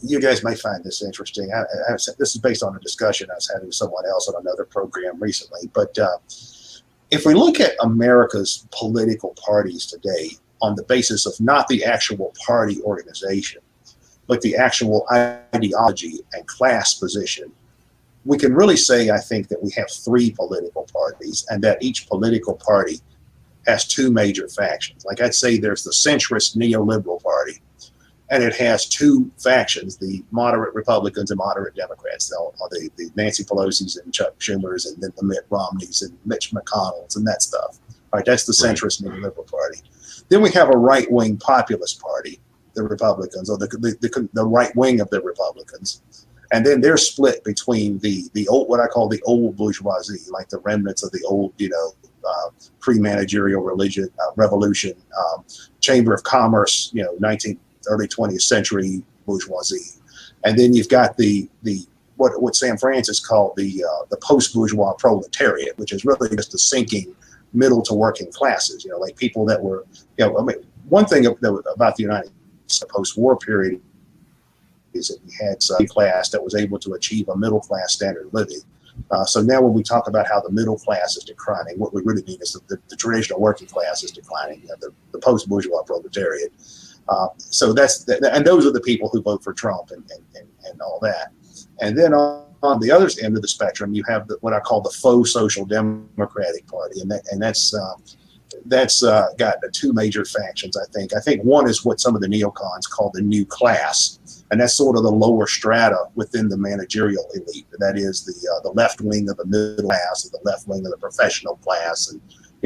you guys may find this interesting. This is based on a discussion I was having with someone else on another program recently. But if we look at America's political parties today on the basis of not the actual party organization, but the actual ideology and class position, we can really say, I think, that we have three political parties, and that each political party has two major factions. Like I'd say there's the centrist neoliberal party, and it has two factions, the moderate Republicans and moderate Democrats, the Nancy Pelosi's and Chuck Schumer's, and then the Mitt Romney's and Mitch McConnell's and that stuff. All right, that's the centrist neoliberal party. Then we have a right-wing populist party, the Republicans, or the right wing of the Republicans. And then they're split between the old, what I call the old bourgeoisie, like the remnants of the old, pre-managerial revolution, Chamber of Commerce, early 20th century bourgeoisie. And then you've got what Sam Francis called the post-bourgeois proletariat, which is really just the sinking middle to working classes, like people that were, one thing about the United States post-war period is that we had a class that was able to achieve a middle class standard of living. So now when we talk about how the middle class is declining, what we really mean is that the traditional working class is declining, the post-bourgeois proletariat. So and those are the people who vote for Trump and all that. And then on the other end of the spectrum, you have what I call the faux social democratic party, and that's got two major factions. I think one is what some of the neocons call the new class, and that's sort of the lower strata within the managerial elite. That is the left wing of the middle class, and the left wing of the professional class, and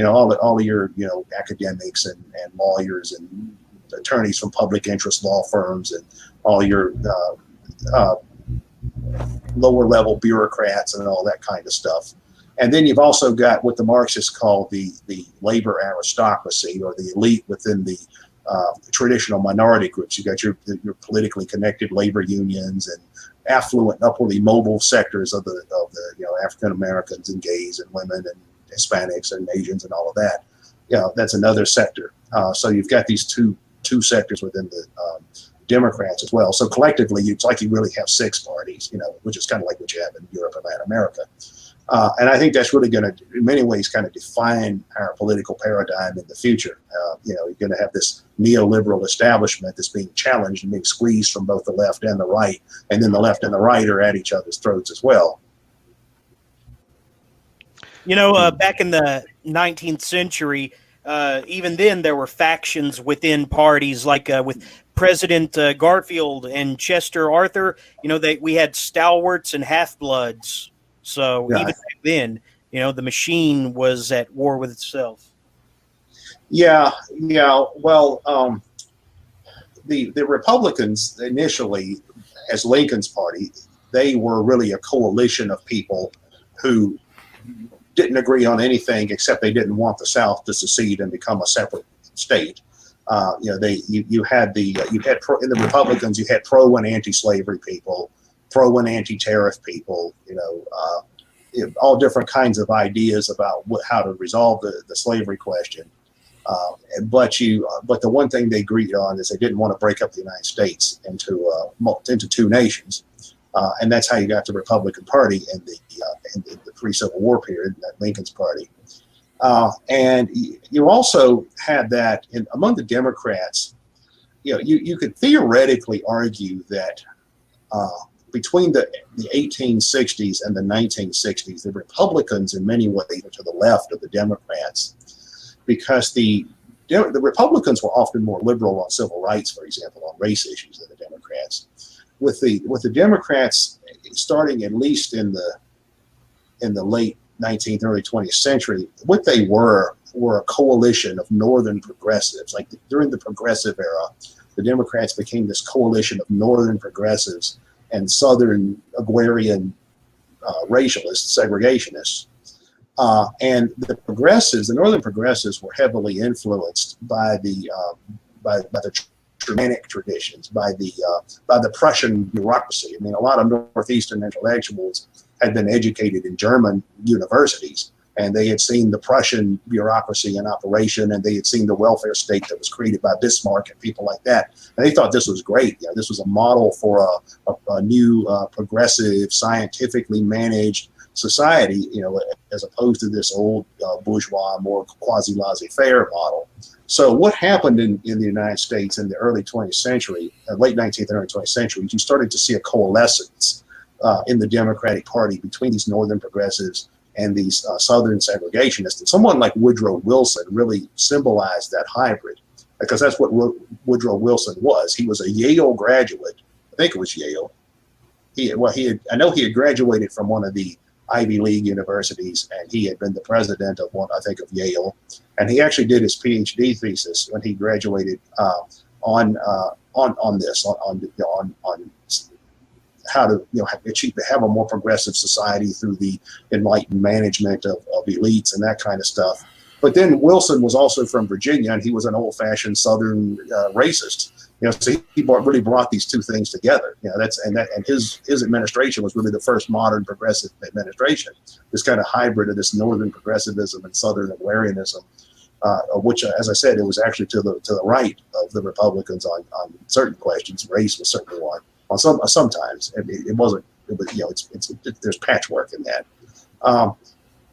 all of your academics and lawyers and attorneys from public interest law firms, and all your lower level bureaucrats and all that kind of stuff. And then you've also got what the Marxists call the labor aristocracy, or the elite within the traditional minority groups. You've got your politically connected labor unions and affluent, upwardly mobile sectors of the African Americans and gays and women and Hispanics and Asians and all of that. That's another sector. So you've got these two sectors within the Democrats as well. So collectively, it's like you really have six parties, which is kind of like what you have in Europe and Latin America. And I think that's really going to, in many ways, kind of define our political paradigm in the future. You're going to have this neoliberal establishment that's being challenged and being squeezed from both the left and the right, and then the left and the right are at each other's throats as well. Back in the 19th century, even then there were factions within parties, like with President Garfield and Chester Arthur. We had stalwarts and half-bloods. So even back then, the machine was at war with itself. Yeah. Well, the Republicans initially, as Lincoln's party, they were really a coalition of people who didn't agree on anything except they didn't want the South to secede and become a separate state. In the Republicans, you had pro and anti-slavery people, pro and anti-tariff people, all different kinds of ideas about how to resolve the slavery question. But the one thing they agreed on is they didn't want to break up the United States into two nations. And that's how you got the Republican Party in the pre-Civil War period, that Lincoln's party. And you also had that among the Democrats. You could theoretically argue that between the 1860s and the 1960s, the Republicans in many ways were to the left of the Democrats, because the Republicans were often more liberal on civil rights, for example, on race issues than the Democrats. With the Democrats, starting at least in the late 19th, early 20th century, what they were a coalition of Northern progressives. Like during the Progressive era, the Democrats became this coalition of Northern progressives and Southern agrarian racialists, segregationists. And the Northern progressives were heavily influenced by the Germanic traditions, by the Prussian bureaucracy. I mean, a lot of Northeastern intellectuals had been educated in German universities, and they had seen the Prussian bureaucracy in operation, and they had seen the welfare state that was created by Bismarck and people like that. And they thought this was great. This was a model for a new progressive, scientifically managed society, as opposed to this old bourgeois, more quasi-laissez-faire model. So what happened in the United States in the early 20th century, late 19th and early 20th century, you started to see a coalescence in the Democratic Party between these Northern progressives and these Southern segregationists. And someone like Woodrow Wilson really symbolized that hybrid, because that's what Woodrow Wilson was. He was a Yale graduate. I think it was Yale. I know he had graduated from one of the Ivy League universities, and he had been the president of one, I think, of Yale. And he actually did his PhD thesis when he graduated on this, on how to have a more progressive society through the enlightened management of elites and that kind of stuff. But then Wilson was also from Virginia, and he was an old-fashioned Southern racist. So he really brought these two things together. And his administration was really the first modern progressive administration. This kind of hybrid of this Northern progressivism and Southern Agrarianism, of which, as I said, it was actually to the right of the Republicans on certain questions. Race was certainly one. On sometimes it wasn't. There's patchwork in that.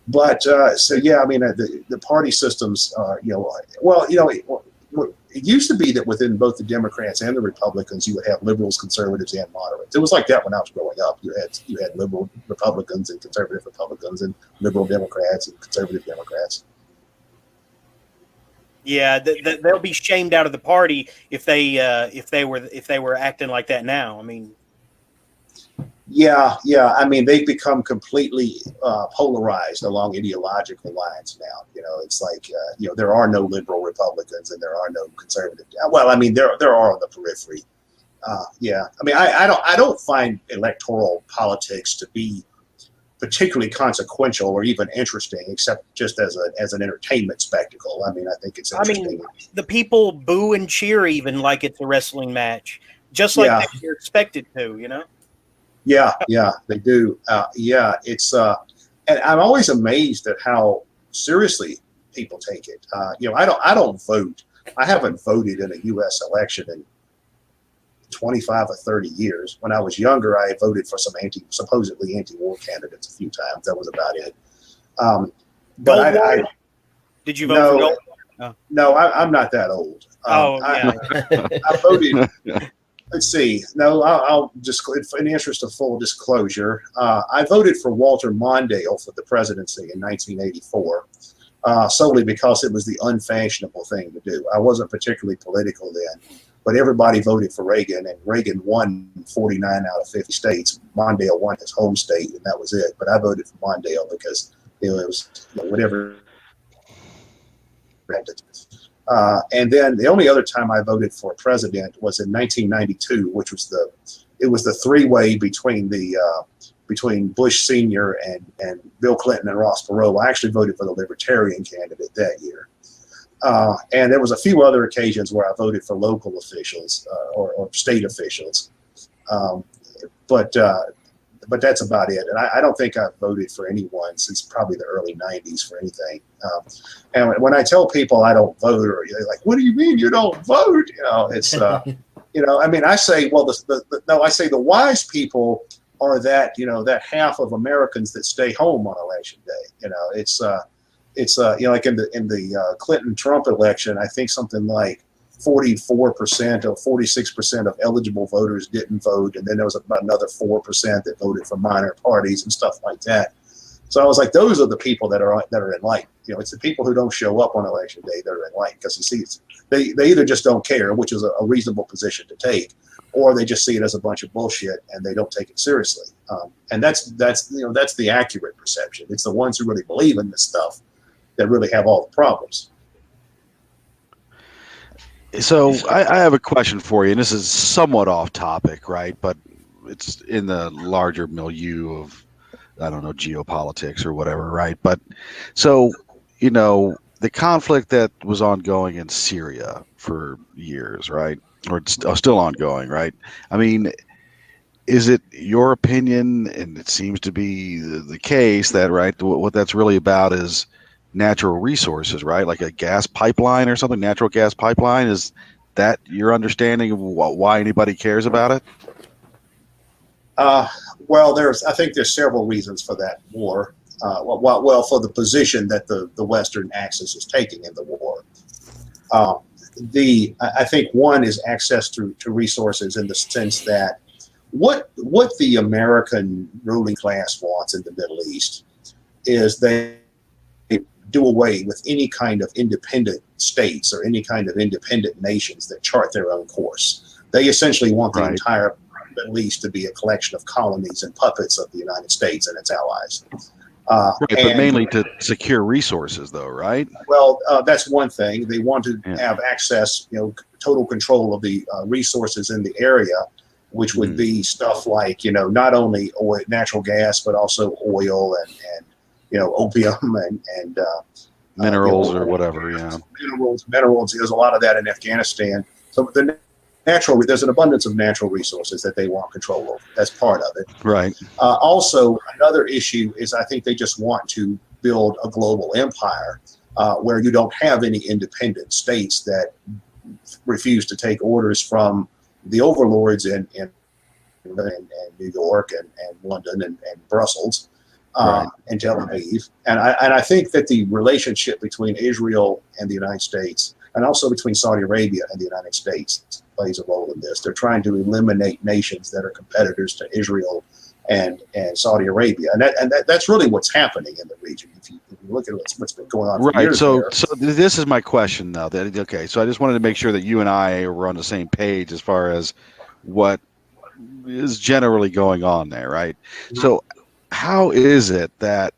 The party systems. It used to be that within both the Democrats and the Republicans, you would have liberals, conservatives, and moderates. It was like that when I was growing up. You had liberal Republicans and conservative Republicans, and liberal Democrats and conservative Democrats. Yeah, they'll be shamed out of the party if they were acting like that now. I mean, yeah. I mean, they've become completely polarized along ideological lines now. It's like there are no liberal Republicans and there are no conservative. Well, I mean, there are on the periphery. I mean, I don't find electoral politics to be particularly consequential or even interesting, except just as an entertainment spectacle. I mean, I think it's interesting. I mean, the people boo and cheer even like it's a wrestling match, just like you're expected to, Yeah, they do. It's and I'm always amazed at how seriously people take it. I don't vote. I haven't voted in a U.S. election in 25 or 30 years. When I was younger, I voted for some supposedly anti-war candidates a few times. That was about it. But did you vote for Gold? No, I'm not that old. I voted. Let's see. No, I'll just, in the interest of full disclosure, I voted for Walter Mondale for the presidency in 1984, solely because it was the unfashionable thing to do. I wasn't particularly political then, but everybody voted for Reagan, and Reagan won 49 out of 50 states. Mondale won his home state, and that was it. But I voted for Mondale because it was whatever. And then the only other time I voted for a president was in 1992, which was the three-way between Bush Sr. and Bill Clinton and Ross Perot. I actually voted for the Libertarian candidate that year. And there was a few other occasions where I voted for local officials or state officials. But that's about it. And I don't think I've voted for anyone since probably the early 90s for anything. And when I tell people I don't vote, or they're like, what do you mean you don't vote? It's, I mean, I say, well, I say the wise people are that, that half of Americans that stay home on election day. It's like in the Clinton-Trump election, I think something like 44% or 46% of eligible voters didn't vote, and then there was about another 4% that voted for minor parties and stuff like that. So I was like, those are the people that are enlightened. It's the people who don't show up on election day that are enlightened, because they either just don't care, which is a reasonable position to take, or they just see it as a bunch of bullshit and they don't take it seriously. And that's the accurate perception. It's the ones who really believe in this stuff that really have all the problems. So I have a question for you, and this is somewhat off topic, right? But it's in the larger milieu of, I don't know, geopolitics or whatever, right? But so, the conflict that was ongoing in Syria for years, right? Or it's still ongoing, right? I mean, is it your opinion, and it seems to be the case, that right, what that's really about is natural resources, right? Like a gas pipeline or something, natural gas pipeline. Is that your understanding of why anybody cares about it? Well, I think there's several reasons for that war. For the position that the Western Axis is taking in the war. I think one is access to resources, in the sense that what the American ruling class wants in the Middle East is they do away with any kind of independent states or any kind of independent nations that chart their own course. They essentially want the entire Middle East to be a collection of colonies and puppets of the United States and its allies. But mainly to secure resources, though, right? Well, that's one thing. They want to have access, total control of the resources in the area, which would be stuff like, not only oil, natural gas, but also oil and opium and minerals or whatever. Yeah, minerals. There's a lot of that in Afghanistan. So there's an abundance of natural resources that they want control over. That's part of it. Right. Also, another issue is I think they just want to build a global empire where you don't have any independent states that refuse to take orders from the overlords in New York and London and Brussels and Tel Aviv. And I think that the relationship between Israel and the United States, and also between Saudi Arabia and the United States, plays a role in this. They're trying to eliminate nations that are competitors to Israel and Saudi Arabia, and that's really what's happening in the region. If you look at what's been going on, right? So this is my question now. So I just wanted to make sure that you and I were on the same page as far as what is generally going on there, right? Mm-hmm. So how is it that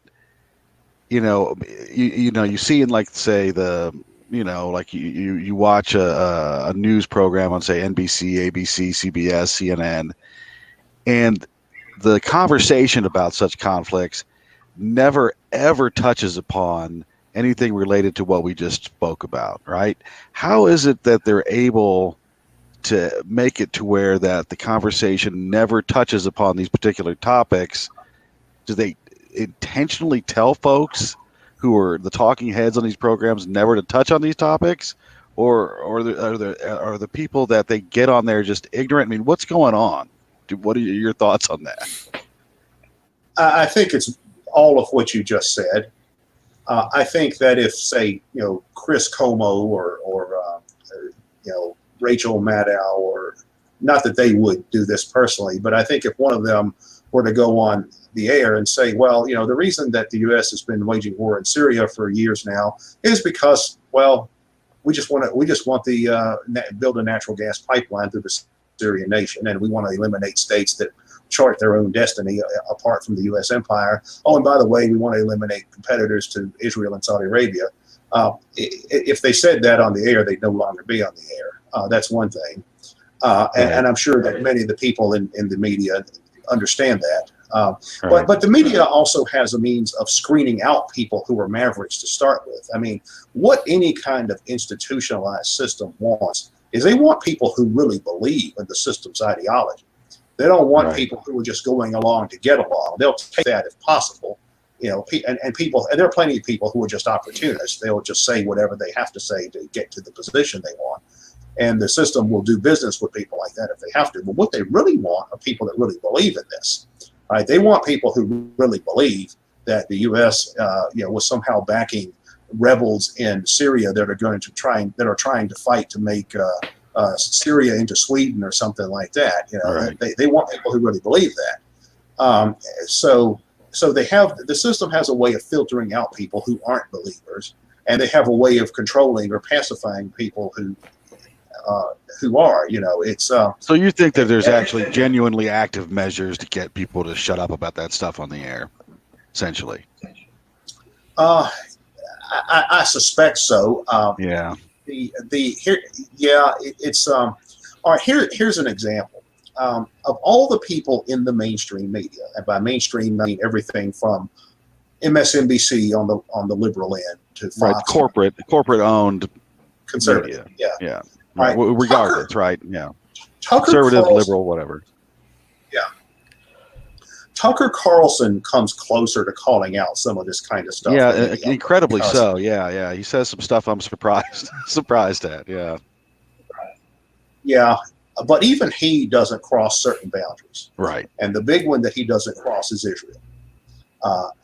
you see in, like, say, like you watch a news program on, say, NBC, ABC, CBS, CNN, and the conversation about such conflicts never ever touches upon anything related to what we just spoke about, right? How is it that they're able to make it to where that the conversation never touches upon these particular topics? Do they intentionally tell folks who are the talking heads on these programs never to touch on these topics, or are the people that they get on there just ignorant? I mean, what's going on? What are your thoughts on that? I think it's all of what you just said. I think that if, say, Chris Como or Rachel Maddow, or not that they would do this personally, but I think if one of them were to go on the air and say, well, the reason that the U.S. has been waging war in Syria for years now is because, well, we just want to build a natural gas pipeline through the Syrian nation, and we want to eliminate states that chart their own destiny apart from the U.S. empire. Oh, and by the way, we want to eliminate competitors to Israel and Saudi Arabia. If they said that on the air, they'd no longer be on the air. That's one thing. And I'm sure that many of the people in the media understand that. But the media also has a means of screening out people who are mavericks to start with. I mean, what any kind of institutionalized system wants is they want people who really believe in the system's ideology. They don't want people who are just going along to get along. They'll take that if possible, and there are plenty of people who are just opportunists. They'll just say whatever they have to say to get to the position they want. And the system will do business with people like that if they have to. But what they really want are people that really believe in this. Right? They want people who really believe that the U.S. Was somehow backing rebels in Syria that are trying to fight to make Syria into Sweden or something like that. They want people who really believe that. So the system has a way of filtering out people who aren't believers, and they have a way of controlling or pacifying people who are. So you think that there's actually genuinely active measures to get people to shut up about that stuff on the air, essentially? I suspect so. Yeah. All right. Here's an example of all the people in the mainstream media, and by mainstream I mean everything from MSNBC on the liberal end to Fox, corporate owned conservative media. Yeah. Right. Regardless, right? Yeah. Tucker conservative, Carlson, liberal, whatever. Yeah. Tucker Carlson comes closer to calling out some of this kind of stuff. Yeah, than any other incredibly because- so. Yeah. He says some stuff I'm surprised at. Yeah. Yeah, but even he doesn't cross certain boundaries. Right. And the big one that he doesn't cross is Israel.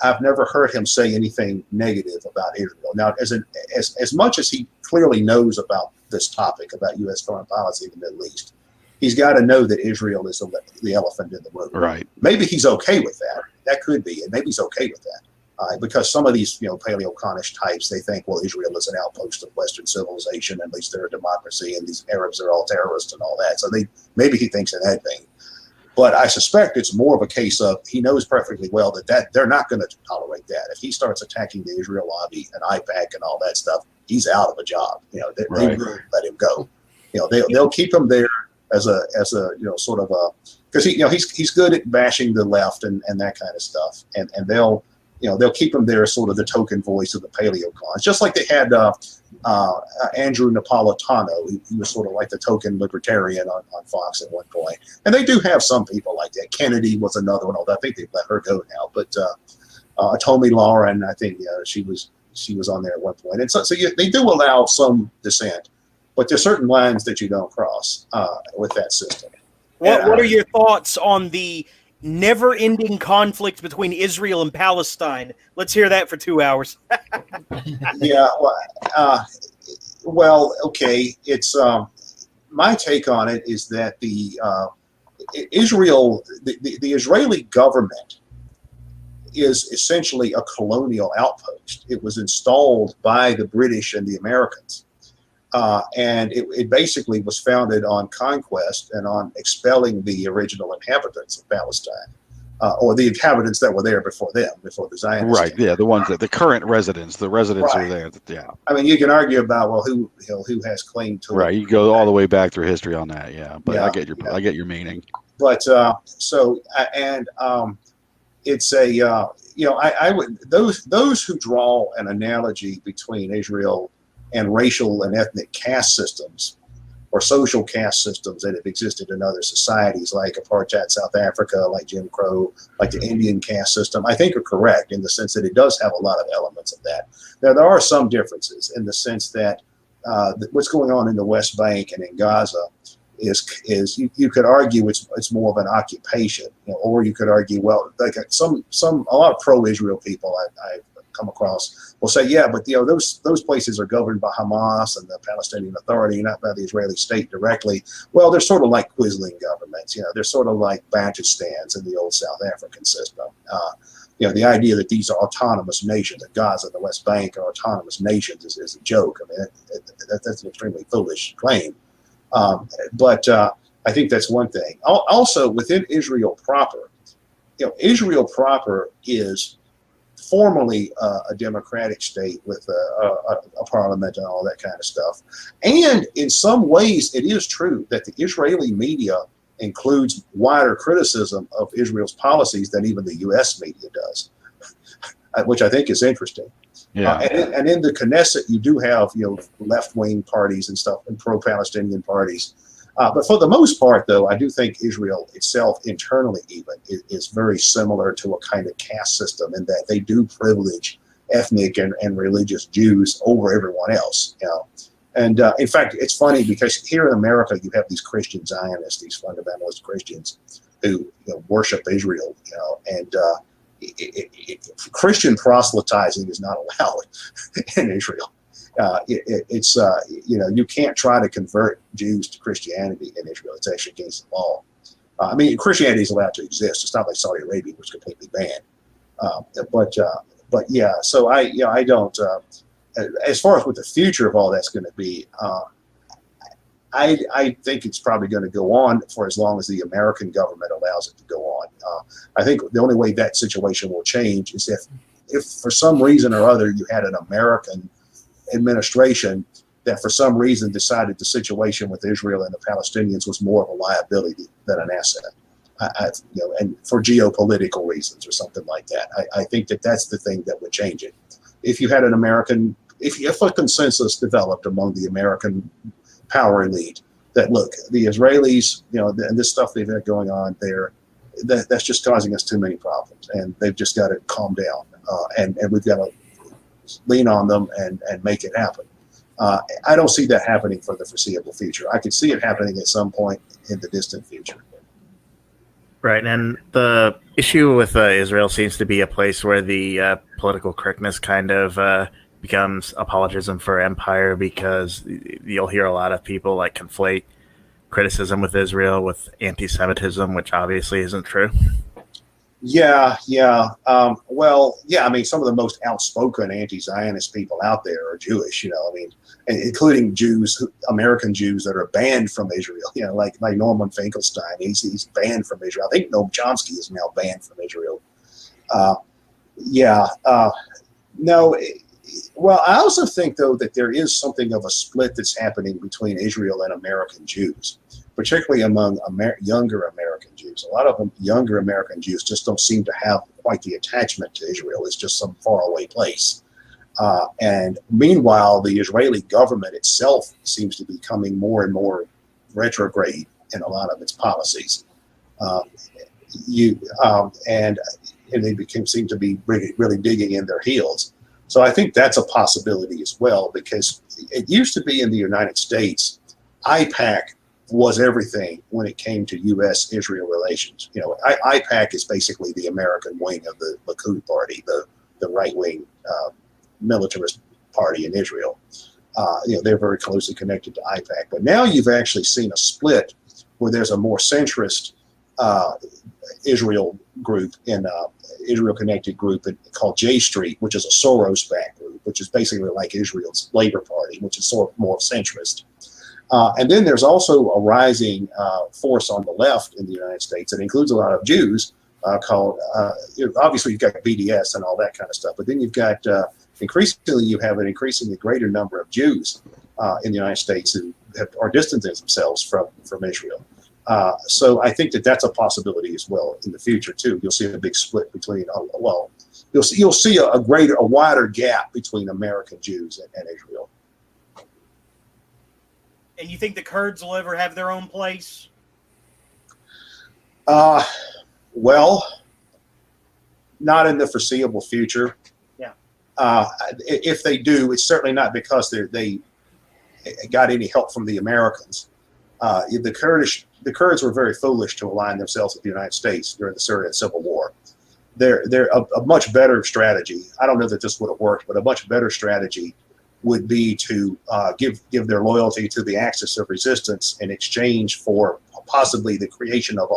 I've never heard him say anything negative about Israel. Now, as much as he clearly knows about this topic, about U.S. foreign policy in the Middle East, he's got to know that Israel is the elephant in the room. Right. Maybe he's okay with that. That could be, and maybe he's okay with that. Because some of these, paleo-Connish types, they think, well, Israel is an outpost of Western civilization, at least they're a democracy, and these Arabs are all terrorists and all that. So maybe he thinks in that vein. But I suspect it's more of a case of he knows perfectly well that they're not going to tolerate that. If he starts attacking the Israel lobby and IPAC and all that stuff, he's out of a job. They Right. won't let him go. They'll keep him there as a sort of a, because he's good at bashing the left and that kind of stuff, and they'll keep him there as sort of the token voice of the paleocons, just like they had Andrew Napolitano. He was sort of like the token libertarian on Fox at one point. And they do have some people like that. Kennedy was another one, although I think they've let her go now. But Tomi Lauren, I think she was on there at one point. And so they do allow some dissent, but there's certain lines that you don't cross with that system. What are your thoughts on the never-ending conflict between Israel and Palestine? Let's hear that for 2 hours. Yeah, well, okay. It's my take on it is that the Israeli government is essentially a colonial outpost. It was installed by the British and the Americans. And it basically was founded on conquest and on expelling the original inhabitants of Palestine, or the inhabitants that were there before them, before the Zionists. Right. Yeah. The ones the current residents, Right. are there. Yeah. I mean, you can argue about, well, who has claim to it. Right. You go all the way back through history on that. Yeah. But Yeah, I get your meaning. But it's a I would those who draw an analogy between Israel and racial and ethnic caste systems or social caste systems that have existed in other societies like apartheid South Africa, like Jim Crow, like the Indian caste system, I think are correct in the sense that it does have a lot of elements of that. Now, there are some differences in the sense that what's going on in the West Bank and in Gaza is you could argue it's more of an occupation, or you could argue, well, like a lot of pro-Israel people I've come across will say, yeah, but those places are governed by Hamas and the Palestinian Authority, not by the Israeli state directly. Well, they're sort of like Quisling governments. They're sort of like Bantustans in the old South African system. The idea that these are autonomous nations, that Gaza and the West Bank are autonomous nations is a joke. I mean, that's an extremely foolish claim. But I think that's one thing. Also, within Israel proper, Israel proper is formally a democratic state with a parliament and all that kind of stuff. And in some ways, it is true that the Israeli media includes wider criticism of Israel's policies than even the U.S. media does, which I think is interesting. Yeah. And in the Knesset, you do have left-wing parties and stuff, and pro-Palestinian parties. But for the most part, though, I do think Israel itself, internally even, is very similar to a kind of caste system in that they do privilege ethnic and religious Jews over everyone else. And in fact, it's funny because here in America, you have these Christian Zionists, these fundamentalist Christians who worship Israel, and Christian proselytizing is not allowed in Israel. You can't try to convert Jews to Christianity in Israel. It's actually against the law. I mean, Christianity is allowed to exist. It's not like Saudi Arabia, which is completely banned. But yeah. So I don't. As far as what the future of all that's going to be, I think it's probably going to go on for as long as the American government allows it to go on. I think the only way that situation will change is if for some reason or other you had an American administration that for some reason decided the situation with Israel and the Palestinians was more of a liability than an asset, and for geopolitical reasons or something like that. I think that's the thing that would change it. If you had if a consensus developed among the American power elite that, look, the Israelis, and this stuff they've had going on there, that's just causing us too many problems, and they've just got to calm down, and we've got to lean on them and make it happen. I don't see that happening for the foreseeable future. I could see it happening at some point in the distant future. Right, and the issue with Israel seems to be a place where the political correctness kind of becomes apologism for empire, because you'll hear a lot of people like conflate criticism with Israel with anti-Semitism, which obviously isn't true. Yeah. Well, yeah. I mean, some of the most outspoken anti-Zionist people out there are Jewish. I mean, including Jews, American Jews that are banned from Israel. Like Norman Finkelstein, he's banned from Israel. I think Noam Chomsky is now banned from Israel. No. Well, I also think, though, that there is something of a split that's happening between Israel and American Jews, particularly among younger American Jews. A lot of them, younger American Jews, just don't seem to have quite the attachment to Israel. It's just some faraway place. And meanwhile, the Israeli government itself seems to be becoming more and more retrograde in a lot of its policies. And they seem to be really digging in their heels. So I think that's a possibility as well, because it used to be in the United States, AIPAC was everything when it came to U.S.-Israel relations. AIPAC is basically the American wing of the Likud party, the right-wing militarist party in Israel. They're very closely connected to AIPAC. But now you've actually seen a split where there's a more centrist Israel group in Israel-connected group called J Street, which is a Soros-backed group, which is basically like Israel's Labor Party, which is sort of more centrist. And then there's also a rising force on the left in the United States that includes a lot of Jews called, obviously you've got BDS and all that kind of stuff, but then you've got, increasingly you have an increasingly greater number of Jews in the United States who are distancing themselves from Israel. So I think that that's a possibility as well in the future too. You'll see a big split between, you'll see a wider gap between American Jews and Israel. And you think the Kurds will ever have their own place? Well, not in the foreseeable future. Yeah. If they do, it's certainly not because they got any help from the Americans. The Kurds were very foolish to align themselves with the United States during the Syrian civil war. They're a much better strategy. I don't know that this would have worked, but a much better strategy would be to give their loyalty to the axis of resistance in exchange for possibly the creation of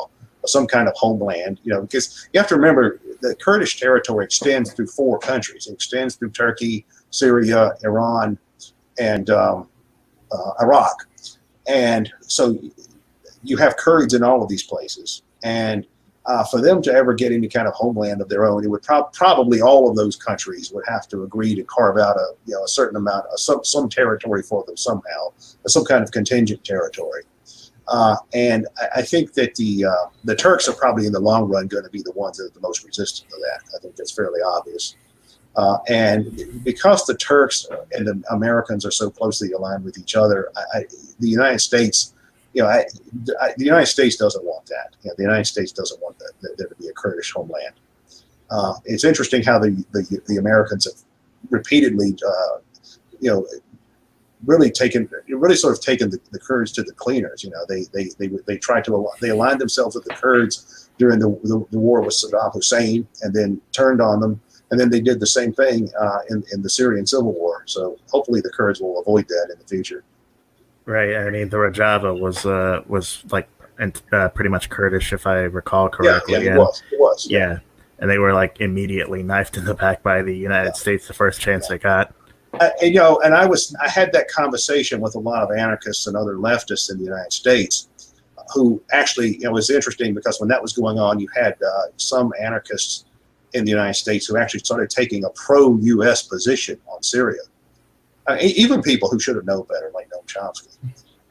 some kind of homeland. Because you have to remember the Kurdish territory extends through 4 countries. It extends through Turkey, Syria, Iran, and Iraq. And so you have Kurds in all of these places. And for them to ever get any kind of homeland of their own, it would probably all of those countries would have to agree to carve out a certain amount of some territory for them somehow, some kind of contingent territory. And I think that the Turks are probably in the long run going to be the ones that are the most resistant to that. I think that's fairly obvious. And because the Turks and the Americans are so closely aligned with each other, the United States, the United States doesn't want that. The United States doesn't want there to be a Kurdish homeland. It's interesting how the Americans have repeatedly, really sort of taken the Kurds to the cleaners. They aligned themselves with the Kurds during the war with Saddam Hussein, and then turned on them. And then they did the same thing in the Syrian civil war. So hopefully the Kurds will avoid that in the future. Right. I mean, the Rojava was like pretty much Kurdish, if I recall correctly. Yeah, it was. Yeah, and they were like immediately knifed in the back by the United States the first chance they got. And I had that conversation with a lot of anarchists and other leftists in the United States, who actually, it was interesting because when that was going on, you had some anarchists in the United States who actually started taking a pro-U.S. position on Syria. Even people who should have known better, like Noam Chomsky.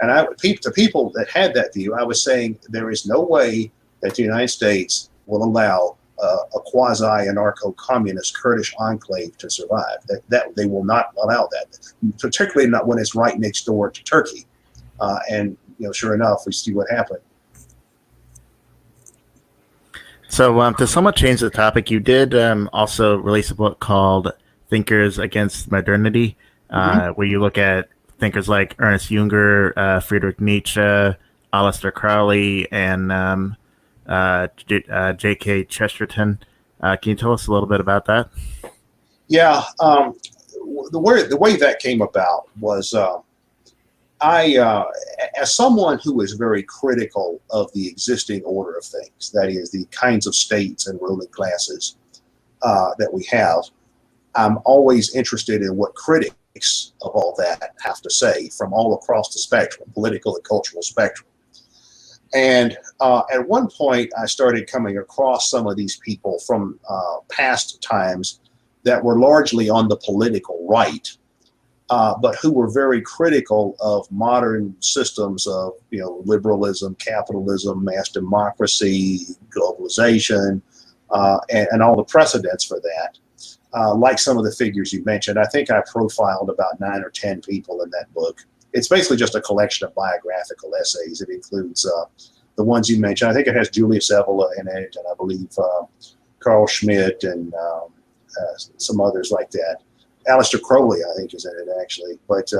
And to people that had that view, I was saying there is no way that the United States will allow a quasi-anarcho-communist Kurdish enclave to survive. That they will not allow that, particularly not when it's right next door to Turkey. And sure enough, we see what happened. So, to somewhat change the topic, you did also release a book called Thinkers Against Modernity, where you look at thinkers like Ernest Junger, Friedrich Nietzsche, Aleister Crowley, and J.K. Chesterton. Can you tell us a little bit about that? Yeah, the way that came about was as someone who is very critical of the existing order of things, that is, the kinds of states and ruling classes that we have, I'm always interested in what critics of all that have to say from all across the spectrum, political and cultural spectrum. And at one point, I started coming across some of these people from past times that were largely on the political right, but who were very critical of modern systems of, liberalism, capitalism, mass democracy, globalization, and all the precedents for that. Like some of the figures you mentioned, I think I profiled about 9 or 10 people in that book. It's basically just a collection of biographical essays. It includes the ones you mentioned. I think it has Julius Evola in it, and I believe Carl Schmitt and some others like that. Aleister Crowley, I think, is in it actually. But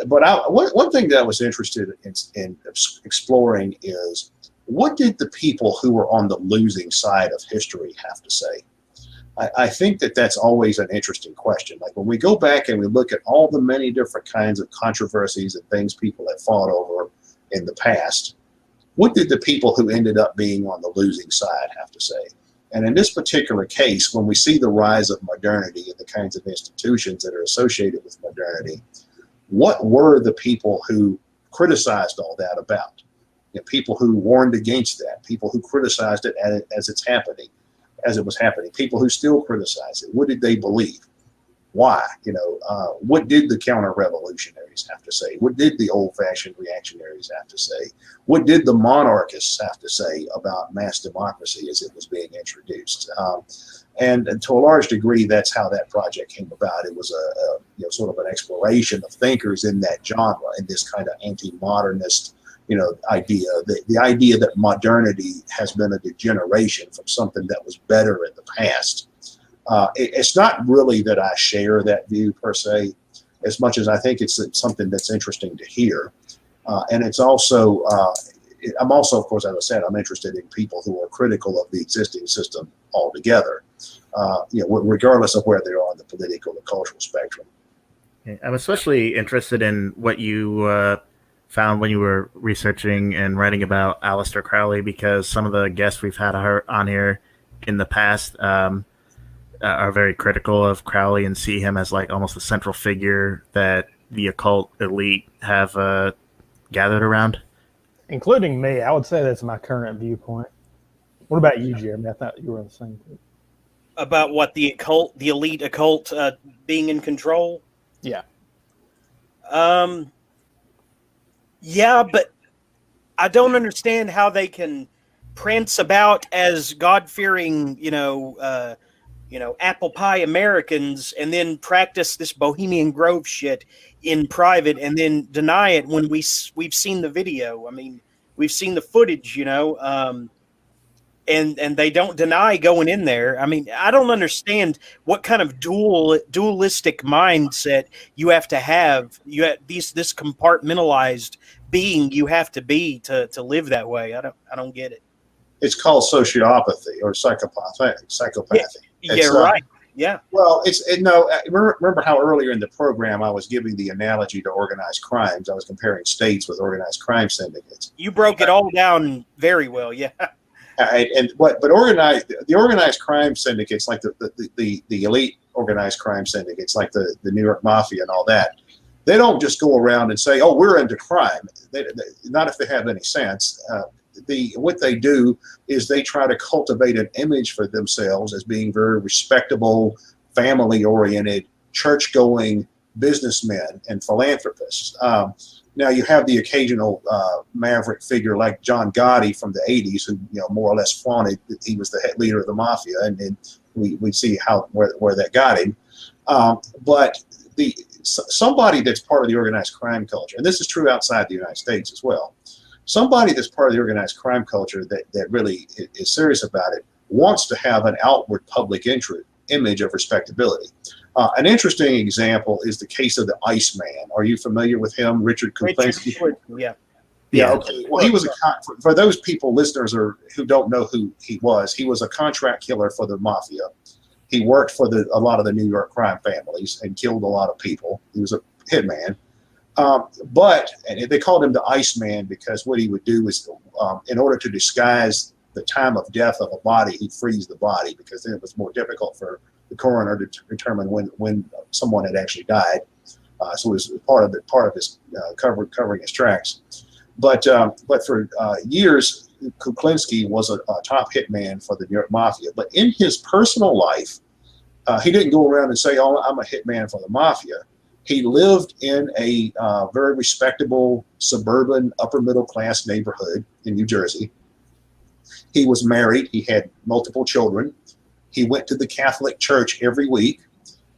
one thing that I was interested in exploring is, what did the people who were on the losing side of history have to say? I think that that's always an interesting question. Like when we go back and we look at all the many different kinds of controversies and things people have fought over in the past, what did the people who ended up being on the losing side have to say? And in this particular case, when we see the rise of modernity and the kinds of institutions that are associated with modernity, what were the people who criticized all that about? People who warned against that, people who criticized it as it was happening, people who still criticize it. What did they believe? Why? What did the counter-revolutionaries have to say? What did the old-fashioned reactionaries have to say? What did the monarchists have to say about mass democracy as it was being introduced? And to a large degree, that's how that project came about. It was a sort of an exploration of thinkers in that genre, in this kind of anti-modernist idea, the idea that modernity has been a degeneration from something that was better in the past. It's not really that I share that view per se, as much as I think it's something that's interesting to hear. And it's also, I'm also, of course, as I said, I'm interested in people who are critical of the existing system altogether, regardless of where they are on the political and cultural spectrum. I'm especially interested in what you found when you were researching and writing about Aleister Crowley, because some of the guests we've had on here in the past are very critical of Crowley and see him as like almost the central figure that the occult elite have gathered around. Including me. I would say that's my current viewpoint. What about you, Jeremy? I thought you were on the same thing. About what, the elite occult being in control? Yeah. Yeah, but I don't understand how they can prance about as God-fearing, apple pie Americans, and then practice this Bohemian Grove shit in private, and then deny it when we've seen the video. I mean, we've seen the footage, and they don't deny going in there. I mean, I don't understand what kind of dualistic mindset you have to have. You have this compartmentalized being you have to be to live that way. I don't get it. It's called sociopathy or psychopathy. Yeah, right. Yeah. Well, remember how earlier in the program I was giving the analogy to organized crimes. I was comparing states with organized crime syndicates. You broke it all down very well. Yeah. But the organized crime syndicates, like the elite organized crime syndicates, like the New York Mafia and all that, they don't just go around and say, "Oh, we're into crime." Not if they have any sense. What they do is they try to cultivate an image for themselves as being very respectable, family-oriented, church-going businessmen and philanthropists. Now you have the occasional maverick figure like John Gotti from the '80s, who more or less flaunted that he was the head leader of the mafia, and we see where that got him. But somebody that's part of the organized crime culture, and this is true outside the United States as well. Somebody that's part of the organized crime culture that really is serious about it wants to have an outward public image of respectability. An interesting example is the case of the Iceman. Are you familiar with him, Richard Kuklinski? Yeah. Yeah. Okay. Well, he was for those people, listeners, who don't know who he was a contract killer for the mafia. He worked for a lot of the New York crime families and killed a lot of people. He was a hitman. And they called him the Iceman because what he would do is, in order to disguise the time of death of a body, he'd freeze the body because then it was more difficult for the coroner to determine when someone had actually died. So it was part of his covering his tracks. But for years, Kuklinski was a top hitman for the New York Mafia. But in his personal life, he didn't go around and say, "Oh, I'm a hitman for the Mafia." He lived in a very respectable suburban upper middle class neighborhood in New Jersey. He was married. He had multiple children. He went to the Catholic Church every week.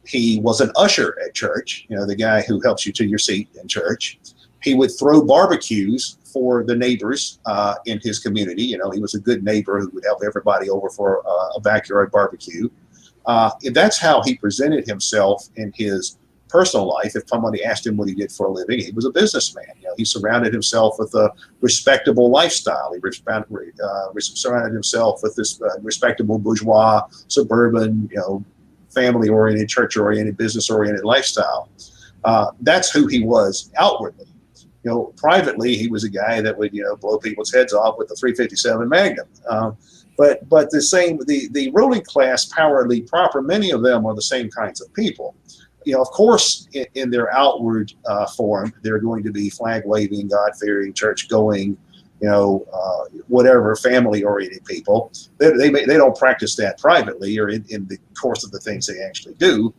He was an usher at church, the guy who helps you to your seat in church. He would throw barbecues for the neighbors in his community. He was a good neighbor who would help everybody over for a backyard barbecue. That's how he presented himself in his personal life. If somebody asked him what he did for a living, he was a businessman. He surrounded himself with a respectable lifestyle. He surrounded himself with this respectable bourgeois, suburban, family-oriented, church-oriented, business-oriented lifestyle. That's who he was outwardly. Privately, he was a guy that would, blow people's heads off with the .357 Magnum. But the ruling class, power elite proper, many of them are the same kinds of people. Of course, in their outward form, they're going to be flag-waving, God-fearing, church-going, whatever, family-oriented people. They don't practice that privately or in the course of the things they actually do,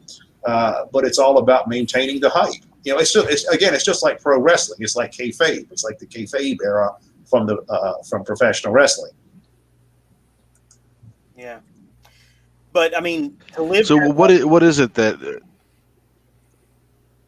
but it's all about maintaining the hype. It's just like pro wrestling. It's like kayfabe. It's like the kayfabe era from professional wrestling. Yeah, but I mean, to live. So what is it that?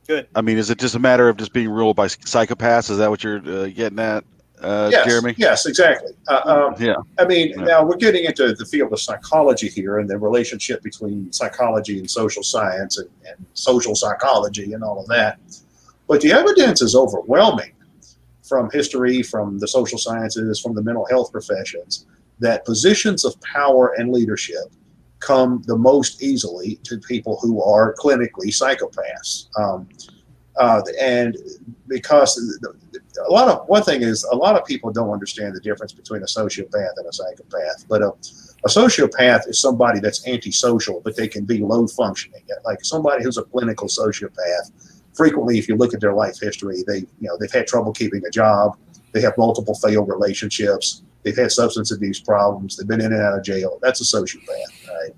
Good. I mean, is it just a matter of just being ruled by psychopaths? Is that what you're getting at, Yes, Jeremy? Yes, exactly. Yeah. I mean, now we're getting into the field of psychology here and the relationship between psychology and social science and social psychology and all of that. But the evidence is overwhelming from history, from the social sciences, from the mental health professions, that positions of power and leadership come the most easily to people who are clinically psychopaths. And because a lot of people don't understand the difference between a sociopath and a psychopath. But a sociopath is somebody that's antisocial, but they can be low functioning. Like somebody who's a clinical sociopath, frequently, if you look at their life history, they've had trouble keeping a job. They have multiple failed relationships. They've had substance abuse problems. They've been in and out of jail. That's a sociopath, right?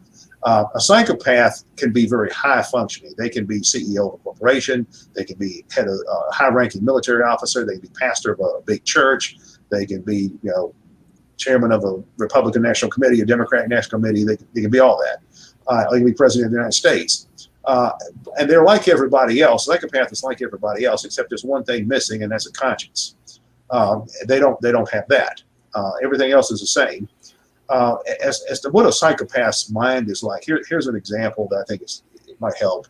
A psychopath can be very high functioning. They can be CEO of a corporation. They can be head of a high-ranking military officer. They can be pastor of a big church. They can be, chairman of a Republican National Committee, a Democratic National Committee. They can be all that. They can be president of the United States. And they're like everybody else. Psychopath is like everybody else, except there's one thing missing, and that's a conscience. They don't have that. Everything else is the same. As to what a psychopath's mind is like, here's an example that I think it might help.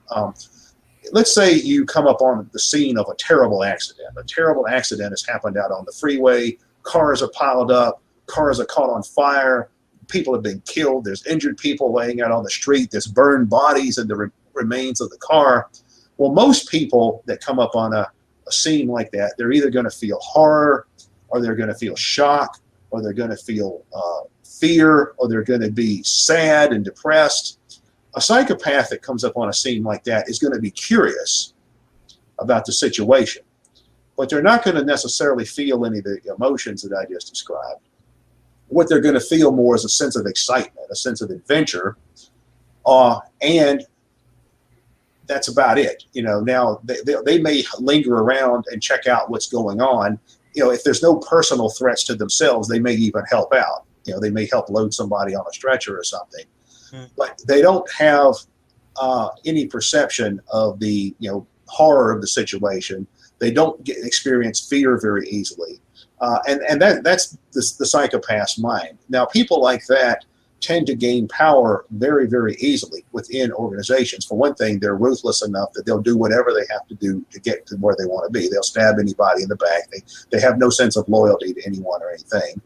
Let's say you come up on the scene of a terrible accident. A terrible accident has happened out on the freeway. Cars are piled up. Cars are caught on fire. People have been killed. There's injured people laying out on the street. There's burned bodies and the remains of the car. Well, most people that come up on a scene like that, they're either going to feel horror, or they're going to feel shock, or they're going to feel fear, or they're going to be sad and depressed. A psychopath that comes up on a scene like that is going to be curious about the situation, but they're not going to necessarily feel any of the emotions that I just described. What they're going to feel more is a sense of excitement, a sense of adventure, and that's about it. Now they may linger around and check out what's going on. If there's no personal threats to themselves, they may even help out. They may help load somebody on a stretcher or something, but they don't have any perception of the horror of the situation. They don't experience fear very easily. And that's the psychopath's mind. Now, people like that tend to gain power very, very easily within organizations. For one thing, they're ruthless enough that they'll do whatever they have to do to get to where they want to be. They'll stab anybody in the back. They have no sense of loyalty to anyone or anything.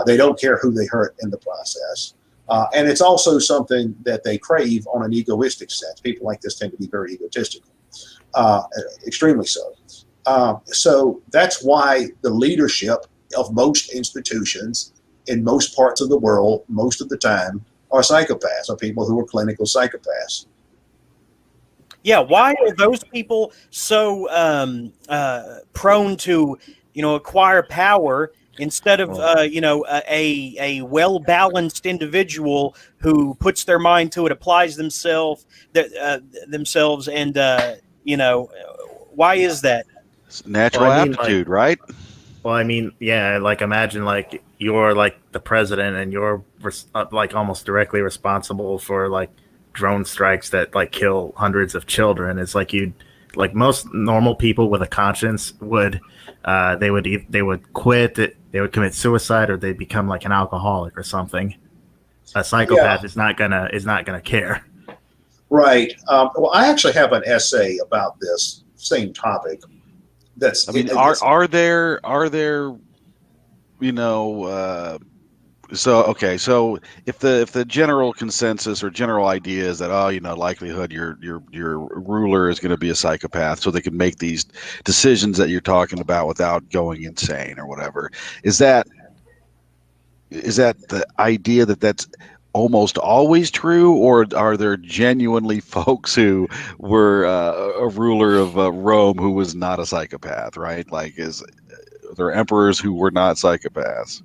They don't care who they hurt in the process. And it's also something that they crave on an egoistic sense. People like this tend to be very egotistical, extremely so. So that's why the leadership of most institutions in most parts of the world, most of the time, are psychopaths, are people who are clinical psychopaths. Yeah, why are those people so prone to, acquire power instead of, a well-balanced individual who puts their mind to it, applies themselves, and why is that? It's natural aptitude, right? Well, I mean, yeah, like imagine like you're like the president and you're like almost directly responsible for like drone strikes that like kill hundreds of children. It's like most normal people with a conscience would they would quit, they would commit suicide, or they'd become like an alcoholic or something. A psychopath is not gonna care. Right. Well, I actually have an essay about this same topic. I mean, are there so if the general consensus or general idea is that likelihood your ruler is going to be a psychopath, so they can make these decisions that you're talking about without going insane or whatever, is that the idea that's almost always true, or are there genuinely folks who were a ruler of Rome who was not a psychopath, right? Like, there are emperors who were not psychopaths?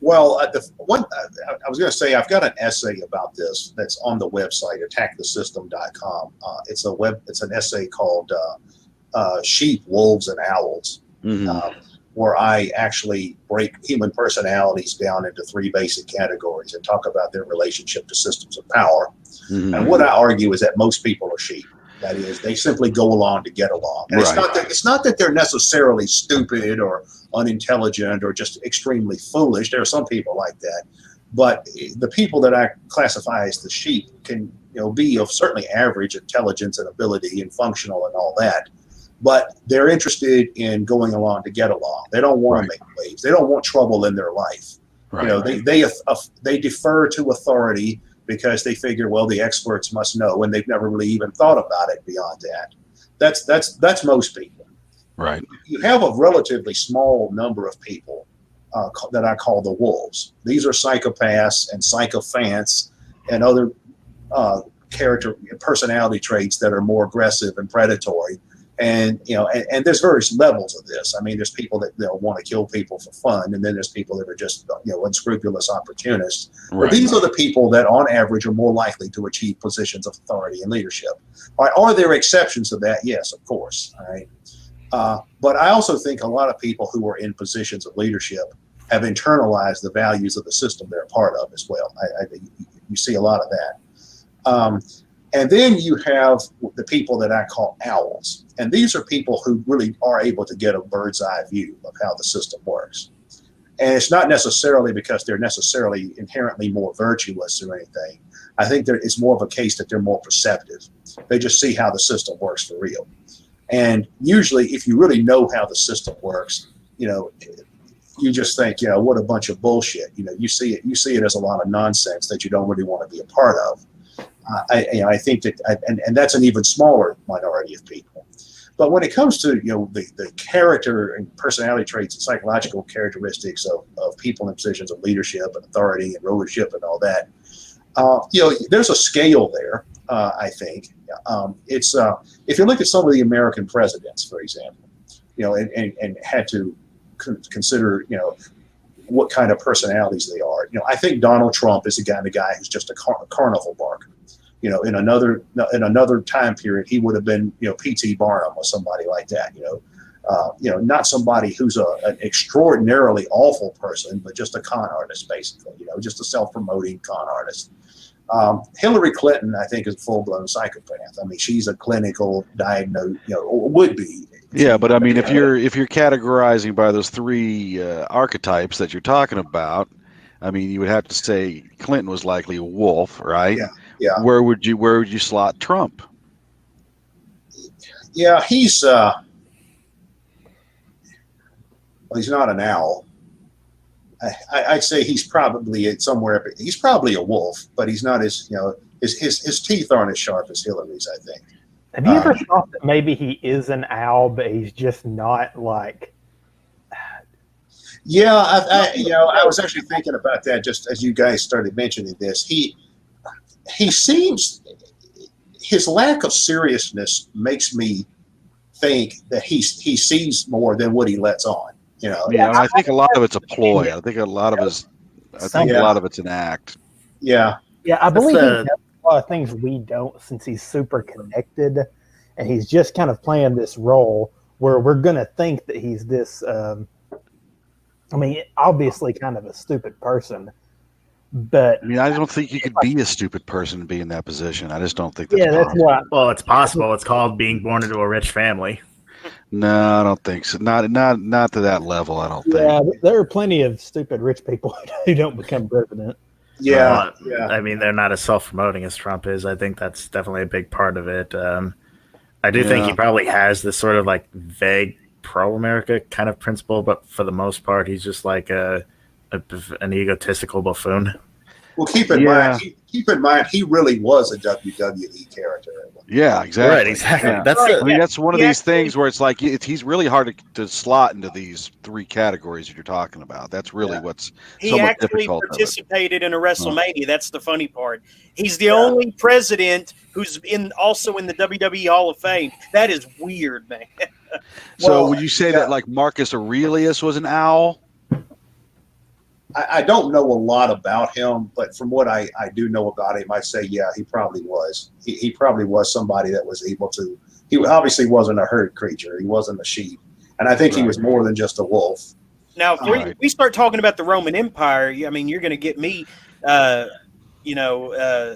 Well, I was going to say, I've got an essay about this that's on the website, attackthesystem.com. It's an essay called Sheep, Wolves, and Owls. Mm-hmm. Where I actually break human personalities down into three basic categories and talk about their relationship to systems of power. Mm-hmm. And what I argue is that most people are sheep. That is, they simply go along to get along. And right. It's not that they're necessarily stupid or unintelligent or just extremely foolish. There are some people like that. But the people that I classify as the sheep can be of certainly average intelligence and ability and functional and all that. But they're interested in going along to get along. They don't want to make waves. They don't want trouble in their life. Right. They defer to authority because they figure, well, the experts must know, and they've never really even thought about it beyond that. That's most people. Right. You have a relatively small number of people that I call the wolves. These are psychopaths and psychophants and other character personality traits that are more aggressive and predatory. And there's various levels of this. I mean, there's people that want to kill people for fun, and then there's people that are just unscrupulous opportunists. Right. But these are the people that, on average, are more likely to achieve positions of authority and leadership. Are there exceptions to that? Yes, of course. All right. But I also think a lot of people who are in positions of leadership have internalized the values of the system they're a part of as well. You see a lot of that. And then you have the people that I call owls. And these are people who really are able to get a bird's eye view of how the system works. And it's not necessarily because they're necessarily inherently more virtuous or anything. I think it's more of a case that they're more perceptive. They just see how the system works for real. And usually, if you really know how the system works, you just think, what a bunch of bullshit. You see it as a lot of nonsense that you don't really want to be a part of. I think that, and that's an even smaller minority of people. But when it comes to the character and personality traits and psychological characteristics of people in positions of leadership and authority and rulership and all that, there's a scale there. I think it's if you look at some of the American presidents, for example, and had to consider what kind of personalities they are. I think Donald Trump is the kind of guy who's just a carnival barker. In another time period, he would have been, P.T. Barnum or somebody like that. Not somebody who's an extraordinarily awful person, but just a con artist, basically. Just a self-promoting con artist. Hillary Clinton, I think, is a full-blown psychopath. I mean, she's a clinical diagnosed, would be Yeah, but I mean, if you're categorizing by those three archetypes that you're talking about, I mean, you would have to say Clinton was likely a wolf, right? Yeah, yeah, Where would you slot Trump? yeah. He's not an owl. I'd say he's probably somewhere. He's probably a wolf, but he's not as his teeth aren't as sharp as Hillary's, I think. Have you ever thought that maybe he is an owl, but he's just not like? Yeah, I was actually thinking about that just as you guys started mentioning this. He seems, his lack of seriousness makes me think that he sees more than what he lets on. Yeah, I think a lot of it's a ploy. I think a lot of it's an act. Yeah. Yeah, I believe he does a lot of things we don't, since he's super connected, and he's just kind of playing this role where we're going to think that he's this. Obviously, kind of a stupid person, but I mean, I don't think you could be a stupid person and be in that position. I just don't think that's that's possible. why. Well, it's possible. It's called being born into a rich family. No, I don't think so. Not to that level. I don't think. Yeah, there are plenty of stupid rich people who don't become president. Yeah, I mean, they're not as self-promoting as Trump is. I think that's definitely a big part of it. I do think he probably has this sort of like vague pro-America kind of principle, but for the most part, he's just like an egotistical buffoon. Well, keep in mind, he really was a WWE character. Yeah, exactly. Right, exactly. Yeah. That's one of these things where it's like he's really hard to slot into these three categories that you're talking about. That's really what's he somewhat actually difficult. participated in a WrestleMania. That's the funny part. He's the only president who's also in the WWE Hall of Fame. That is weird, man. So would you say that like Marcus Aurelius was an owl? I don't know a lot about him, but from what I do know about him, I say, yeah, he probably was. He probably was somebody that was able to. He obviously wasn't a herd creature. He wasn't a sheep. And I think he was more than just a wolf. Now, if we start talking about the Roman Empire, I mean, you're going to get me,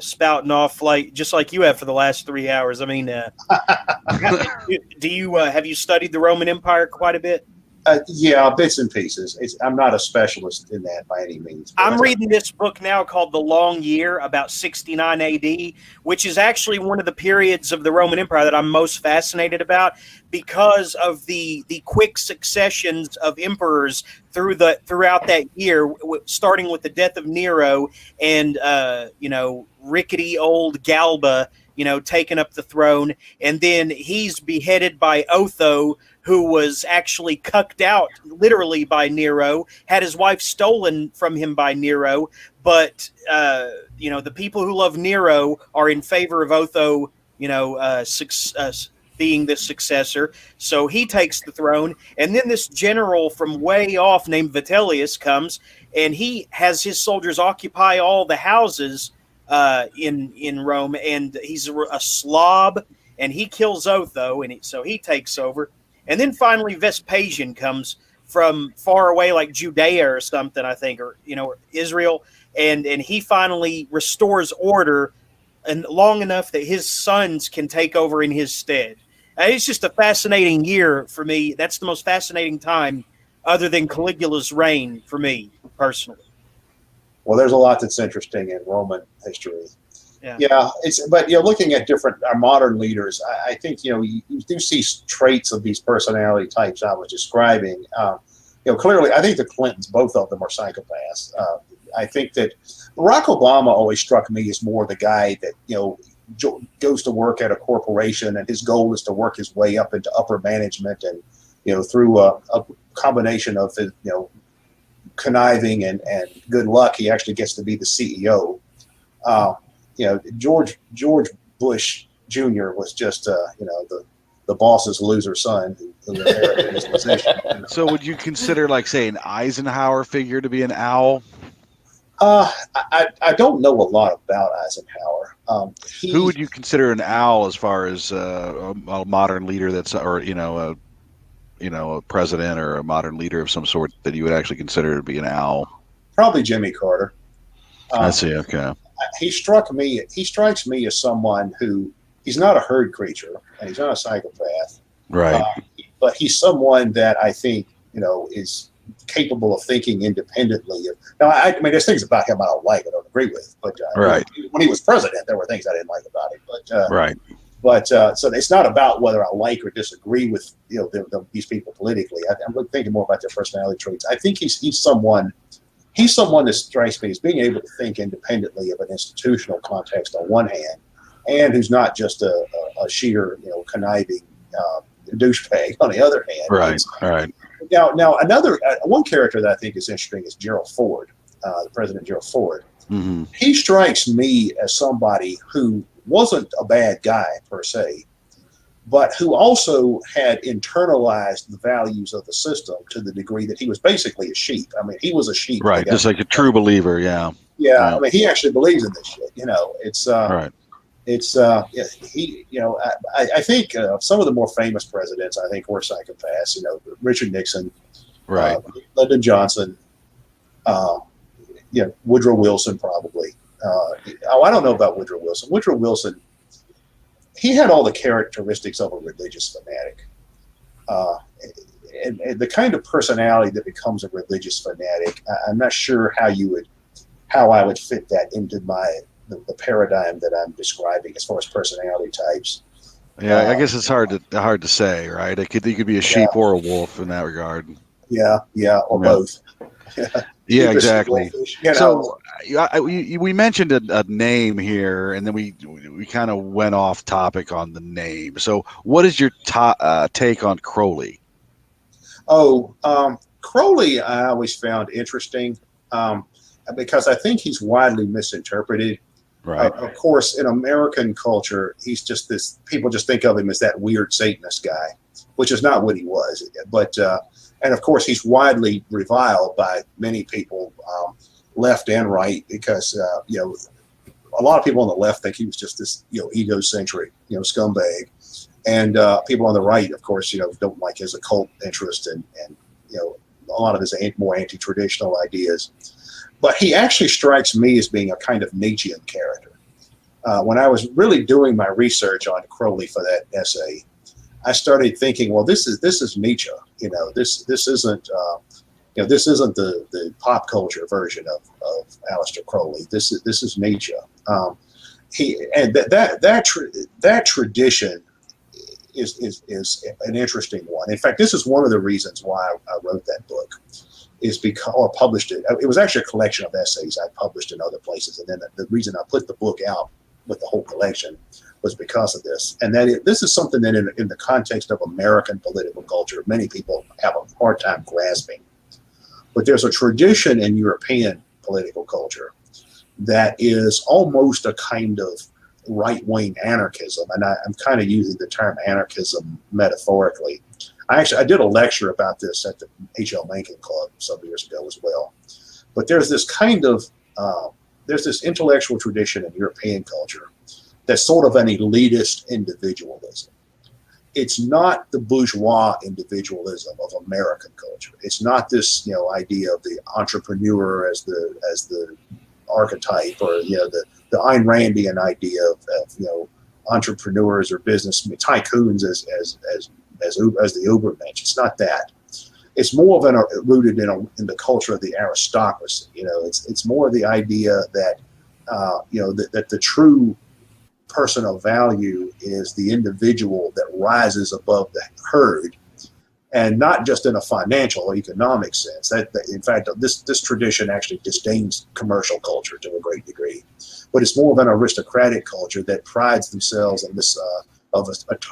spouting off just like you have for the last 3 hours. I mean, do you have you studied the Roman Empire quite a bit? Yeah, bits and pieces. I'm not a specialist in that by any means. I'm reading this book now called The Long Year, about 69 AD, which is actually one of the periods of the Roman Empire that I'm most fascinated about because of the quick successions of emperors throughout that year, starting with the death of Nero and rickety old Galba, taking up the throne, and then he's beheaded by Otho, who was actually cucked out literally by Nero, had his wife stolen from him by Nero. But, the people who love Nero are in favor of Otho, being the successor. So he takes the throne. And then this general from way off named Vitellius comes, and he has his soldiers occupy all the houses in Rome. And he's a slob, and he kills Otho, and so he takes over. And then finally Vespasian comes from far away, like Judea or something, I think, or Israel, and he finally restores order, and long enough that his sons can take over in his stead. It's just a fascinating year for me. That's the most fascinating time, other than Caligula's reign, for me personally. Well, there's a lot that's interesting in Roman history. Yeah, looking at our modern leaders, I think you do see traits of these personality types I was describing. Clearly, I think the Clintons, both of them, are psychopaths. I think that Barack Obama always struck me as more the guy that goes to work at a corporation, and his goal is to work his way up into upper management, and through a combination of conniving and good luck, he actually gets to be the CEO. George Bush Jr. was just the boss's loser son who inherited his position. So would you consider, like, say, an Eisenhower figure to be an owl? I don't know a lot about Eisenhower. Who would you consider an owl as far as a modern leader a president or a modern leader of some sort that you would actually consider to be an owl? Probably Jimmy Carter. I see. Okay. He strikes me as someone who, he's not a herd creature and he's not a psychopath. Right. but he's someone that I think, is capable of thinking independently. Now, I mean, there's things about him I don't like, I don't agree with, but Right. when he was president, there were things I didn't like about him. But Right. But so it's not about whether I like or disagree with these people politically. I'm thinking more about their personality traits. I think he's someone that strikes me as being able to think independently of an institutional context on one hand, and who's not just a sheer conniving douchebag on the other hand. Right. Right. Now another one character that I think is interesting is Gerald Ford, President Gerald Ford. Mm-hmm. He strikes me as somebody who wasn't a bad guy per se, but who also had internalized the values of the system to the degree that he was basically a sheep. I mean, he was a sheep. Right. Just like a true believer. Yeah. Yeah. I mean, he actually believes in this shit. It's right. It's he. I think some of the more famous presidents I think were psychopaths. Richard Nixon, Right. Lyndon Johnson, Woodrow Wilson probably. I don't know about Woodrow Wilson. Woodrow Wilson, he had all the characteristics of a religious fanatic. And the kind of personality that becomes a religious fanatic, I'm not sure how I would fit that into the paradigm that I'm describing as far as personality types. Yeah, I guess it's hard to say, right? You could be a sheep or a wolf in that regard. Yeah, or both. Yeah, exactly. So we mentioned a name here, and then we kind of went off topic on the name. So what is your take on Crowley? Crowley I always found interesting because I think he's widely misinterpreted. Right. Of course, in American culture, he's just this. People just think of him as that weird Satanist guy, which is not what he was. But and of course, he's widely reviled by many people, left and right, because a lot of people on the left think he was just this egocentric scumbag, and people on the right, of course, don't like his occult interest and a lot of his more anti-traditional ideas. But he actually strikes me as being a kind of Nietzschean character. When I was really doing my research on Crowley for that essay, I started thinking, well, this is Nietzsche. This isn't the pop culture version of Aleister Crowley. This is Nietzsche. That tradition is an interesting one. In fact, this is one of the reasons why I wrote that book. Is because I published it. It was actually a collection of essays I published in other places, and then the reason I put the book out with the whole collection was because of this. And this is something that in the context of American political culture, many people have a hard time grasping. But there's a tradition in European political culture that is almost a kind of right-wing anarchism, and I'm kind of using the term anarchism metaphorically. I did a lecture about this at the H.L. Mencken Club some years ago as well. But there's this kind of there's this intellectual tradition in European culture that's sort of an elitist individualism. It's not the bourgeois individualism of American culture. It's not this idea of the entrepreneur as the archetype, or the Ayn Randian idea of entrepreneurs or business tycoons as the Ubermensch. It's not that. It's more of rooted in the culture of the aristocracy. It's more the idea that that the true person of value is the individual that rises above the herd, and not just in a financial or economic sense. In fact, this tradition actually disdains commercial culture to a great degree, but it's more of an aristocratic culture that prides themselves in this of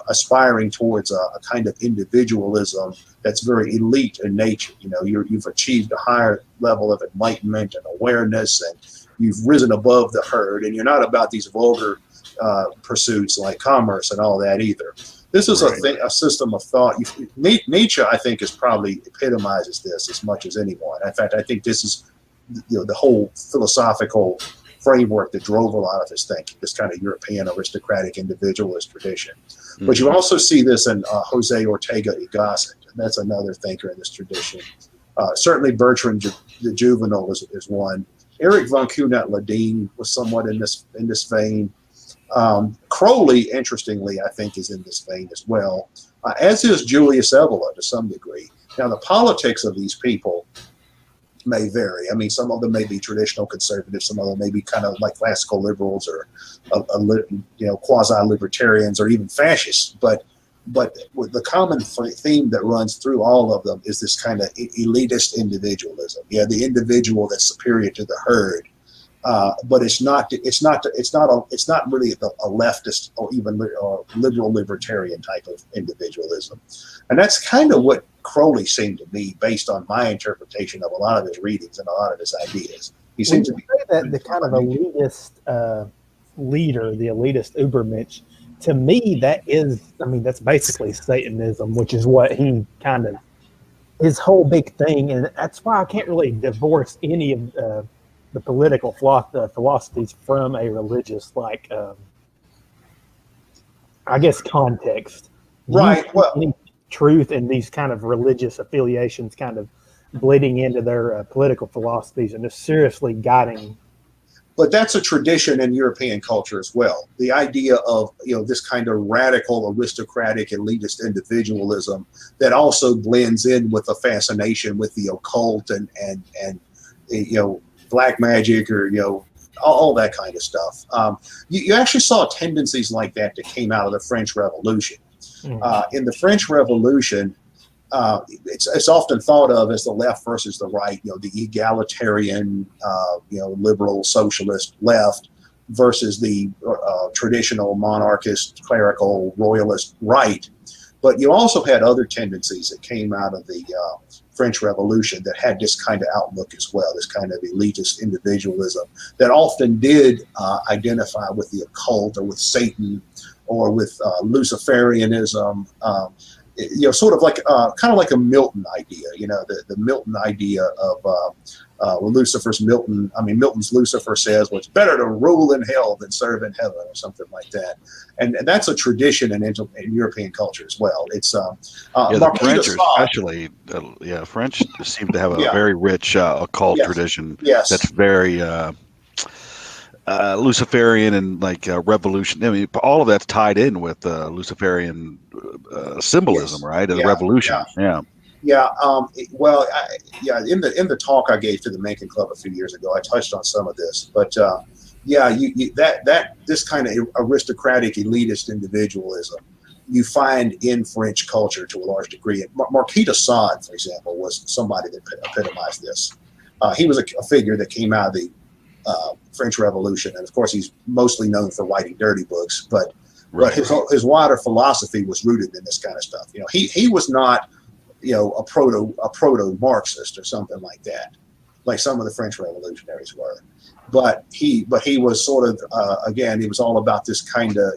aspiring towards a kind of individualism that's very elite in nature. You've achieved a higher level of enlightenment and awareness, and you've risen above the herd, and you're not about these vulgar pursuits like commerce and all that either. This is a system of thought. Nietzsche, I think, probably epitomizes this as much as anyone. In fact, I think this is the whole philosophical framework that drove a lot of his thinking, this kind of European aristocratic individualist tradition. Mm-hmm. But you also see this in Jose Ortega y Gasset. That's another thinker in this tradition. Certainly Bertrand the Juvenal is one. Eric von Kuhnert-Ledeen was somewhat in this vein. Crowley, interestingly, I think is in this vein as well, as is Julius Evola to some degree. Now, the politics of these people may vary. I mean, some of them may be traditional conservatives, some of them may be kind of like classical liberals or quasi-libertarians or even fascists. But the common theme that runs through all of them is this kind of elitist individualism. Yeah, the individual that's superior to the herd. But it's not really a leftist or even liberal libertarian type of individualism, and that's kind of what Crowley seemed to be, based on my interpretation of a lot of his readings and a lot of his ideas. He seems to be that the kind of elitist leader, the elitist Ubermensch. To me, that's basically Satanism, which is what he kind of his whole big thing, and that's why I can't really divorce any of the political philosophies from a religious, I guess, context. Right. Well, any truth in these kind of religious affiliations kind of bleeding into their political philosophies and just seriously guiding. But that's a tradition in European culture as well. The idea of this kind of radical, aristocratic, elitist individualism that also blends in with a fascination with the occult and black magic or all that kind of stuff. You actually saw tendencies like that came out of the French Revolution. In the French Revolution, it's often thought of as the left versus the right. The egalitarian, liberal socialist left versus the traditional monarchist, clerical, royalist right. But you also had other tendencies that came out of the French Revolution that had this kind of outlook as well, this kind of elitist individualism that often did identify with the occult or with Satan or with Luciferianism, sort of like kind of like a Milton idea, the Milton idea of Milton's Lucifer says, well, it's better to rule in hell than serve in heaven or something like that. And that's a tradition in European culture as well. It's the French especially, French seem to have a very rich occult tradition. Yes. That's very Luciferian and revolution. I mean, all of that's tied in with Luciferian symbolism, right? Of the revolution. Yeah. In the talk I gave to the Mencken Club a few years ago, I touched on some of this, but this kind of aristocratic elitist individualism you find in French culture to a large degree. Marquis de Sade, for example, was somebody that epitomized this. He was a figure that came out of the French Revolution, and of course he's mostly known for writing dirty books, but his wider philosophy was rooted in this kind of stuff. He was not a proto Marxist or something like that, like some of the French revolutionaries were, but he was sort of again, he was all about this kind of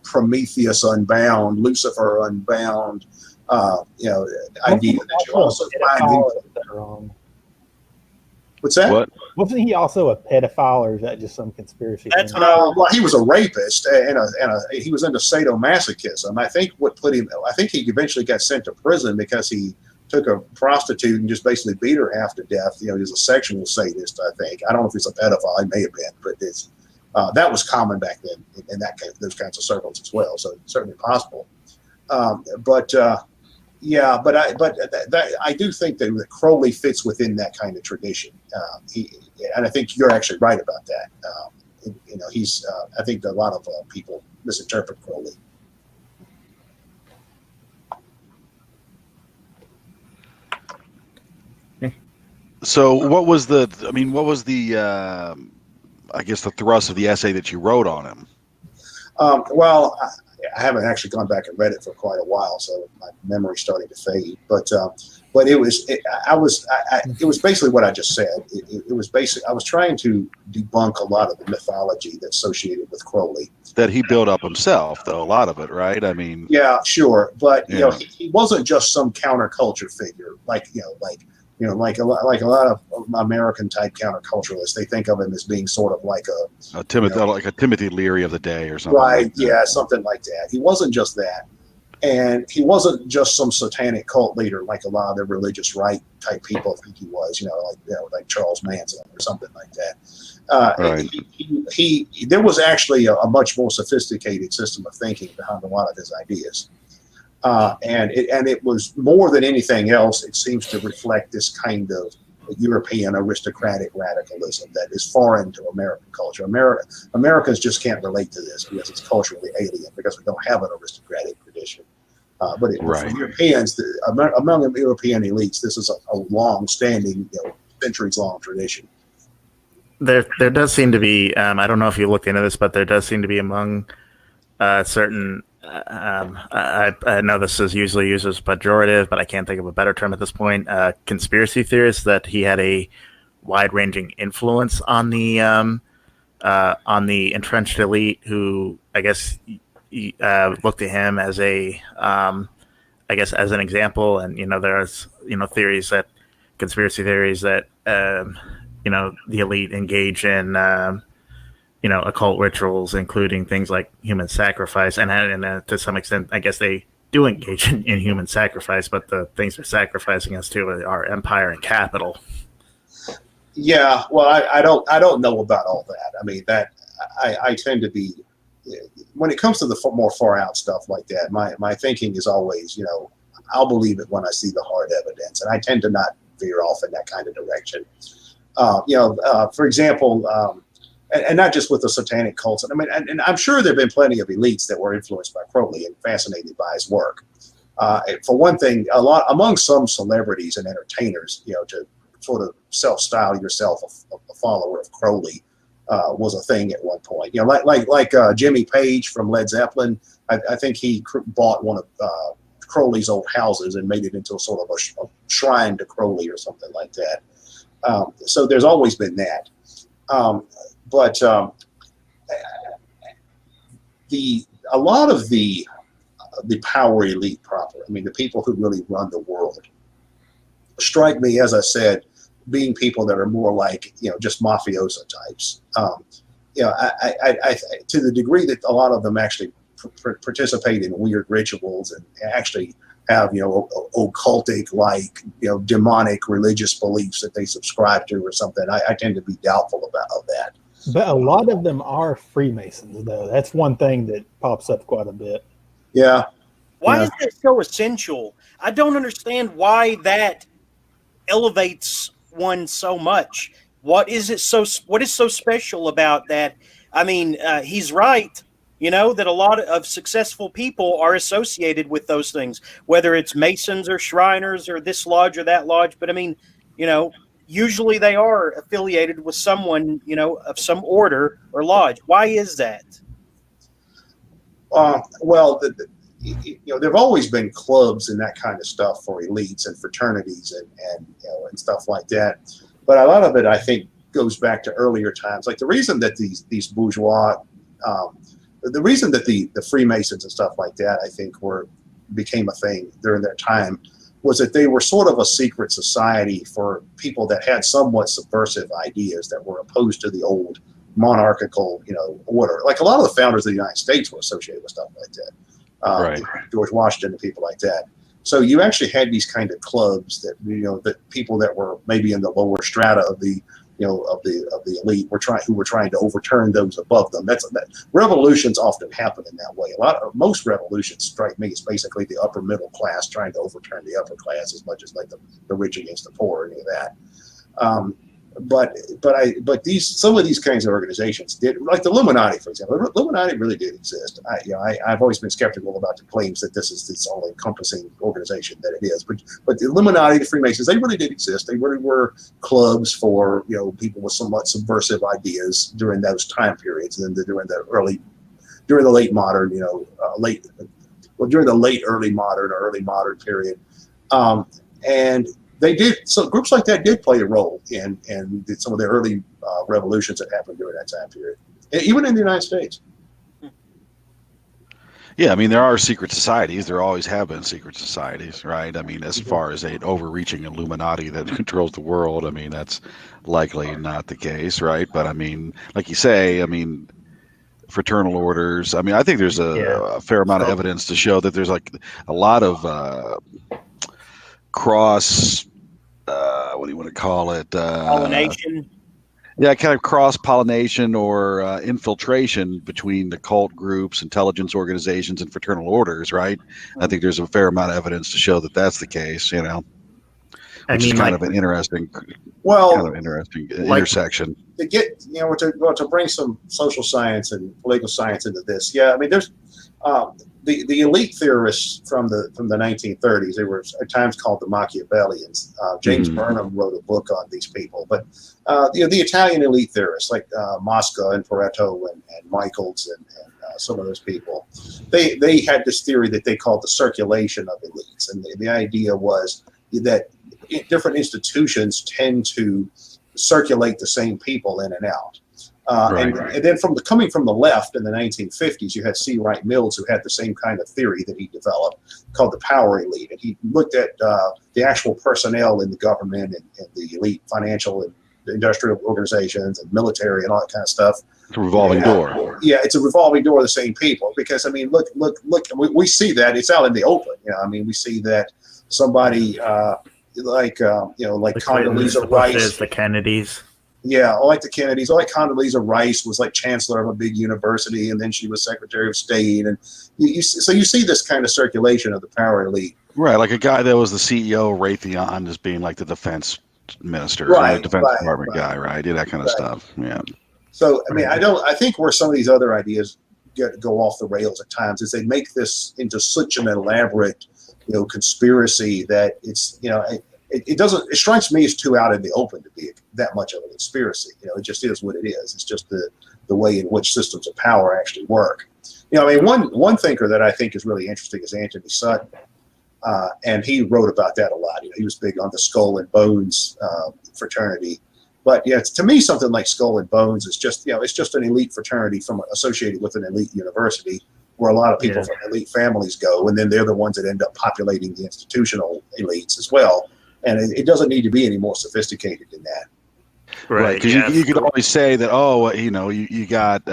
Prometheus unbound, Lucifer unbound idea that you also find. What's that? What? Wasn't he also a pedophile, or is that just some conspiracy? That's thing? Well, he was a rapist, and he was into sadomasochism. I think he eventually got sent to prison because he took a prostitute and just basically beat her half to death. He was a sexual sadist, I think. I don't know if he's a pedophile. He may have been, but that was common back then in those kinds of circles as well. So it's certainly possible. I do think that Crowley fits within that kind of tradition. And I think you're actually right about that. I think that a lot of people misinterpret Crowley. So what was the I guess the thrust of the essay that you wrote on him? Well, I haven't actually gone back and read it for quite a while, so my memory's starting to fade. But it was basically what I just said. It was basically, I was trying to debunk a lot of the mythology that's associated with Crowley. That he built up himself, though, a lot of it, right? I mean, yeah, sure, but he wasn't just some counterculture figure like a lot of American type counterculturalists. They think of him as being sort of like like a Timothy Leary of the day or something. Right? Like something like that. He wasn't just that. And he wasn't just some satanic cult leader like a lot of the religious right type people think he was, like Charles Manson or something like that. Right. There was actually a much more sophisticated system of thinking behind a lot of his ideas. And it was more than anything else, it seems to reflect this kind of European aristocratic radicalism that is foreign to American culture. Americans just can't relate to this because it's culturally alien, because we don't have an aristocratic tradition. But for Europeans, among European elites, this is a long-standing, centuries-long tradition. There does seem to be, I don't know if you looked into this, but there does seem to be among certain, I know this is usually used as pejorative, but I can't think of a better term at this point, conspiracy theorists, that he had a wide-ranging influence on the entrenched elite, who I guess looked to him as as an example. And there's theories, conspiracy theories that the elite engage in occult rituals, including things like human sacrifice, and to some extent, I guess they do engage in human sacrifice, but the things they're sacrificing us to are empire and capital. Yeah, well, I don't know about all that. I mean, that I tend to be, when it comes to the more far out stuff like that, my thinking is always, I'll believe it when I see the hard evidence, and I tend to not veer off in that kind of direction. For example, and not just with the satanic cults. I mean, and I'm sure there have been plenty of elites that were influenced by Crowley and fascinated by his work. For one thing, among some celebrities and entertainers, to sort of self-style yourself a follower of Crowley was a thing at one point. Like Jimmy Page from Led Zeppelin. I think he bought one of Crowley's old houses and made it into a sort of a shrine to Crowley or something like that. So there's always been that. But a lot of the power elite proper, I mean, the people who really run the world, strike me, as I said, being people that are more like, just mafioso types. I to the degree that a lot of them actually participate in weird rituals and actually have, occultic, like, demonic religious beliefs that they subscribe to or something, I tend to be doubtful of that. But a lot of them are Freemasons, though. That's one thing that pops up quite a bit. Yeah. Why is that so essential? I don't understand why that elevates one so much. What is so special about that? I mean, he's right, that a lot of successful people are associated with those things, whether it's Masons or Shriners or this lodge or that lodge. But I mean, usually they are affiliated with someone, of some order or lodge. Why is that? Well, there have always been clubs and that kind of stuff for elites and fraternities and stuff like that. But a lot of it, I think, goes back to earlier times. Like the reason that these bourgeois, the reason that the Freemasons and stuff like that, I think, became a thing during their time, was that they were sort of a secret society for people that had somewhat subversive ideas that were opposed to the old monarchical, order. Like a lot of the founders of the United States were associated with stuff like that. Right. George Washington and people like that. So you actually had these kind of clubs that, that people that were maybe in the lower strata of the, of the elite who were trying to overturn those above them. Revolutions often happen in that way. Most revolutions, strike me, is basically the upper middle class trying to overturn the upper class as much as like the rich against the poor or any of that. But some of these kinds of organizations did, like the Illuminati, for example. The Illuminati really did exist. I've always been skeptical about the claims that this is this all-encompassing organization that it is. But the Illuminati, the Freemasons, they really did exist. They really were clubs for people with somewhat subversive ideas during those time periods, and then during the late modern, during the late early modern or early modern period, and they did. So groups like that did play a role in some of the early revolutions that happened during that time period, even in the United States. Yeah, I mean, there are secret societies. There always have been secret societies, right? I mean, as far as an overreaching Illuminati that controls the world, I mean, that's likely not the case, right? But I mean, like you say, I mean, fraternal orders. I mean, I think there's a fair amount of evidence to show that there's like a lot of cross. What do you want to call it? Pollination. Yeah, kind of cross-pollination or infiltration between the cult groups, intelligence organizations, and fraternal orders, right? I think there's a fair amount of evidence to show that that's the case, which is kind of an interesting, intersection. To get, to bring some social science and political science into this. Yeah, I mean, there's the elite theorists from the 1930s. They were at times called the Machiavellians. James Burnham wrote a book on these people, but the Italian elite theorists like Mosca and Pareto and Michaels and some of those people, they had this theory that they called the circulation of elites, and the idea was that different institutions tend to circulate the same people in and out. And then coming from the left in the 1950s, you had C. Wright Mills, who had the same kind of theory that he developed called the power elite. And he looked at the actual personnel in the government and the elite financial and industrial organizations and military and all that kind of stuff. It's a revolving door. Yeah, it's a revolving door of the same people. Because, I mean, look, we see that. It's out in the open. I mean, we see that somebody like Condoleezza Rice. The Kennedys. Yeah, like the Kennedys, like Condoleezza Rice was like chancellor of a big university, and then she was Secretary of State, and so you see this kind of circulation of the power elite. Right, like a guy that was the CEO of Raytheon as being like the defense minister, right? Defense department guy, right? Yeah, that kind of stuff. Yeah. So I mean, I think where some of these other ideas go off the rails at times is they make this into such an elaborate, conspiracy that it's It doesn't. It strikes me as too out in the open to be that much of a conspiracy. It just is what it is. It's just the way in which systems of power actually work. I mean, one thinker that I think is really interesting is Anthony Sutton, and he wrote about that a lot. He was big on the Skull and Bones fraternity. But yeah, to me, something like Skull and Bones is just it's just an elite fraternity associated with an elite university, where a lot of people from elite families go, and then they're the ones that end up populating the institutional elites as well. And it doesn't need to be any more sophisticated than that. Right. Because you could always say that, you got,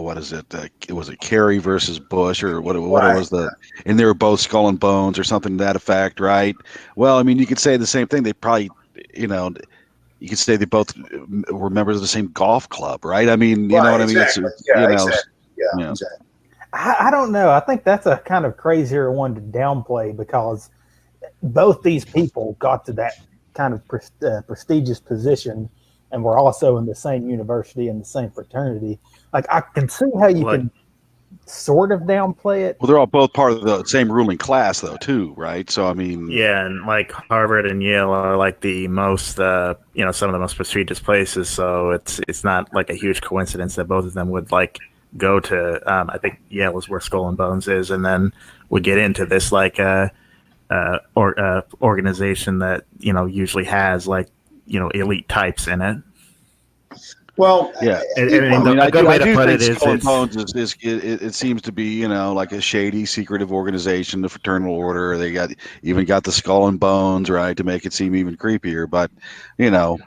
what is it? Was it Kerry versus Bush or what was and they were both Skull and Bones or something to that effect, right? Well, I mean, you could say the same thing. They probably, you could say they both were members of the same golf club, right? I mean, you know what exactly. I mean? Exactly. I don't know. I think that's a kind of crazier one to downplay because both these people got to that kind of prestigious position and were also in the same university and the same fraternity. Like, I can see how you can sort of downplay it. Well, they're all both part of the same ruling class, though, too, right? So, I mean... Yeah, and, like, Harvard and Yale are, like, the most, some of the most prestigious places, so it's not, like, a huge coincidence that both of them would, like, go to... I think Yale is where Skull and Bones is, and then we get into this, like... organization that usually has elite types in it. Well, yeah, a good way to put it is Skull and Bones it seems to be like a shady, secretive organization, the fraternal order. They even got the Skull and Bones, right, to make it seem even creepier. But how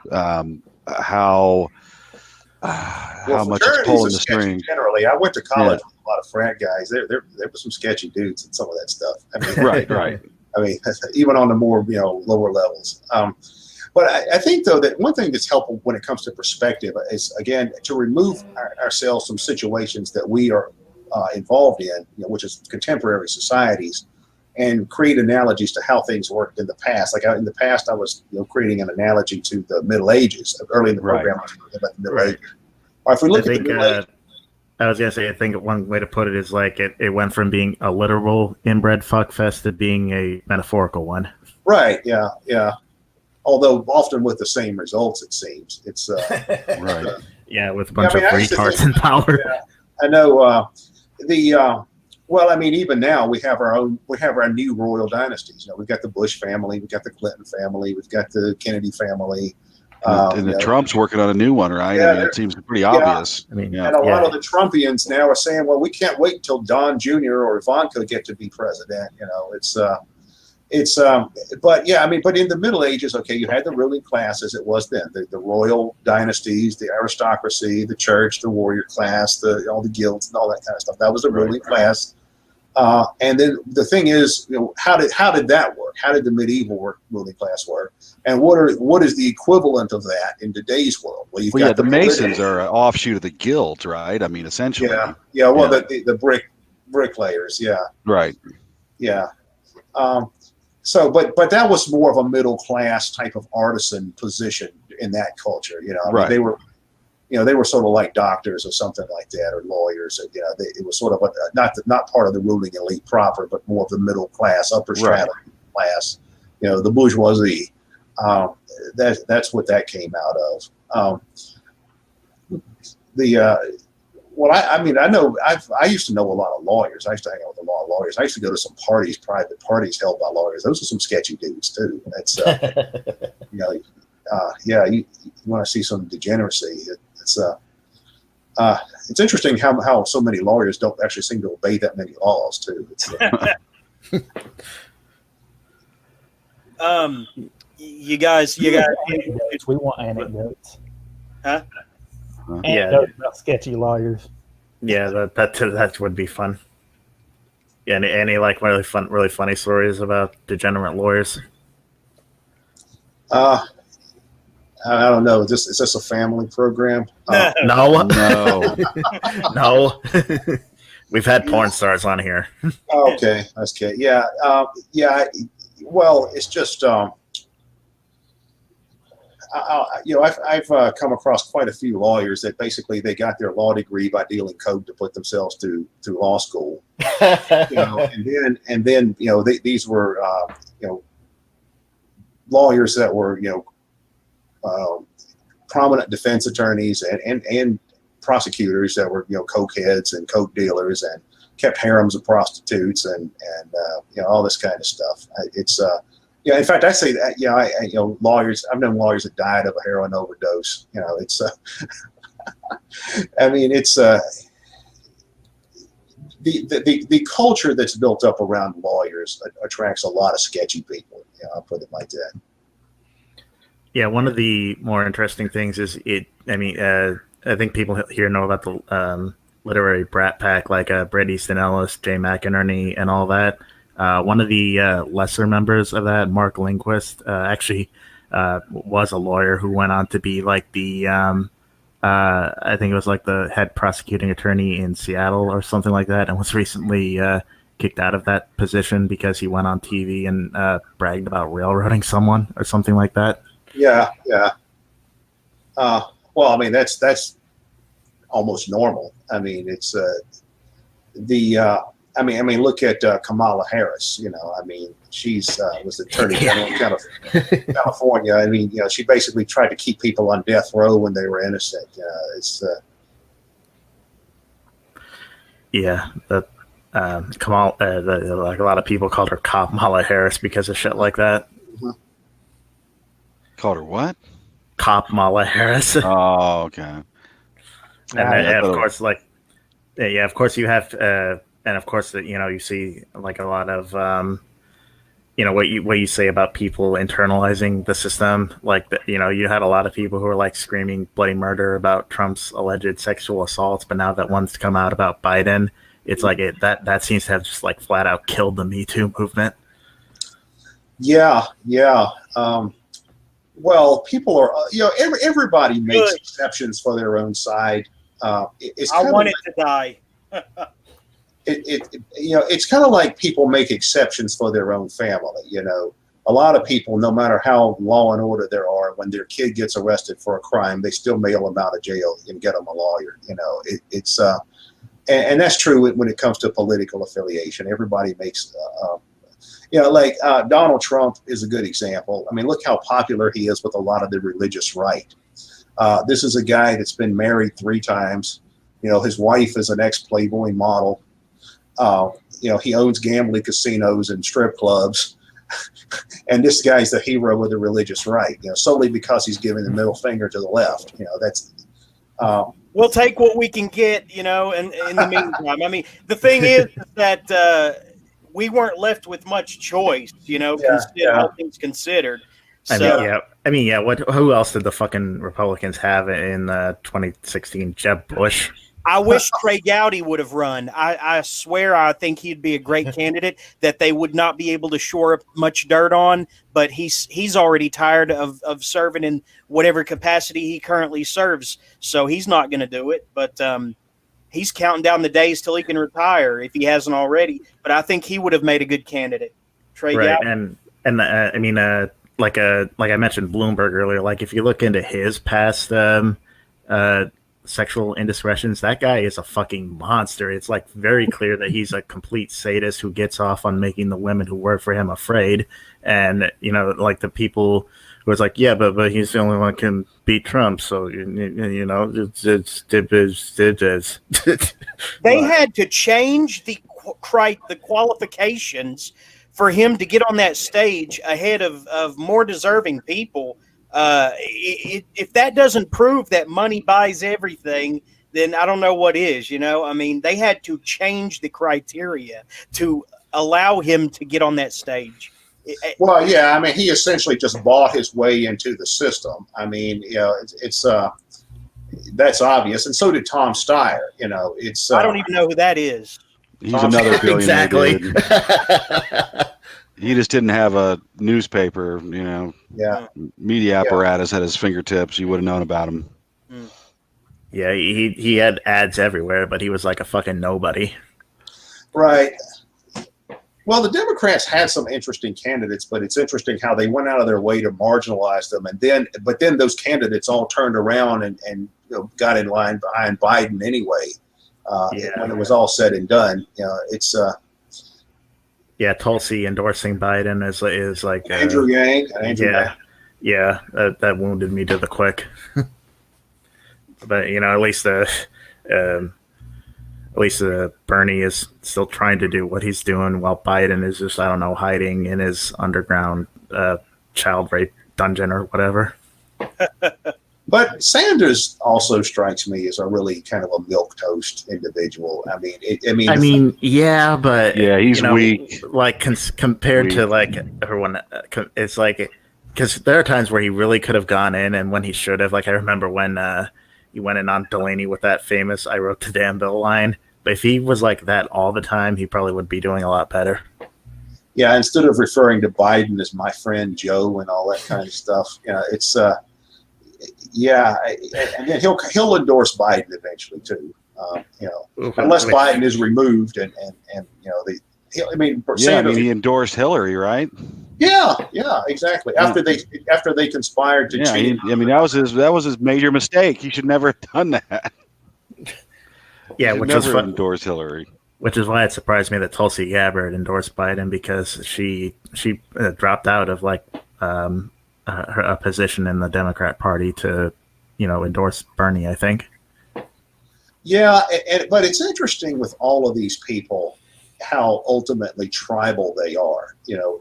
much is pulling the strings? Generally, I went to college with a lot of frat guys. There were some sketchy dudes in some of that stuff. I mean, right. I mean, even on the more lower levels. But I think, though, that one thing that's helpful when it comes to perspective is, again, to remove ourselves from situations that we are involved in, which is contemporary societies, and create analogies to how things worked in the past. Like in the past, I was creating an analogy to the Middle Ages. Early in the program, I was talking about the Middle Ages. Or if we look at the Middle Ages. I was going to say, I think one way to put it is like it went from being a literal inbred fuckfest to being a metaphorical one. Right, yeah. Although often with the same results, it seems. It's right. Yeah, with a bunch of retards in power. Yeah, I know. Well, I mean, even now we have our new royal dynasties. We've got the Bush family, we've got the Clinton family, we've got the Kennedy family. And the Trump's working on a new one, right? Yeah, I mean, it seems pretty obvious. I mean, and a lot of the Trumpians now are saying, well, we can't wait until Don Jr. or Ivanka get to be president. It's it's but yeah, I mean, but in the Middle Ages, okay, you had the ruling class as it was then, the royal dynasties, the aristocracy, the church, the warrior class, all the guilds and all that kind of stuff. That was the ruling class. And then the thing is, how did that work? How did the medieval ruling class work? And what is the equivalent of that in today's world? Well, the Masons are an offshoot of the guilds, right? I mean, essentially. Yeah. Well, the bricklayers, yeah. Right. Yeah. So, but that was more of a middle class type of artisan position in that culture. I mean, they were, they were sort of like doctors or something like that, or lawyers. It was sort of not part of the ruling elite proper, but more of the middle class, upper strata class. The bourgeoisie. That's what that came out of. I used to know a lot of lawyers. I used to hang out with a lot of lawyers. I used to go to some parties, private parties held by lawyers. Those are some sketchy dudes too. That's you want to see some degeneracy. It's interesting how so many lawyers don't actually seem to obey that many laws too. You guys, anecdotes. We want anecdotes. Huh? Anecdotes about sketchy lawyers. Yeah, that would be fun. Yeah, any like really funny stories about degenerate lawyers? I don't know. Is this a family program? No. No. We've had porn stars on here. Okay, that's okay. Yeah, well, it's just I've come across quite a few lawyers that basically they got their law degree by dealing code to put themselves through law school. And then these were lawyers that were prominent defense attorneys and prosecutors that were cokeheads and coke dealers and kept harems of prostitutes and all this kind of stuff. It's in fact, I say that lawyers. I've known lawyers that died of a heroin overdose. It's I mean, it's the culture that's built up around lawyers attracts a lot of sketchy people. I'll put it like that. Yeah, one of the more interesting things is I think people here know about the literary brat pack, like Bret Easton Ellis, Jay McInerney, and all that. One of the lesser members of that, Mark Lindquist, actually was a lawyer who went on to be like the, I think it was like the head prosecuting attorney in Seattle or something like that, and was recently kicked out of that position because he went on TV and bragged about railroading someone or something like that. Yeah. Well, I mean, that's almost normal. I mean, it's I mean, look at Kamala Harris. I mean, she's was the Attorney General of California. I mean, she basically tried to keep people on death row when they were innocent. It's yeah, that Kamala, like a lot of people called her Kamala Harris because of shit like that. Mm-hmm. Called her what? Kamala Harris. Oh, okay. And of course, of course you have. And of course, you see like a lot of, what you say about people internalizing the system. Like, you had a lot of people who were like screaming bloody murder about Trump's alleged sexual assaults, but now that one's come out about Biden, it's like that seems to have just like flat out killed the Me Too movement. Yeah. Well, people are, everybody makes exceptions for their own side. I want it to die. It's kind of like people make exceptions for their own family. A lot of people, no matter how law and order there are, when their kid gets arrested for a crime, they still mail them out of jail and get them a lawyer. And that's true when it comes to political affiliation. Everybody makes, like Donald Trump is a good example. I mean, look how popular he is with a lot of the religious right. This is a guy that's been married 3 times. His wife is an ex-Playboy model. He owns gambling casinos and strip clubs, and this guy's the hero of the religious right. Solely because he's giving the middle finger to the left. That's. We'll take what we can get. And in the meantime, I mean, the thing is that we weren't left with much choice, all things considered. I So, mean, yeah. Who else did the fucking Republicans have in 2016? Jeb Bush. I wish Trey Gowdy would have run. I swear I think he'd be a great candidate that they would not be able to shore up much dirt on, but he's already tired of serving in whatever capacity he currently serves, so he's not going to do it. But he's counting down the days till he can retire if he hasn't already. But I think he would have made a good candidate. Trey Gowdy. And I mean, like I mentioned Bloomberg earlier, like if you look into his past sexual indiscretions, that guy is a fucking monster. It's like very clear that he's a complete sadist who gets off on making the women who work for him afraid. And like the people who was like, yeah, but he's the only one who can beat Trump, so it's they had to change the qualifications for him to get on that stage ahead of more deserving people. If that doesn't prove that money buys everything, then I don't know what is. I mean, they had to change the criteria to allow him to get on that stage. Well, yeah, I mean, he essentially just bought his way into the system. I mean, it's that's obvious, and so did Tom Steyer. It's I don't even know who that is. He's another billionaire. Exactly. Dude. He just didn't have a newspaper, media apparatus at his fingertips. You would have known about him. Yeah, he had ads everywhere, but he was like a fucking nobody. Right. Well, the Democrats had some interesting candidates, but it's interesting how they went out of their way to marginalize them, but then those candidates all turned around and got in line behind Biden anyway. When it was all said and done, it's. Tulsi endorsing Biden is like Andrew Yang. Yeah, that wounded me to the quick. But at least Bernie is still trying to do what he's doing, while Biden is just, I don't know, hiding in his underground child rape dungeon or whatever. But Sanders also strikes me as a really kind of a milquetoast individual. I mean, yeah, but he's weak. Like compared to like everyone, it's like because there are times where he really could have gone in, and when he should have. Like I remember when he went in on Delaney with that famous "I wrote the damn bill" line. But if he was like that all the time, he probably would be doing a lot better. Yeah, instead of referring to Biden as my friend Joe and all that kind of stuff, it's. And then he'll endorse Biden eventually too. Unless Biden is removed and Sanders, he endorsed Hillary, right? Yeah, exactly. After they conspired to cheat. That was his major mistake. He should never have done that. Yeah, which was fun. Endorse Hillary. Which is why it surprised me that Tulsi Gabbard endorsed Biden, because she dropped out of a position in the Democrat Party to, endorse Bernie, I think. Yeah, but it's interesting with all of these people how ultimately tribal they are.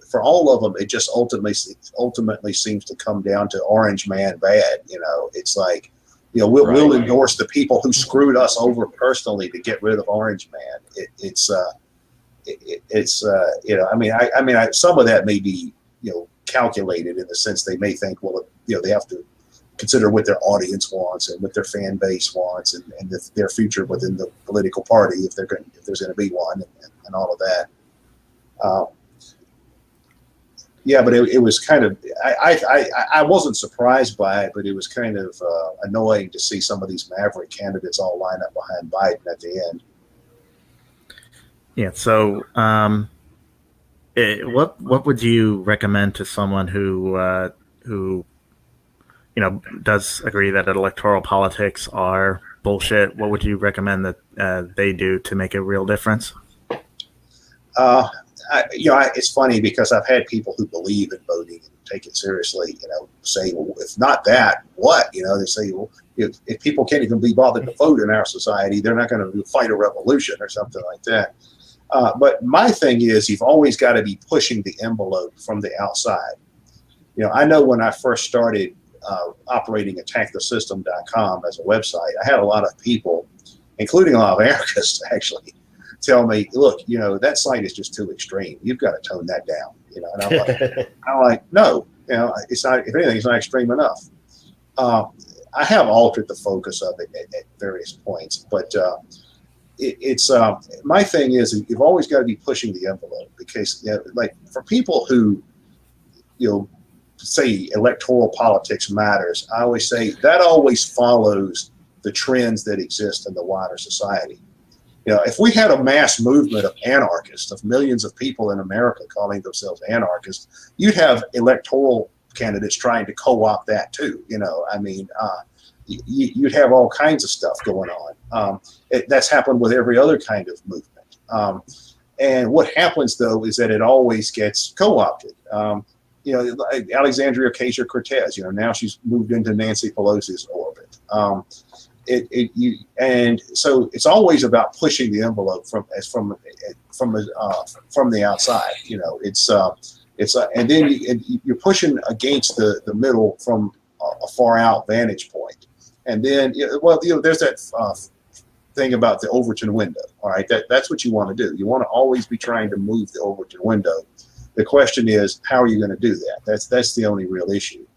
For all of them, it just ultimately seems to come down to orange man bad. It's like, we'll endorse the people who screwed us over personally to get rid of orange man. Some of that may be, calculated in the sense they may think, well, they have to consider what their audience wants and what their fan base wants and their future within the political party if there's going to be one and all of that. But it was kind of I wasn't surprised by it, but it was kind of annoying to see some of these maverick candidates all line up behind Biden at the end. Yeah. So, what would you recommend to someone who does agree that electoral politics are bullshit? What would you recommend that they do to make a real difference? It's funny because I've had people who believe in voting and take it seriously, say, well, if not that, what? They say, well, if people can't even be bothered to vote in our society, they're not going to fight a revolution or something like that. But my thing is, you've always got to be pushing the envelope from the outside. I know when I first started operating attackthesystem.com as a website, I had a lot of people, including a lot of anarchists, actually, tell me, look, that site is just too extreme. You've got to tone that down. And I'm like, no, it's not. If anything, it's not extreme enough. I have altered the focus of it at various points, but it's my thing is you've always got to be pushing the envelope, because like for people who say electoral politics matters, I always say that always follows the trends that exist in the wider society. If we had a mass movement of anarchists, of millions of people in America calling themselves anarchists, you'd have electoral candidates trying to co-opt that too. You'd have all kinds of stuff going on. That's happened with every other kind of movement. And what happens though is that it always gets co-opted. Alexandria Ocasio-Cortez, now she's moved into Nancy Pelosi's orbit. And so it's always about pushing the envelope from the outside. And then you're pushing against the middle from a far out vantage point. And then, there's that thing about the Overton window. All right, that's what you want to do. You want to always be trying to move the Overton window. The question is, how are you going to do that? That's the only real issue.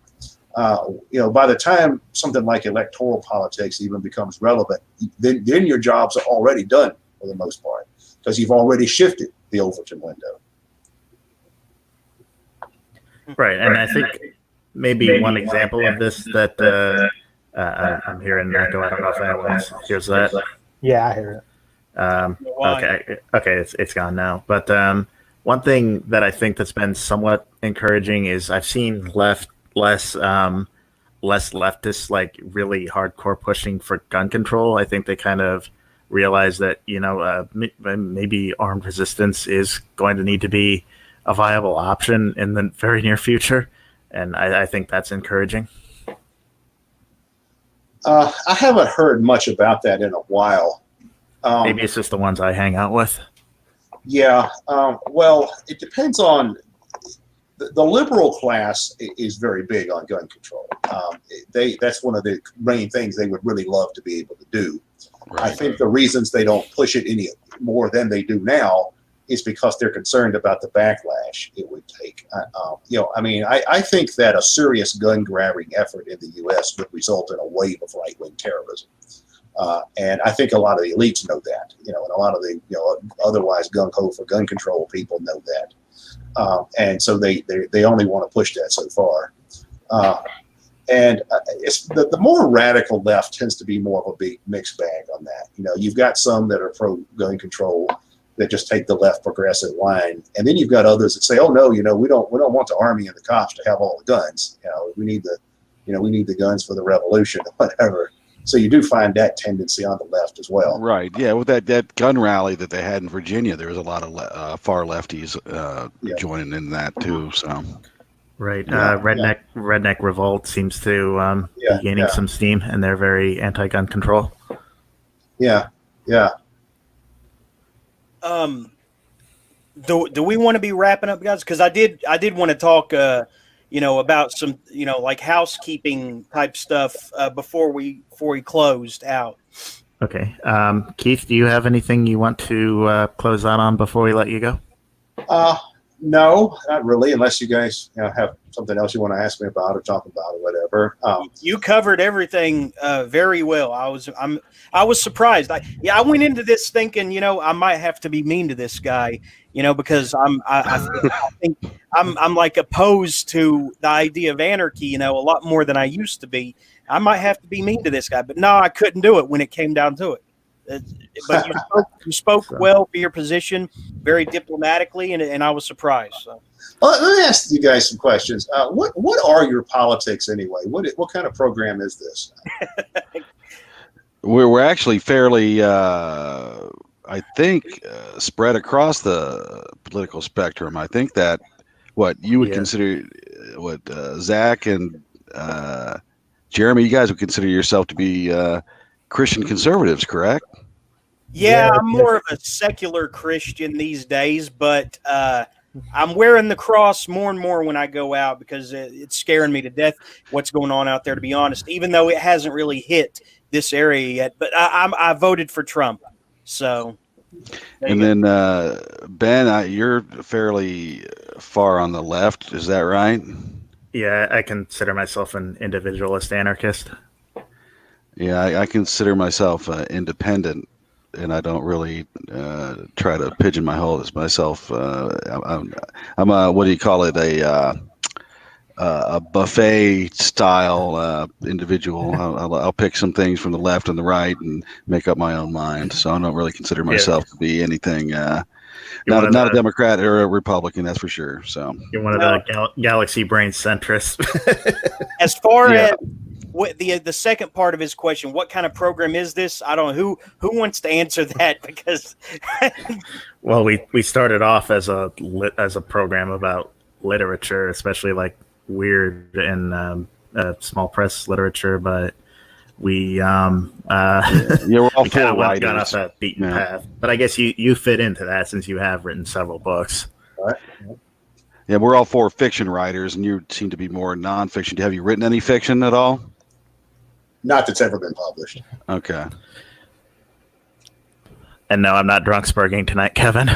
By the time something like electoral politics even becomes relevant, then your jobs are already done for the most part, because you've already shifted the Overton window. Right, and I think maybe one example of this that I'm hearing an echo. I don't know if anyone hears that. Yeah, I hear it. Okay, it's gone now. But one thing that I think that's been somewhat encouraging is I've seen less leftists like really hardcore pushing for gun control. I think they kind of realize that maybe armed resistance is going to need to be a viable option in the very near future, and I think that's encouraging. I haven't heard much about that in a while. Maybe it's just the ones I hang out with. Yeah, well, it depends on the liberal class is very big on gun control. That's one of the main things they would really love to be able to do. Right. I think the reasons they don't push it any more than they do now is because they're concerned about the backlash it would take. I think that a serious gun grabbing effort in the U.S. would result in a wave of right-wing terrorism. And I think a lot of the elites know that, and a lot of the, otherwise gung-ho for gun control people know that. And so they only want to push that so far. It's the more radical left tends to be more of a big mixed bag on that. You've got some that are pro-gun control that just take the left progressive line, and then you've got others that say, "Oh no, we don't want the army and the cops to have all the guns. We need the guns for the revolution or whatever." So you do find that tendency on the left as well. Right. Yeah. With that gun rally that they had in Virginia, there was a lot of far lefties joining in that too. So. Right. Redneck Revolt seems to be gaining some steam, and they're very anti-gun control. Yeah. Yeah. Do we want to be wrapping up, guys? Because I did want to talk, about some, like housekeeping type stuff before we closed out. Okay. Keith, do you have anything you want to close out on before we let you go? No, not really, unless you guys have something else you want to ask me about or talk about or whatever. You covered everything very well. I was surprised. I went into this thinking, I might have to be mean to this guy, because I think I'm like opposed to the idea of anarchy, a lot more than I used to be. I might have to be mean to this guy, but no, I couldn't do it when it came down to it. But you spoke well for your position, very diplomatically, and I was surprised. So. Well, let me ask you guys some questions. What are your politics anyway? What kind of program is this? We're actually fairly, I think, spread across the political spectrum. I think that what you would consider, Zach and Jeremy, you guys would consider yourself to be Christian conservatives, correct? Yeah, I'm more of a secular Christian these days, but I'm wearing the cross more and more when I go out because it's scaring me to death what's going on out there, to be honest, even though it hasn't really hit this area yet. But I voted for Trump, so. And then Ben, you're fairly far on the left. Is that right? Yeah, I consider myself an individualist anarchist. Yeah, I consider myself independent, and I don't really try to pigeonhole myself. I'm a, what do you call it, a buffet style individual. I'll pick some things from the left and the right and make up my own mind. So I don't really consider myself to be anything. Not a Democrat or a Republican, that's for sure. So you're one of the galaxy brain centrists. As far as what the second part of his question, what kind of program is this? I don't know who wants to answer that, because well, we started off as a program about literature, especially like weird and small press literature, but we we're all we four got writers. off that beaten path. But I guess you fit into that since you have written several books. Right. Yeah, we're all four fiction writers, and you seem to be more nonfiction. Have you written any fiction at all? Not that's ever been published. Okay. And no, I'm not drunksburging tonight, Kevin.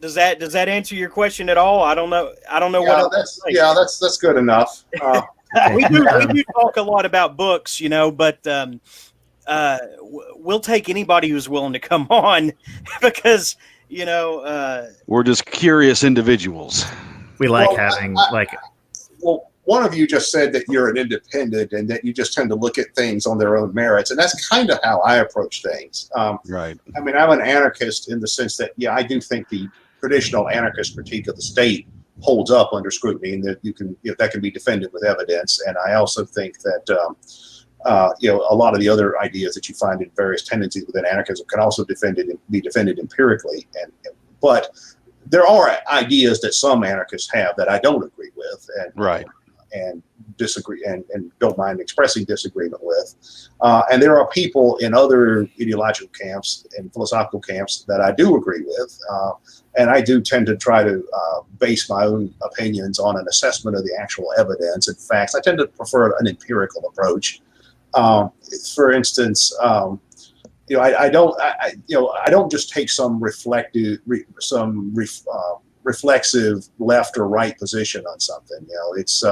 Does that answer your question at all? I don't know. What else to say. That's good enough. we do talk a lot about books, but we'll take anybody who's willing to come on, because we're just curious individuals. We like having Well, one of you just said that you're an independent and that you just tend to look at things on their own merits, and that's kind of how I approach things. Right. I mean, I'm an anarchist in the sense that, I do think the traditional anarchist critique of the state holds up under scrutiny, and that that can be defended with evidence. And I also think that a lot of the other ideas that you find in various tendencies within anarchism can also be defended empirically. But there are ideas that some anarchists have that I don't agree with, and disagree and don't mind expressing disagreement with. And there are people in other ideological camps and philosophical camps that I do agree with. And I do tend to try to base my own opinions on an assessment of the actual evidence and facts. I tend to prefer an empirical approach. For instance, I don't just take some reflexive left or right position on something. It's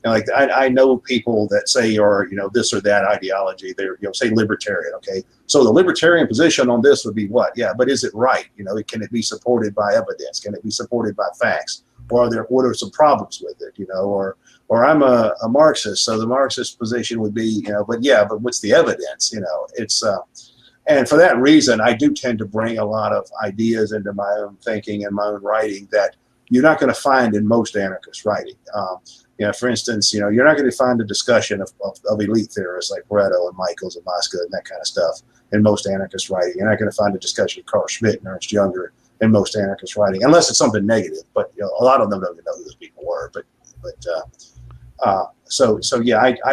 like I know people that say are this or that ideology. They're say libertarian. Okay, so the libertarian position on this would be what? Yeah, but is it right? Can it be supported by evidence? Can it be supported by facts? Or what are some problems with it? Or I'm a Marxist, so the Marxist position would be but what's the evidence? It's and for that reason, I do tend to bring a lot of ideas into my own thinking and my own writing that you're not going to find in most anarchist writing. For instance, you're not going to find a discussion of elite theorists like Pareto and Michaels and Mosca and that kind of stuff in most anarchist writing. You're not going to find a discussion of Carl Schmitt and Ernst Jünger in most anarchist writing, unless it's something negative. But a lot of them don't even know who those people were. I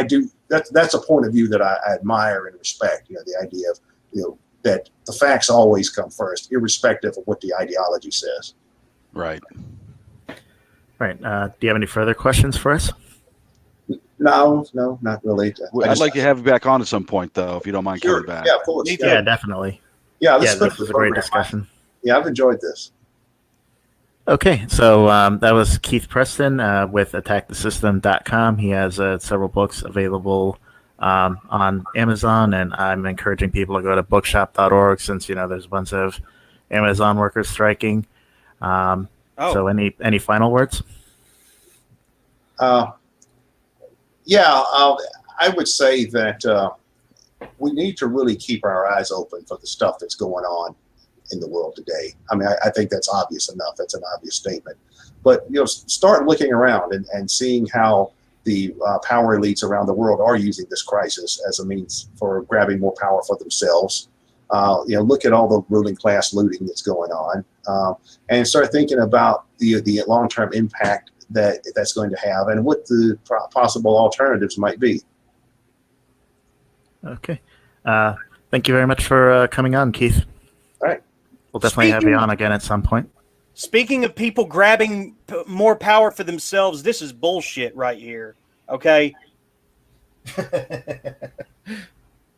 do. That's a point of view that I admire and respect. The idea of that the facts always come first, irrespective of what the ideology says. Right. Right. Do you have any further questions for us? No, not really. I'd like to have you back on at some point, though, if you don't mind coming back. Yeah, of course. Yeah, definitely. Yeah, this was a great discussion. Yeah, I've enjoyed this. Okay, so that was Keith Preston with attackthesystem.com. He has several books available on Amazon, and I'm encouraging people to go to bookshop.org since there's a bunch of Amazon workers striking. So any final words? I would say that we need to really keep our eyes open for the stuff that's going on in the world today. I mean, I think that's obvious enough. That's an obvious statement. But start looking around and seeing how the power elites around the world are using this crisis as a means for grabbing more power for themselves. Look at all the ruling class looting that's going on, and start thinking about the long-term impact that's going to have and what the possible alternatives might be. Okay. Thank you very much for coming on, Keith. All right. We'll definitely have you on again at some point. Speaking of people grabbing more power for themselves, this is bullshit right here. Okay.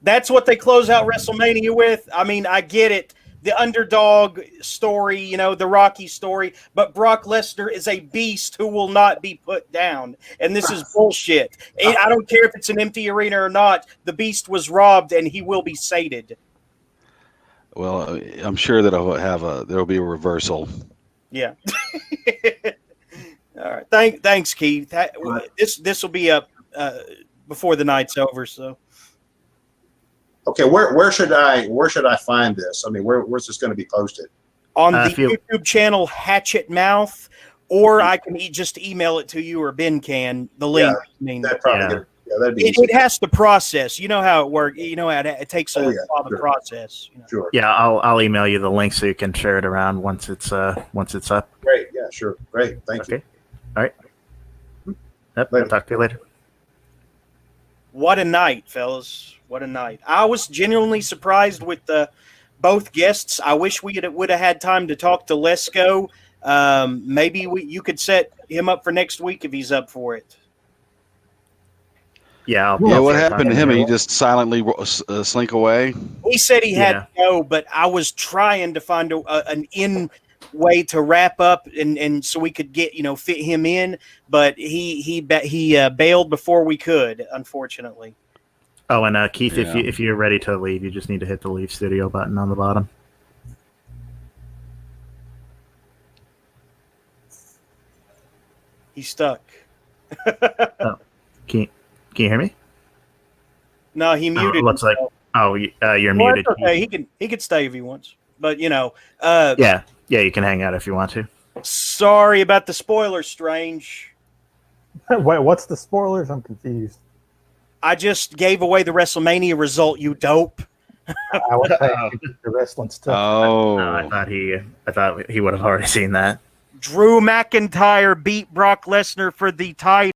That's what they close out WrestleMania with. I mean, I get it. The underdog story, you know, the Rocky story, but Brock Lesnar is a beast who will not be put down. And this is bullshit. I don't care if it's an empty arena or not. The beast was robbed and he will be sated. Well, I'm sure that there'll be a reversal. Yeah. All right. Thanks, Keith. This will be up before the night's over, so. Okay, where should I find this? I mean, where's this going to be posted? On the YouTube channel Hatchet Mouth, or I can just email it to you, or Ben can. The link. Yeah, I mean, that'd be easy. it has to process. You know how it works. You know how it takes a while to process. You know? Sure. Yeah, I'll email you the link so you can share it around once it's up. Great. Yeah, sure. Great. Thank you. All right. Yep. I'll talk to you later. What a night, fellas. What a night. I was genuinely surprised with both guests. I wish we would have had time to talk to Lesko. Maybe you could set him up for next week if he's up for it. Yeah. What happened to him? He just silently slink away? He said he had to go, but I was trying to find an in way to wrap up and so we could get, fit him in, but he bailed before we could, unfortunately. Oh, and Keith, if you're ready to leave, you just need to hit the leave studio button on the bottom. He's stuck. Oh, can you hear me? No, he muted. It looks like you're muted. Okay, he could stay if he wants, but yeah, you can hang out if you want to. Sorry about the spoilers, Strange. Wait, what's the spoilers? I'm confused. I just gave away the WrestleMania result, you dope. I was saying the wrestling stuff. Oh, no, I thought he would have already seen that. Drew McIntyre beat Brock Lesnar for the title.